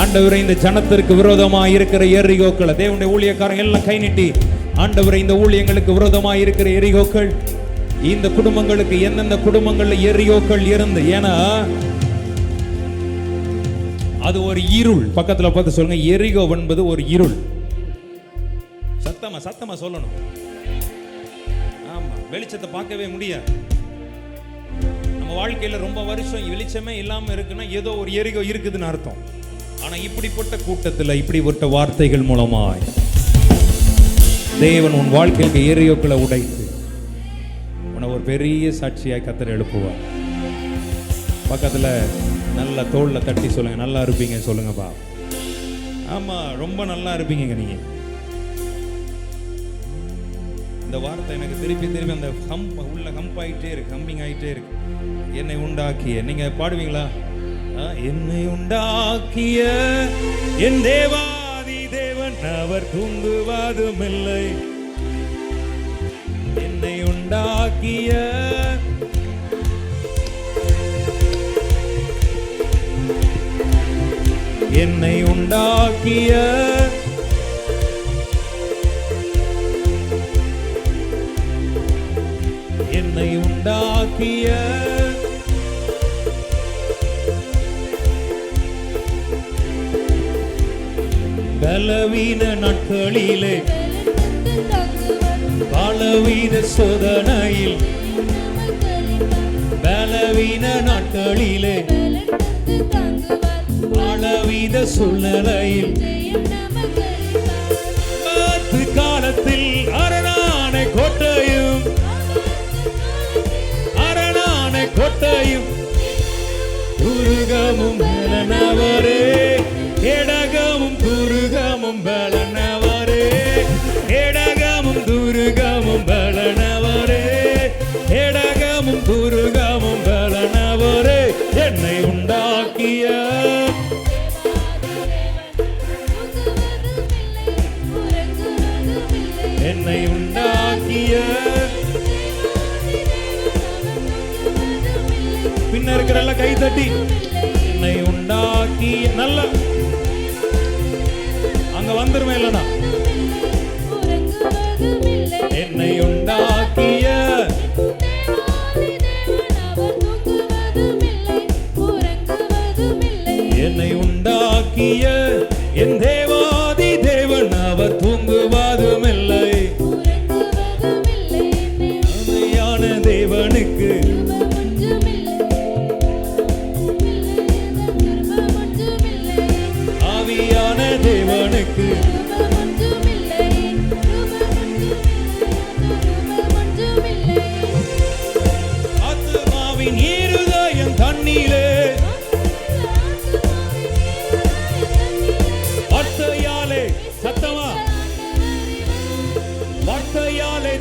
Speaker 1: ஆண்டவரை, இந்த ஜனத்திற்கு விரோதமா இருக்கிற எரிகோக்களை தேவனுடைய ஊழியக்காரங்க எல்லாம் கை நீட்டி, ஆண்டவரை, இந்த ஊழியங்களுக்கு விரோதமா இருக்கிற எரிகோக்கள், இந்த குடும்பங்களுக்கு எந்தெந்த குடும்பங்கள்ல எரிகோக்கள் இருந்து, ஏன்னா அது ஒரு இருள். பக்கத்துல பார்த்து சொல்லுங்க, எரிகோ என்பது ஒரு இருள். சத்தமா சொல்லணும். ஆமா, வெளிச்சத்தை பார்க்கவே முடியாது. நம்ம வாழ்க்கையில ரொம்ப வருஷம் வெளிச்சமே இல்லாம இருக்குன்னா ஏதோ ஒரு எரிகோ இருக்குதுன்னு அர்த்தம். ஆனா இப்படிப்பட்ட கூட்டத்துல இப்படிப்பட்ட வார்த்தைகள் மூலமாய் தேவன் உன் வாழ்க்கைக்கு எரியோக்களை உடைத்து உன்னை ஒரு பெரிய சாட்சியாய் கத்தர் எழுப்புவார். பக்கத்துல நல்ல தோல்ல தட்டி சொல்லுங்க, நல்லா இருப்பீங்க சொல்லுங்கப்பா. ஆமா, ரொம்ப நல்லா இருப்பீங்க நீங்க. இந்த வார்த்தை எனக்கு திருப்பி அந்த உள்ள ஹம்ப் ஆயிட்டே இருக்கு, ஹம்மிங் ஆயிட்டே இருக்கு. என்னை உண்டாக்கிய, நீங்க பாடுவீங்களா? என்னை உண்டாக்கிய என் தேவாதி தேவன், அவர் தூங்குவதும் இல்லை. என்னை உண்டாக்கிய என்னை உண்டாக்கிய என்னை உண்டாக்கிய பலவீன நாட்களிலே, பலவீன சோதனையில், பலவீன நாட்களிலே, பலவீன சூழ்நிலையில், காலத்தில் அரணான கோட்டையும், அரணான கோட்டையும், துருகமும் பலனவரே, எடகமும் துருகமும் பலனவரே, எடகமும் துருகமும் பலனவரே, எடகமும் துருகமும் பலனவரே. என்னை உண்டாக்கிய என்னை உண்டாக்கிய பின்ன இருக்கிற கை தட்டி, என்னை உண்டாக்கிய நல்ல அங்க வந்துருமே இல்லனா, என்னை உண்டாக்கிய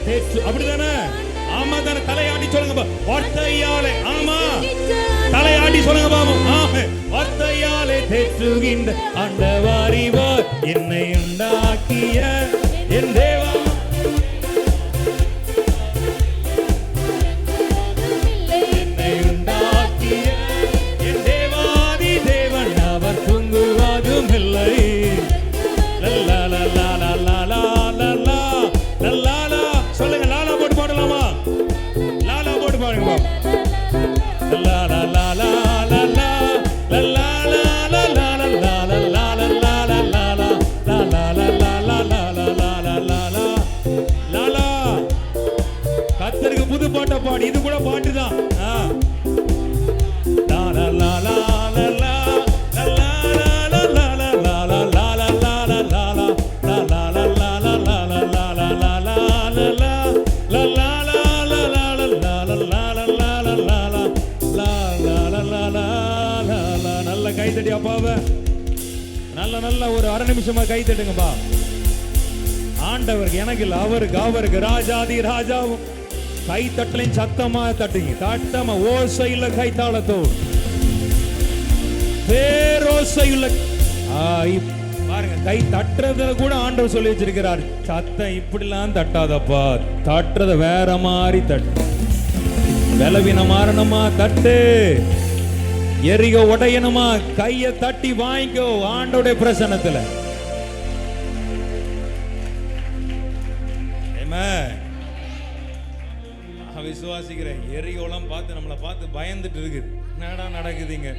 Speaker 1: தேற்று அப்படிதானே? ஆமா தானே? தலையாட்டி சொல்லுங்க பா. வார்த்தையாலே ஆமா தலையாட்டி சொல்லுங்க பாபு. ஆமா வார்த்தையாலே தேற்றுகின்ற ஆண்டவரிவர் என்னை உண்டாக்கிய என் தேவா. என்னை உண்டாக்கிய என் தேவாதி தேவன் அவர் தூங்குவதும் இல்லை. லல்லா லல்லா லல்லா லல்லா லல்லா. சொல்லுங்க லாலா போட்டு பாடலாமா? லாலா போட்டு பாருங்க பாபு. லல்லா லல்லா லல்லா லல்லா கர்த்தருக்கு புது பாட்டை பாடி. இது கூட பாட்டுதான். நல்ல கை தட்டி அப்பாவை நல்ல ஒரு அரை நிமிஷமா கை தட்டுங்கப்பா. ஆண்டவருக்கு எனக்கு இல்ல, அவருக்கு ராஜாதி ராஜாவும். கை தட்டலையும் சத்தமா தட்டுங்க. தட்டமா ஓசையில் கை தாளத்தோடு பேரோசையுள்ள பாருங்க. கை தட்டுறதுல கூட ஆண்டவர் சொல்லி வச்சிருக்கிறார், சத்தம் இப்படிலாம் தட்டாதப்பா, தட்டுறத வேற மாதிரி தட்டு. பலவீன மாறணுமா தட்டு, எரிகோ உடையணுமா கைய தட்டி வாங்கிக்கோ ஆண்டோடைய பிரசன்னத்துல. விசுவாசிக்கிறேன். எரிகோலாம் பார்த்து நம்மளை பார்த்து பயந்துட்டு இருக்குது. என்னடா நடக்குதுங்க?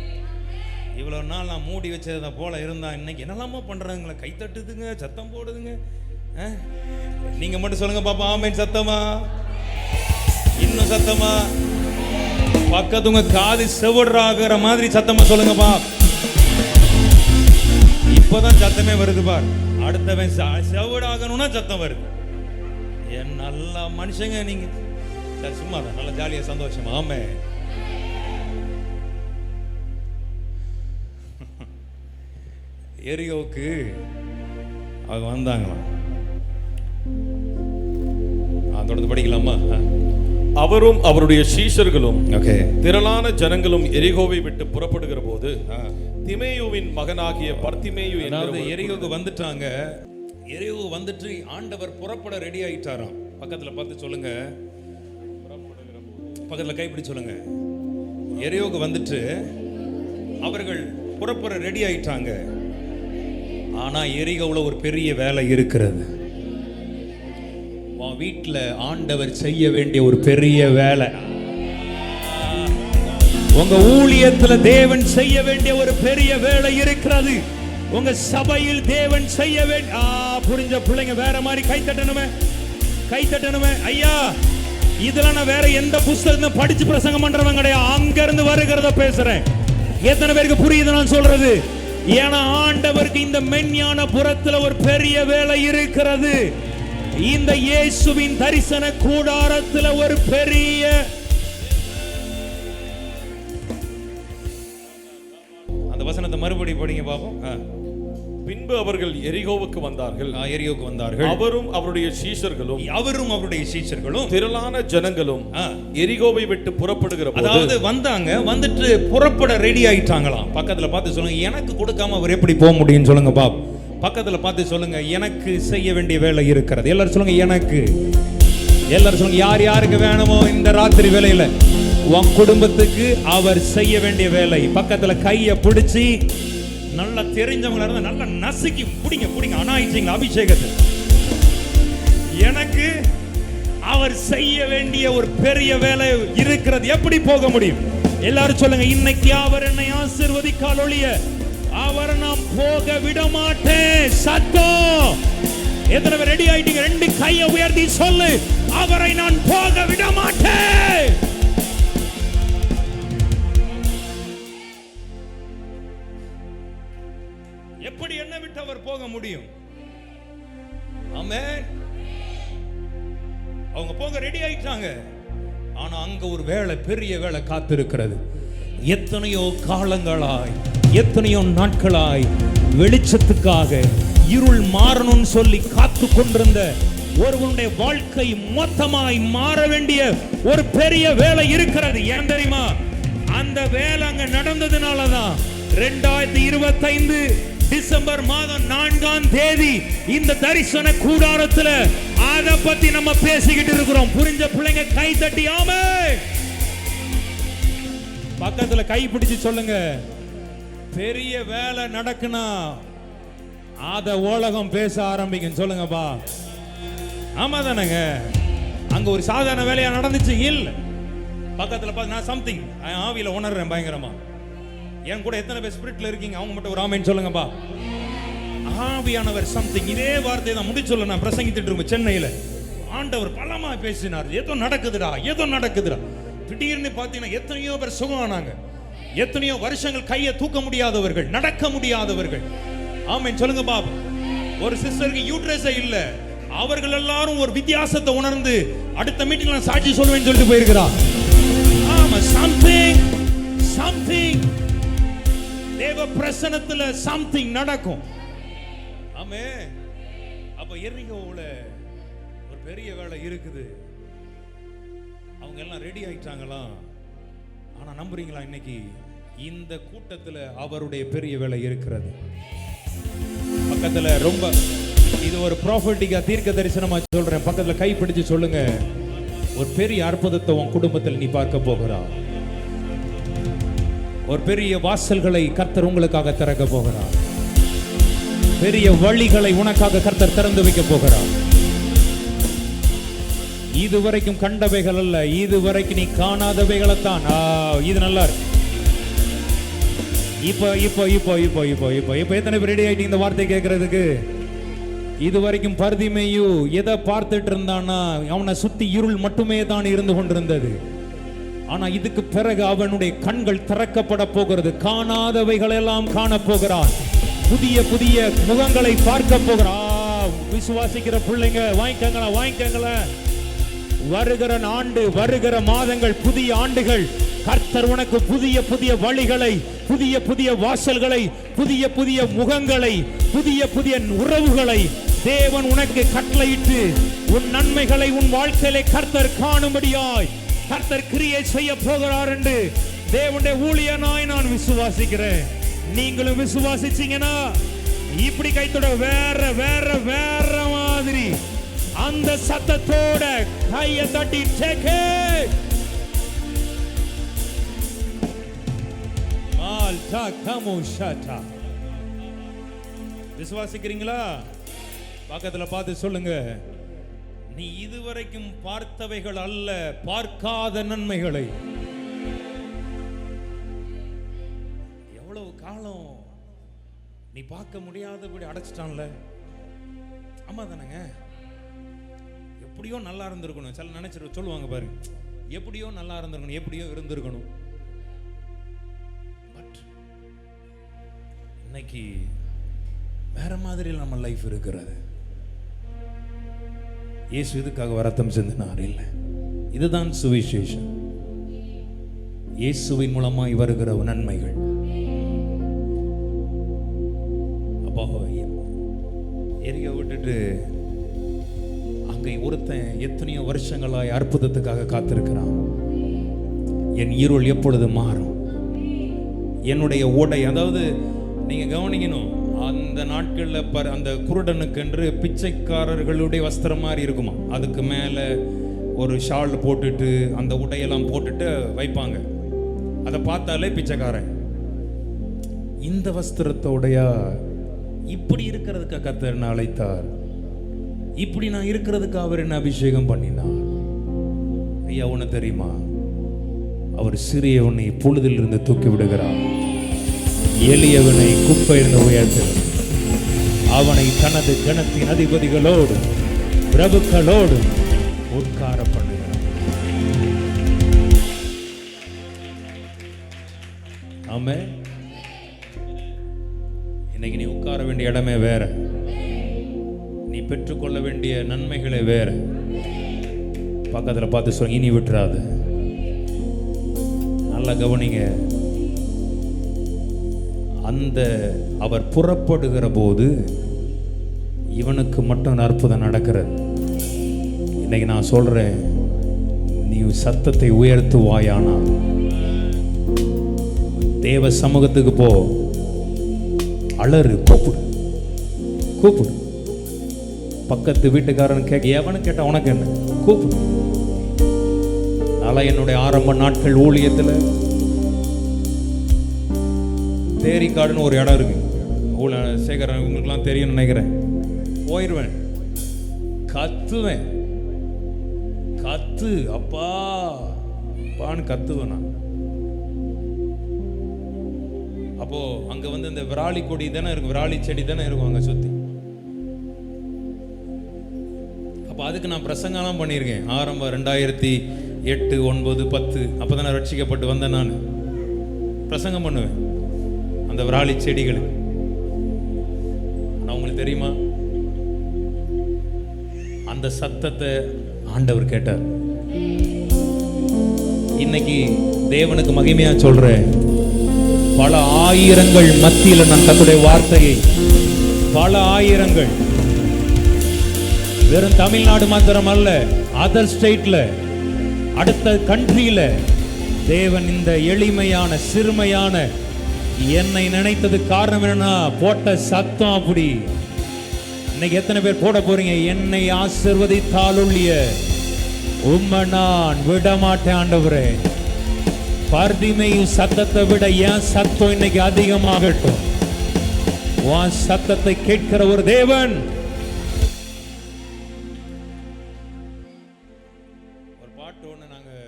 Speaker 1: இவ்வளவு நாள் நான் மூடி வச்சதை போல இருந்தா இன்னைக்கு என்னெல்லாமோ பண்றாங்களே, கை தட்டுதுங்க, சத்தம் போடுதுங்க. நீங்க மட்டும் சொல்லுங்க பாப்பா, ஆமென். சத்தமா, இன்னும் சத்தமா, பக்கத்துங்க காது செவடுறாகிற மாதிரி சத்தமா சொல்லுங்கப்பா. இப்பதான் சத்தமே வருது பார். அடுத்தவன் செவடாகணும்னா சத்தம் வருது. என் நல்ல மனுஷங்க நீங்க. சும்மா தான் நல்ல ஜாலியா சந்தோஷமா. ஆமே. எரியோவுக்கு அவங்க வந்தாங்களாம். தொடர்ந்து படிக்கலாமா?
Speaker 3: அவரும் அவருடைய சீஷர்களும் திரளான ஜனங்களும் எரிகோவை விட்டு புறப்படுகிற போது திமேயுவின் மகனாகிய பர்திமேயு
Speaker 1: அதாவது எரிகோவுக்கு வந்துட்டாங்க. எரிகோ வந்துட்டு ஆண்டவர் புறப்பட ரெடி ஆயிட்டாராம். பக்கத்துல பார்த்து சொல்லுங்க, பக்கத்துல கைப்பிடி சொல்லுங்க. எரிகோவுக்கு வந்துட்டு அவர்கள் புறப்பட ரெடி ஆயிட்டாங்க. ஆனா எரிகோவுல ஒரு பெரிய வேலை இருக்கிறது. வீட்டுல ஆண்டவர் செய்ய வேண்டிய ஒரு பெரிய வேலை. உங்க ஊழியத்துல தேவன் செய்ய வேண்டிய ஒரு பெரிய வேலை இருக்கிறது. உங்க சபையில் தேவன் செய்ய வேண்டிய புரிஞ்ச பிள்ளைங்க வேற மாதிரி கை தட்டணுமே. ஐயா, இதெல்லாம் நான் வேற எந்த புஸ்தகத்தை படிச்சு பிரசங்கம் பண்றவங்க கிடையாது. அங்க இருந்து வருகிறத பேசுறேன். எத்தனை பேருக்கு புரியுது நான் சொல்றது? ஏன்னா ஆண்டவருக்கு இந்த மெஞ்ஞான புறத்துல ஒரு பெரிய வேலை இருக்கிறது. இந்த இயேசுவின் தரிசன கூடாரத்துல ஒரு பெரிய அந்த வசனத்தை மறுபடி படிங்க பாப்போம்.
Speaker 3: பின்பு அவர்கள் எரிகோவுக்கு வந்தார்கள். அவரும் அவருடைய சீஷர்களும் திரளான ஜனங்களும் எரிகோவை விட்டு புறப்படுகிற போது,
Speaker 1: அதாவது வந்தாங்க, வந்துட்டு புறப்பட ரெடி ஆயிட்டாங்களாம். பக்கத்துல பார்த்து சொல்லுங்க, எனக்கு கொடுக்காம அவர் எப்படி போக முடியும்னு சொல்லுங்க பாப். பக்கத்துல பார்த்து சொல்லுங்க, எனக்கு செய்ய வேண்டிய வேலை இருக்கிறது. எல்லாரும் சொல்லுங்க, எனக்கு. எல்லாரும் சொல்லுங்க, யார் யாருக்கு வேணுமோ இந்த ராத்திரி வேலையில உன் குடும்பத்துக்கு அவர் செய்ய வேண்டிய வேலை. பக்கத்துல கைய பிடிச்சி நல்லா தெரிஞ்சவங்களா இருந்தா நல்லா நசுக்கி புடிங்க அனாயிச்சிங்க அபிஷேகத்தை. எனக்கு அவர் செய்ய வேண்டிய ஒரு பெரிய வேலை இருக்கிறது. எப்படி போக முடியும்? எல்லாரும் சொல்லுங்க, இன்னைக்கு அவர் என்னை ஆசீர்வதிக்கால் ஒழிய அவரை நான் போக விட மாட்டேன். சத்தம் எத்தனை பேர் ரெடி ஆயிட்டீங்க? ரெண்டு கையை உயர்த்தி சொல்லு, அவரை நான் போக விட மாட்டேன். எப்படி என்ன விட்டு அவர் போக முடியும்? ஆமென். அவங்க போக ரெடி ஆயிட்டாங்க. ஆனா அங்க ஒரு வேலை, பெரிய வேலை காத்திருக்கிறது. எத்தனையோ காலங்களாய், எத்தனையோ நாட்களாய் வெளிச்சத்துக்காக இருள் மாறணும்னு சொல்லி காத்து கொண்டிருந்த ஒருவனுடைய வாழ்க்கை மொத்தமாய் மாற வேண்டிய ஒரு பெரிய வேலை இருக்கிறது. ஏன் தெரியுமா? அந்த வேலை அங்க நடந்ததுனாலதான் 2025 டிசம்பர் மாதம் 4ஆம் தேதி இந்த தரிசன கூடாரத்துல அத பத்தி நம்ம பேசிக்கிட்டு இருக்கிறோம். புரிஞ்ச பிள்ளைங்க கை தட்டி ஆமென். பக்கத்துல கை பிடிச்சு சொல்லுங்க, பெரிய வேலை நடக்குனா அத உலகம் பேச ஆரம்பிக்கும். சொல்லுங்கப்பா, ஆமா தானங்க? அங்க ஒரு சாதாரண வேலையா நடந்துச்சு இல்ல. பக்கத்துல பார்த்து நான் சம்திங் ஆவியில உணர்றேன் பயங்கரமா. என் கூட எத்தனை பேர் ஸ்பிரிட்ல இருக்கீங்க? அவங்க மட்டும் ஒரு ஆமென் சொல்லுங்கப்பா. ஆவியானவர் சம்திங், இதே வார்த்தையை தான் முடிச்சொல்ல நான் பிரசங்கித்துட்டு இருக்கேன் சென்னையில. ஆண்டவர் பலமா பேசினார். ஏதோ நடக்குதுடா, ஏதோ நடக்குதுடா. திடீர்னு பார்த்தீங்கன்னா எத்தனையோ பேர் சுகம் ஆனாங்க. எத்தனையோ வருஷங்கள் கையை தூக்க முடியாதவர்கள், நடக்க முடியாதவர்கள். ஆமென் சொல்லுங்க பாபா. ஒரு சிஸ்டருக்கு யூட்ரஸே இல்ல, அவர்கள் எல்லாரும் ஒரு வித்தியாசத்தை உணர்ந்து அடுத்த மீட்டிங்ல நான் சாட்சி சொல்லுவேன்னு சொல்லிட்டு போயிருக்கிறார். ஆமா, சம்திங் சம்திங் தேவ பிரசன்னத்துல சம்திங் நடக்கும். ஆமே. அப்ப எரிகோவுல ஒரு பெரிய வேலை இருக்குது. அவங்க எல்லாம் ரெடி ஆயிட்டாங்களா? ஆனா நம்புறீங்களா? இன்னைக்கு இந்த கூட்டத்துல அவருடைய பெரிய வேலை இருக்கிறது. பக்கத்துல ரொம்ப இது ஒரு ப்ராஃபட்டிக்கா தீர்க்க தரிசனமா சொல்றேன். பக்கத்துல கை பிடிச்சு சொல்லுங்க, ஒரு பெரிய அற்புதத்தை உன் குடும்பத்தில் நீ பார்க்க போகிறார். ஒரு பெரிய வாசல்களை கர்த்தர் உங்களுக்காக திறக்க போகிறார். பெரிய வழிகளை உனக்காக கர்த்தர் திறந்து வைக்க போகிறார். இதுவரைக்கும் கண்டவைகள் அல்ல, இதுவரைக்கும் நீ காணாதவைகளைத்தான். இது நல்லா இருக்கு. இப்போ எத்தனை பேர் ரெடி ஆயிட்டீங்க இந்த வார்த்தை கேட்கறதுக்கு? இதுவரைக்கும் பர்திமேயு எதை பார்த்துட்டு இருந்தானா? அவனை சுத்தி இருள் மட்டுமே தான் இருந்து கொண்டிருந்தது. ஆனா இதுக்கு பிறகு அவனுடைய கண்கள் திறக்கப்பட போகிறது. காணாதவைகள் எல்லாம் காண போகிறான். புதிய புதிய முகங்களை பார்க்க போகிறான். விசுவாசிக்கிற பிள்ளைங்க வாங்கிக்கங்களா. வருகிற ஆண்டு, வருகிற மாதங்கள், புதிய ஆண்டுகள் கர்த்தர் உனக்கு புதிய புதிய வழிகளை, புதிய புதிய வாசல்களை, புதிய புதிய முகங்களை, புதிய புதிய உறவுகளை தேவன் உனக்கு கட்டளையிட்டு உன் நன்மைகளை உன் வாழ்க்கையிலே கர்த்தர் காணும்படியாய் கர்த்தர் கிரியை செய்ய போகிறார் என்று தேவனுடைய ஊழியனாய் நான் விசுவாசிக்கிறேன். நீங்களும் விசுவாசிச்சீங்கன்னா இப்படி கைத்தோட வேற வேற வேற மாதிரி அந்த சத்தத்தோட கையை தட்டி டேக்கே மால்டா கமோஷாட்டா. விசுவாசிக்கிறீங்களா? பக்கத்துல பார்த்து சொல்லுங்க, நீ இதுவரைக்கும் பார்த்தவைகள் அல்ல, பார்க்காத நன்மைகளை. எவ்வளவு காலம் நீ பார்க்க முடியாதபடி அடைச்சிட்டான்ல. ஆமா தானங்க? எப்படியோ நல்லா இருந்திருக்கணும். சில நினைச்சிட்டு சொல்லுவாங்க பாருங்க, எப்படியோ நல்லா இருந்திருக்கணும், எப்படியோ இருந்திருக்கணும். பட் இன்னைக்கு வேற மாதிரி நம்ம லைஃப் இருக்கிறது. இயேசு இதுக்காக ரத்தம் சிந்தினார் இல்லை. இதுதான் சுவிசேஷம். இயேசுவின் மூலமாய் வருகிற நன்மைகள். அப்போ எரியை விட்டுட்டு அங்கே ஒருத்தன் எத்தனையோ வருஷங்களாய் அற்புதத்துக்காக காத்திருக்கிறான். என் இருள் எப்பொழுது மாறும்? என்னுடைய உடை, அதாவது நீங்க கவனிக்கணும், அந்த நாட்களில் அந்த குருடனுக்கென்று பிச்சைக்காரர்களுடைய வஸ்திரம் மாதிரி இருக்குமா. அதுக்கு மேலே ஒரு ஷால் போட்டுட்டு அந்த உடையெல்லாம் போட்டுட்டு வைப்பாங்க. அதை பார்த்தாலே பிச்சைக்காரன். இந்த வஸ்திரத்தோடையா இப்படி இருக்கிறதுக்கு கர்த்தர் என்ன அழைத்தார்? இப்படி நான் இருக்கிறதுக்கு அவர் என்ன அபிஷேகம் பண்ணினார்? ஐயா, உன்னை தெரியுமா? அவர் சிறியவனை பொழுதிலிருந்து தூக்கி விடுகிறார், எளியவனை குப்பையிலிருந்து உயர்த்துகிறார், அவனை தனது ஜனத்தின் அதிபதிகளோடு பிரபுக்களோடு உட்கார பண்ணுகிறார். ஆமென். இன்னைக்கு நீ உட்கார வேண்டிய இடமே வேற, நீ பெற்றுக்கொள்ள வேண்டிய நன்மைகளே வேற. பக்கத்தில் பார்த்து சொல்ல, இனி விட்டுறாது. நல்லா கவனிங்க. அந்த அவர் புறப்படுகிற போது இவனுக்கு மட்டும் அற்புதம் நடக்கிறது. இன்னைக்கு நான் சொல்றேன், நீ சத்தத்தை உயர்த்துவாயானால் தேவ சமூகத்துக்கு போ, அலறு, கூப்பிடு கூப்பிடு. பக்கத்து வீட்டுக்காரன் கேட்க, எவனு கேட்டா உனக்கு என்ன, கூப்பிடு. அதனால என்னுடைய ஆரம்ப நாட்கள் ஊழியத்தில் தேரிக்காடுன்னு ஒரு இடம் இருக்கு. சேகரன் உங்களுக்குலாம் தெரியும்னு நினைக்கிறேன். போயிடுவேன், கத்துவேன், கத்து அப்பா அப்பான்னு கத்துவேன் நான். அப்போ அங்க வந்து இந்த விராலி கொடி தானே இருக்கும், விராலி செடி தானே இருக்கும் அங்க சுத்தி. அப்போ அதுக்கு நான் பிரசங்கம்லாம் பண்ணியிருக்கேன். ஆரம்ப 2008, 9, 10 அப்போ தான் நான் ரட்சிக்கப்பட்டு வந்தேன். நான் பிரசங்கம் பண்ணுவேன் அந்த விராலி செடிகளுக்கு. ஆனால் உங்களுக்கு தெரியுமா, அந்த சத்தத்தை ஆண்டவர் கேட்டார். இன்னைக்கு தேவனுக்கு மகிமையா சொல்றேன், பல ஆயிரங்கள் மத்தியில் நான் கர்த்தருடைய வார்த்தையை, பல ஆயிரங்கள், வெறும் தமிழ்நாடு மாத்திரம் அல்ல, அதர் ஸ்டேட்ல, அடுத்த கண்ட்ரியில தேவன் இந்த எளிமையான சிறுமையான என்னை நினைத்தது காரணம் என்னன்னா போட்ட சத்தம். அப்படி இன்னைக்கு எத்தனை பேர் போட போறீங்க, என்னை ஆசீர்வதித்தால் ஒழிய உம்மை நான் விட மாட்டேன் ஆண்டவரே. பர்திமேயு சத்தத்தை விட என் சத்தம் இன்னைக்கு அதிகமாகட்டும். உன் சத்தத்தை கேட்கிற ஒரு தேவன். ஒரு பாட்டு ஒன்று நாங்கள்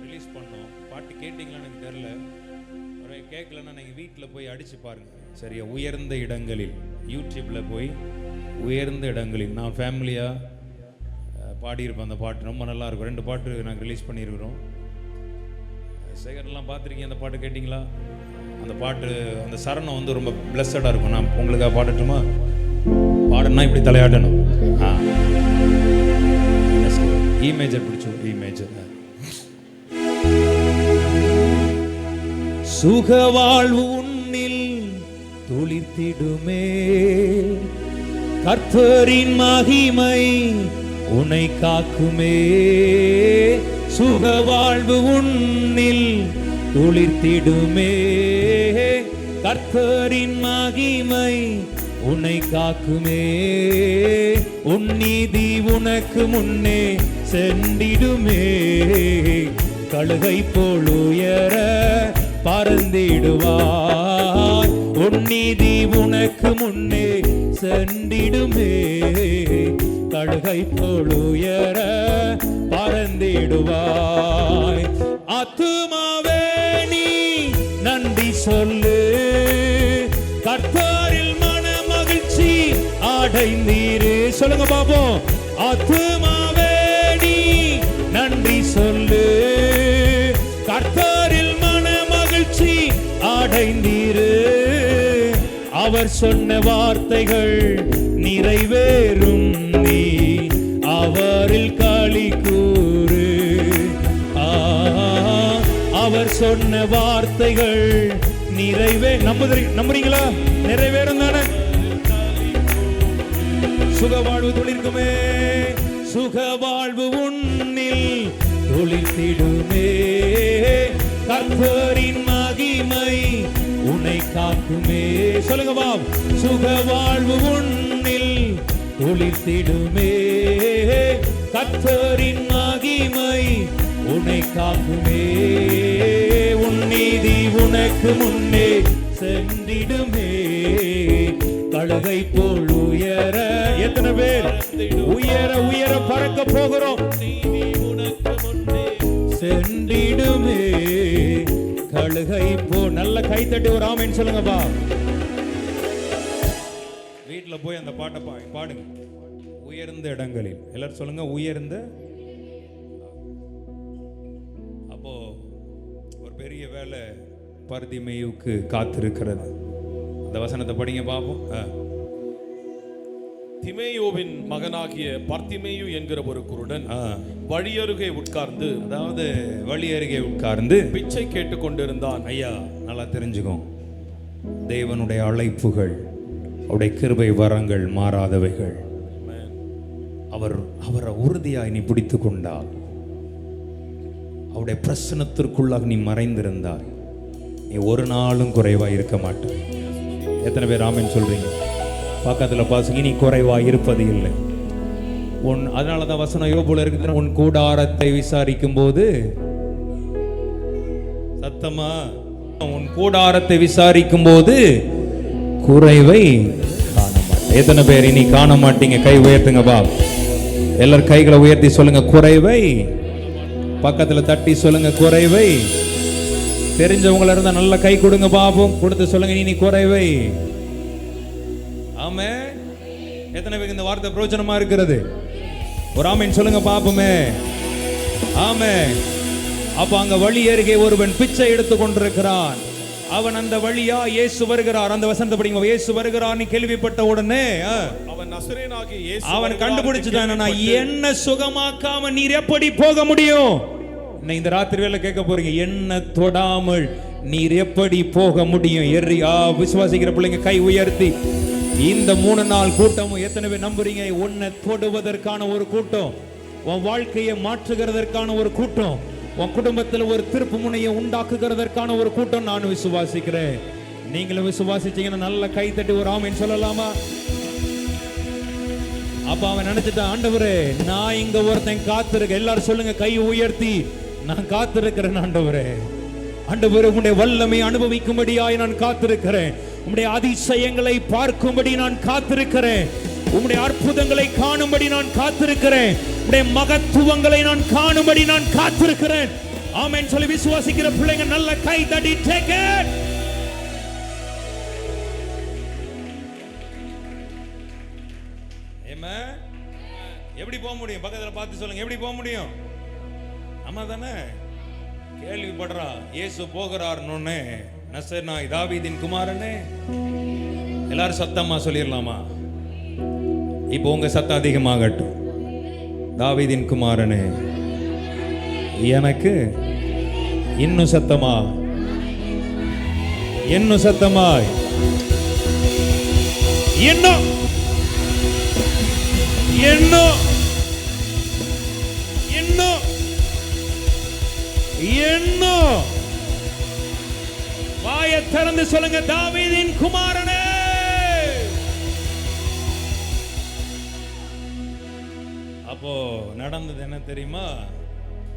Speaker 1: ரிலீஸ் பண்ணோம். பாட்டு கேட்டிங்களான்னு எனக்கு தெரியல, கேட்கலன்னா நீங்கள் வீட்டில் போய் அடிச்சு பாருங்க சரியா. உயர்ந்த இடங்களில், யூடியூப்ல போய் உயர்ந்த இடங்களில், நான் ஃபேமிலியாக பாடியிருப்பேன். அந்த பாட்டு ரொம்ப நல்லா இருக்கும். 2 பாட்டு நாங்கள் ரிலீஸ் பண்ணியிருக்கிறோம். சேகர்லாம் பார்த்துருக்கீங்க, அந்த பாட்டு கேட்டிங்களா? அந்த பாட்டு, அந்த சரணம் வந்து ரொம்ப பிளஸடாக இருக்கும். நான் உங்களுக்காக பாடட்டுமா? பாடணும்னா இப்படி தலையாட்டணும். இ மேஜர் பிடிச்சோம், இ மேஜர். சுகவாழ்வு உன்னில் துளிர்த்திடுமே, கர்த்தரின் மகிமை உன்னை காக்குமே. சுகவாழ்வு உன்னில் துளிர்த்திடுமே, கர்த்தரின் மகிமை உன்னை காக்குமே. உன் நீதி உனக்கு முன்னே சென்றிடுமே, கழுகை போல் உயர பறந்திடுவாய். உன் நீதி உனக்கு முன்னே சென்றிடுமே, கழுகை போல் உயர பறந்திடுவாய். ஆத்துமாவே நீ நன்றி சொல்லு, கர்த்தரில் மன மகிழ்ச்சி அடைந்தீரு. சொல்லுங்க பாப்போம். ஆத்துமாவே நீ நன்றி சொல்லு, கர்த்தரில் மன மகிழ்ச்சி அடைந்தீரு. அவர் சொன்ன வார்த்தைகள் நிறைவேறும், நீ அவரில் களி கூறு. அவர் சொன்ன வார்த்தைகள் நம்புறீங்களா? நிறைவேறும் தானே? சுகவாழ்வு துளிர்க்குமே, சுகவாழ்வு உன்னில் துளிர்த்திடுமே, கர்த்தரின் மகிமை உன்னை காக்குமே. சொல்லுங்க பாப். சுகவாழ்வு உன்னில் துளிர்த்திடுமே, கர்த்தரின் மகிமை உன்னை காக்குமே. உன் நீதி உனக்கு முன்னே சென்றிடுமே, கழுகை போல் உயர. எத்தனை பேர் உயர உயர பறக்க போகிறோம்? சென்றிடுமே, கழுகை போ. நல்ல கைத்தட்டி ஒரு ஆமென் சொல்லுங்கப்பா. வீட்டில் போய் அந்த பாட்டை பாடுங்க. உயர்ந்த இடங்களில் எல்லாரும் சொல்லுங்க, உயர்ந்த. அப்போ ஒரு பெரிய வேலை பர்திமேயுக்கு காத்திருக்கிறது. அந்த வசனத்தை படிங்க பாப்போம்.
Speaker 3: திமேயோவின் மகனாகிய பர்திமேயு என்கிற ஒரு குருடன் வழியருகே உட்கார்ந்து,
Speaker 1: அதாவது வழி அருகே உட்கார்ந்து
Speaker 3: பிச்சை கேட்டுக் கொண்டிருந்தான்.
Speaker 1: ஐயா நல்லா தெரிஞ்சுக்கோ, தேவனுடைய அழைப்புகள், அவருடைய கிருபை வரங்கள் மாறாதவைகள். அவரை உறுதியாய் நீ பிடித்து கொண்டால், அவருடைய பிரசனத்திற்குள்ளாக நீ மறைந்திருந்தால், நீ ஒரு நாளும் குறைவாய் இருக்க மாட்டாய். எத்தனை பேர் ஆமென் சொல்றீங்க? பக்கத்துல பாசுங்க, நீ குறைவாய் இருப்பது இல்லை. அதனாலதான் வசனம் யோபுல இருக்கு, உன் கூடாரத்தை விசாரிக்கும் போது சத்தமா, உன் கூடாரத்தை விசாரிக்கும் போது குறைவை காண மாட்டேன். எத்தனை பேர் இனி காண மாட்டீங்க? கை உயர்த்துங்க பா. எல்லாரும் கைகளை உயர்த்தி சொல்லுங்க குறைவை. பக்கத்துல தட்டி சொல்லுங்க குறைவை. தெரிஞ்சவங்கள இருந்தா நல்ல கை கொடுங்க பாப்போம். கொடுத்து சொல்லுங்க நீ குறைவை. ஆமே. எத்தனை பேருக்கு இந்த வார்த்தை பிரயோஜனமா இருக்கிறது? ஒரு ஆமீன் சொல்லுங்க பாப்போமே. ஆமே. அப்ப அங்க வழி அருகே ஒருவன் பிச்சை எடுத்துக் கொண்டிருக்கிறான். அவன் அந்த வழியா இயேசு வருகிறார். அந்த வசனத்தை படிங்க. இயேசு வருகிறார் நீ கேள்விப்பட்ட உடனே
Speaker 3: அவன் நசரேயனாகிய இயேசு
Speaker 1: அவன் கண்டுபிடிச்சுட்டான், என்ன சுகமாக்காம நீர் எப்படி போக முடியும்? இந்த ராத்திரி வேளை கேட்க போறீங்க, என்ன தொடாமல் நீர் எப்படி போக முடியும்? விசுவாசிக்கிற பிள்ளைங்க கை உயர்த்தி இந்த 3 நாள் கூட்டமும் எத்தனை பேர் நம்புறீங்க? உன்னை தொடுவதற்கான ஒரு கூட்டம், உன் வாழ்க்கையை மாற்றுகிறதற்கான ஒரு கூட்டம், உன் குடும்பத்தில் ஒரு திருப்பு முனையை உண்டாக்குகிறதற்கான ஒரு கூட்டம் நான் விசுவாசிக்கிறேன். நீங்களும் விசுவாசிச்சீங்கன்னா நல்ல கை தட்டி ஒரு ஆமீன் சொல்லலாமா? அப்ப அவன் நினைச்சிட்டான், ஆண்டவரே நான் இங்க ஒருத்தன் காத்திருக்க. எல்லாரும் சொல்லுங்க கை உயர்த்தி, நான் காத்திருக்கிறேன் ஆண்டவரே. ஆண்டவரே உம்முடைய வல்லமை அனுபவிக்கும்படியாய் நான் காத்திருக்கிறேன். உம்முடைய அதிசயங்களை பார்க்கும்படி நான் காத்திருக்கிறேன். உம்முடைய அற்புதங்களை காணும்படி நான் காத்திருக்கிறேன். உம்முடைய மகத்துவங்களை நான் காணும்படி நான் காத்திருக்கிறேன். ஆமென் சொல்லி விசுவாசிக்கிற பிள்ளைங்க நல்ல கை தட்டி டேக் இட். ஆமென். எப்படி போக முடியும்? பக்கத்துல பார்த்து சொல்லுங்க, எப்படி போக முடியும்? ஆமா தானே? கேள்விப்படுறா இயேசு போகிறார்னு, நசரேயனாய் தாவீதின் குமாரனே. எல்லாரும் சத்தமா சொல்லிடலாமா? இப்போ உங்க சத்தம் அதிகமாகட்டும். தாவீதின் குமாரனே, எனக்கு இன்னும் சத்தமா, இன்னும் சத்தமாய், இன்னும் இன்னும் இன்னும் இன்னும் வாயை திறந்து சொல்லுங்க, தாவீதின் குமாரனே. அப்போ நடந்தது என்ன தெரியுமா?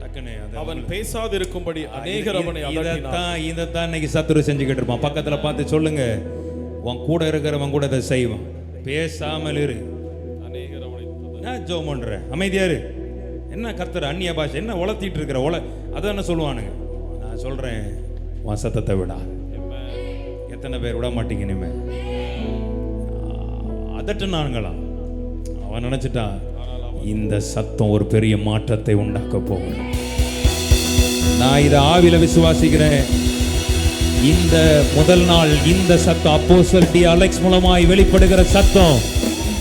Speaker 1: டக்குனே
Speaker 3: அவன் பேசாதிருக்கும்படி அநேகர் அவனை அதட்டினார்.
Speaker 1: இதைத்தான் இன்னைக்கு சத்துரு செஞ்சுக்கிட்டு இருப்பான். பக்கத்துல பார்த்து சொல்லுங்க, உன் கூட இருக்கிறவன் கூட அதை செய்வான். பேசாமல் இரு.
Speaker 3: அநேகர் அவனை
Speaker 1: நான் ஜெபம் பண்றேன், அமைதியா இரு. என்ன கர்த்தர் அந்நிய பாஷை என்ன உளத்திட்டு இருக்கிற அதான் சொல்லுவானுங்க. நான் சொல்றேன், உன் சத்தத்தை விடா. எத்தனை பேர் விட மாட்டீங்க? இனிமே அதட்டுனானுங்களா? அவன் நினைச்சிட்டான் இந்த சத்தம் ஒரு பெரிய மாற்றத்தை உண்டாக்க போகும். நான் இதை ஆவில விசுவாசிக்கிறேன். இந்த முதல் நாள் இந்த சத்தம் அப்போஸ்தலர் டி. அலெக்ஸ் மூலமாய் வெளிப்படுகிற சத்தம்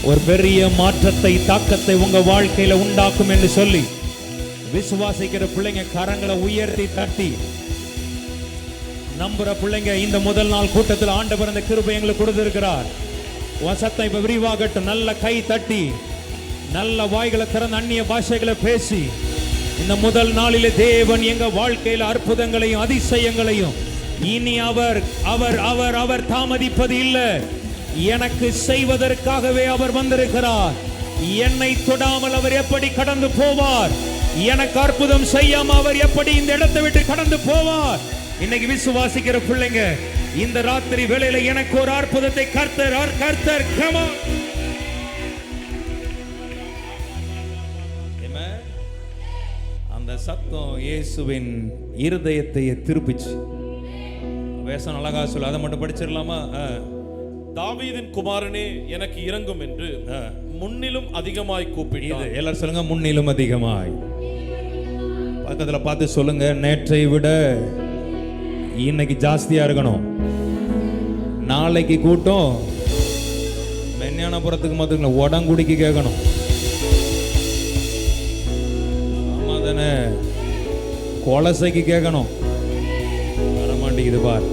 Speaker 1: ஒரு பெரிய மாற்றத்தை, தாக்கத்தை உங்க வாழ்க்கையில உண்டாக்கும் என்று சொல்லி விசுவாசிக்கிற பிள்ளைங்க கரங்களை உயர்த்தி தட்டி நம்புற பிள்ளைங்க, இந்த முதல் நாள் கூட்டத்தில் ஆண்டவர் அந்த கிருபை எங்களுக்கு கொடுத்திருக்கிறார். உன் சத்தம் இப்ப விரிவாகட்டும். நல்ல கை தட்டி, நல்ல வாய்களை திறந்து அந்நிய பாஷைகளை பேசி, இந்த முதல் நாளிலே தேவன் எங்க வாழ்க்கையில் அற்புதங்களையும் அதிசயங்களையும் இனி அவர் அவர் அவர் அவர் தாமதிப்பது இல்லை, எனக்கு செய்வதற்காகவே அவர் வந்திருக்கிறார். என்னை தொடாமல் அவர் எப்படி கடந்து போவார்? எனக்கு அற்புதம் செய்யாம அவர் எப்படி இந்த இடத்தை விட்டு கடந்து போவார்? இன்னைக்கு விசுவாசிக்கிற பிள்ளைங்க, இந்த ராத்திரி வேளையில எனக்கு ஒரு அற்புதத்தை கர்த்தர் come on. அந்த சத்தம் இயேசுவின் இருதயத்தை திருப்பிச்சு. வேசம் அழகா சொல்ல, அதை மட்டும் படிச்சிடலாமா?
Speaker 3: தாவீதின் குமாரனே எனக்கு இரங்கும் என்று முன்னிலும் அதிகமாய் கூப்பிட்டான்.
Speaker 1: எல்லாரும் சொல்லுங்க, முன்னிலும் அதிகமாய். பக்கத்துல பார்த்து சொல்லுங்க, நேற்றை விட இன்னைக்கு ஜாஸ்தியா இருக்கணும். நாளைக்கு கூட்டம் மெஞ்ஞானபுரத்துக்கு மட்டும் உடங்குடிக்கு கேட்கணும். ஆமா தானே? கொலசைக்கு கேட்கணும். வரமாட்டேங்குது பார்.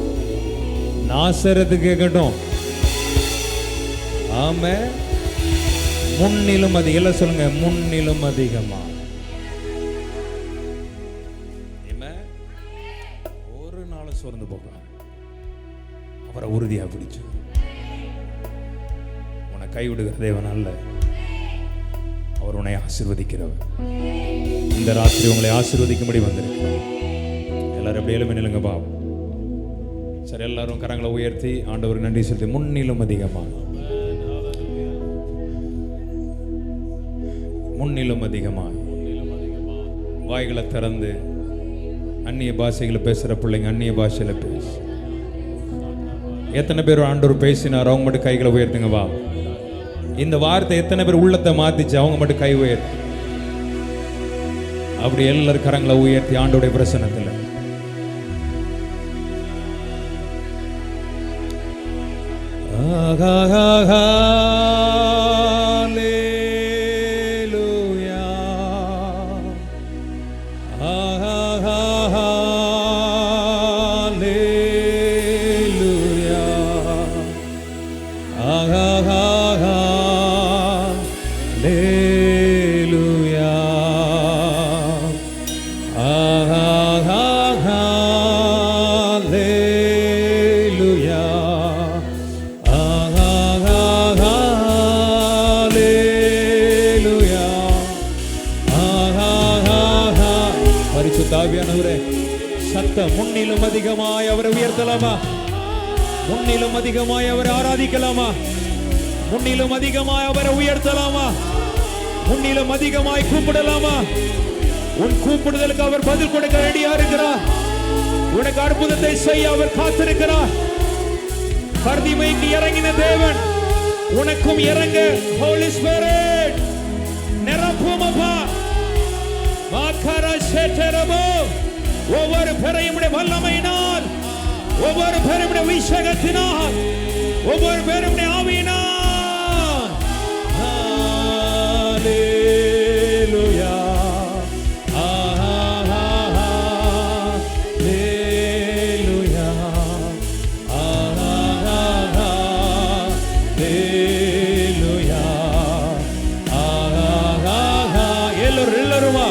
Speaker 1: நாசரத்துக்கு கேட்கட்டும். ஆமே. முன்னிலும் அதிகம். எல்லாம் சொல்லுங்க, முன்னிலும் அதிகமா. ஒரு நாள் சோர்ந்து போக அவரை உறுதியா பிடிச்சு. உன்னை கைவிடுகிற தேவன் அல்ல, அவர் உன்னை ஆசீர்வதிக்கிறவர். இந்த ராத்திரி உங்களை ஆசீர்வதிக்கும்படி வந்திருக்கிறார். எல்லாரும் எப்படி எழுப்பி நில்லுங்க பாவம். சரி, எல்லாரும் கரங்களை உயர்த்தி ஆண்டவருக்கு நன்றி சொல்லி முன்னிலும் அதிகமா, முன்னிலும் அதிகமா. வாய்களை திறந்து அந்நிய பாஷைகளை பேசுற பிள்ளைங்க அந்நிய பாஷையில பேசு. எத்தனை பேர் ஆண்டவர் பேசினார் அவங்க மட்டும் கைகளை உயர்த்துங்க வா. இந்த வார்த்தை எத்தனை பேர் உள்ளத்தை மாத்திச்சு அவங்க மட்டும் கை உயர்த்து. அப்படி எல்லாரும் கரங்களை உயர்த்தி ஆண்டோடைய பிரசன்னத்தில் சத்தம். முன்னிலும் அதிகமாய் அவரை உயர்த்தலாமா? முன்னிலும் அதிகமாய் அவரை ஆராதிக்கலாமா? முன்னிலும் அதிகமாய் அவரை உயர்த்தலாமா? முன்னிலும் அதிகமாய் கூப்பிடலாமா? உன் கூப்பிடுதலுக்கு அவர் பதில் கொடுக்க ரெடியா இருக்கிறார். உனக்கு அற்புதத்தை செய்ய அவர் காத்திருக்கிறார். பர்திமைக்கு இறங்கின தேவன் உனக்கும் இறங்க ஹோலி ஸ்பிரிட் நிரப்பும் அப்பா. ஒவ்வொரு பேரையும் வல்லமையினால், ஒவ்வொரு பேரும் அபிஷேகத்தினால், ஒவ்வொரு பேரும் ஆவியினால். ஹல்லேலூயா, ஹல்லேலூயா, ஹல்லேலூயா. எல்லாரும்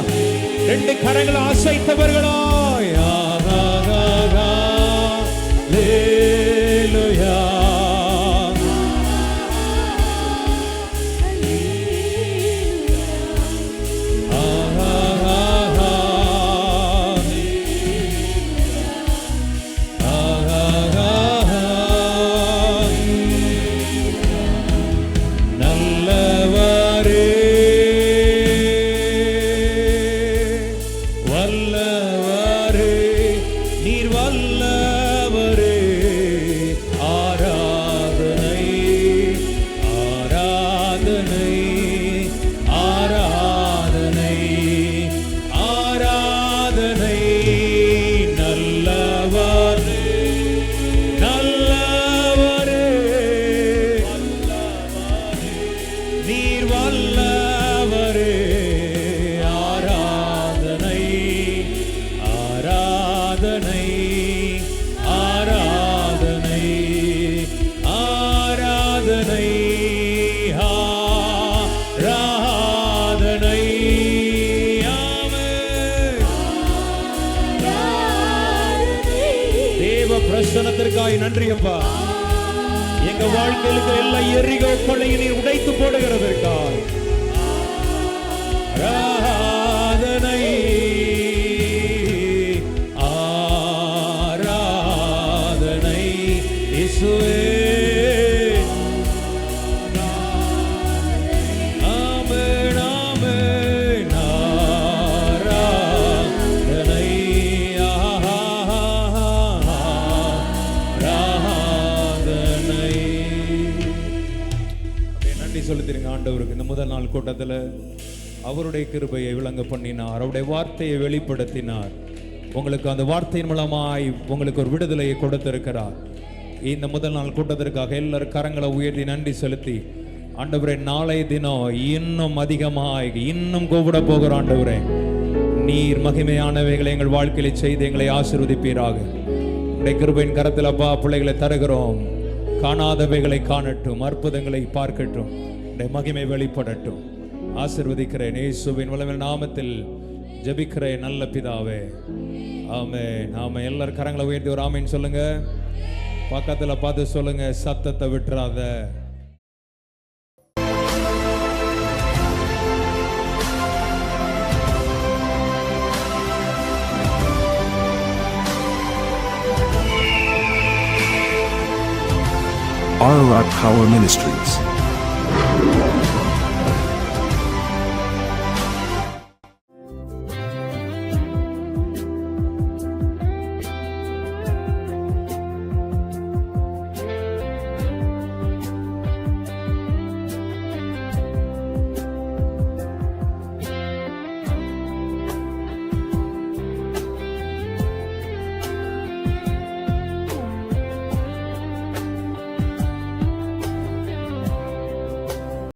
Speaker 1: ரெண்டு கரங்களை அசைத்தவர்களாய் பிரசன்னத்திற்காய் நன்றி அப்பா. எங்க வாழ்க்கையில் எல்லா எரிகோ கொள்ளையை நீர் உடைத்து போடுகிறதற்காய் ஆராதனை, ஆராதனை இயேசுவே. சொல்லித்தீங்க ஆண்டவருக்கு. இந்த முதல் நாள் கூட்டத்தில் அவருடைய கிருபையை விளங்க பண்ணினார், அவருடைய வார்த்தையை வெளிப்படுத்தினார். உங்களுக்கு அந்த வார்த்தையின் மூலமாய் உங்களுக்கு ஒரு விடுதலையை கொடுத்திருக்கிறார். இந்த முதல் நாள் கூட்டத்திற்காக எல்லாரும் கரங்களை உயர்த்தி நன்றி செலுத்தி, ஆண்டவரே நாளை தினம் இன்னும் அதிகமாய் இன்னும் கூப்பிட போகிற ஆண்டவரே, நீர் மகிமையானவைகளை எங்கள் வாழ்க்கையில செய்து எங்களை ஆசீர்வதிப்பீராக. உடைய கிருபையின் கரத்தில் அப்பா பிள்ளைகளை தருகிறோம். காணாதவைகளை காணட்டும், அற்புதங்களை பார்க்கட்டும். உடைய மகிமை வெளிப்படட்டும். ஆசீர்வதிக்கிறேன் இயேசுவின் வல்லமையான நாமத்தில் ஜெபிக்கிறேன் நல்ல பிதாவே, ஆமென். நாம எல்லாரும் கரங்களை உயர்த்தி ஒரு ஆமென் சொல்லுங்க. பக்கத்துல பார்த்து சொல்லுங்க, சத்தத்தை விட்டுறாத.
Speaker 4: Ararat Power Ministries.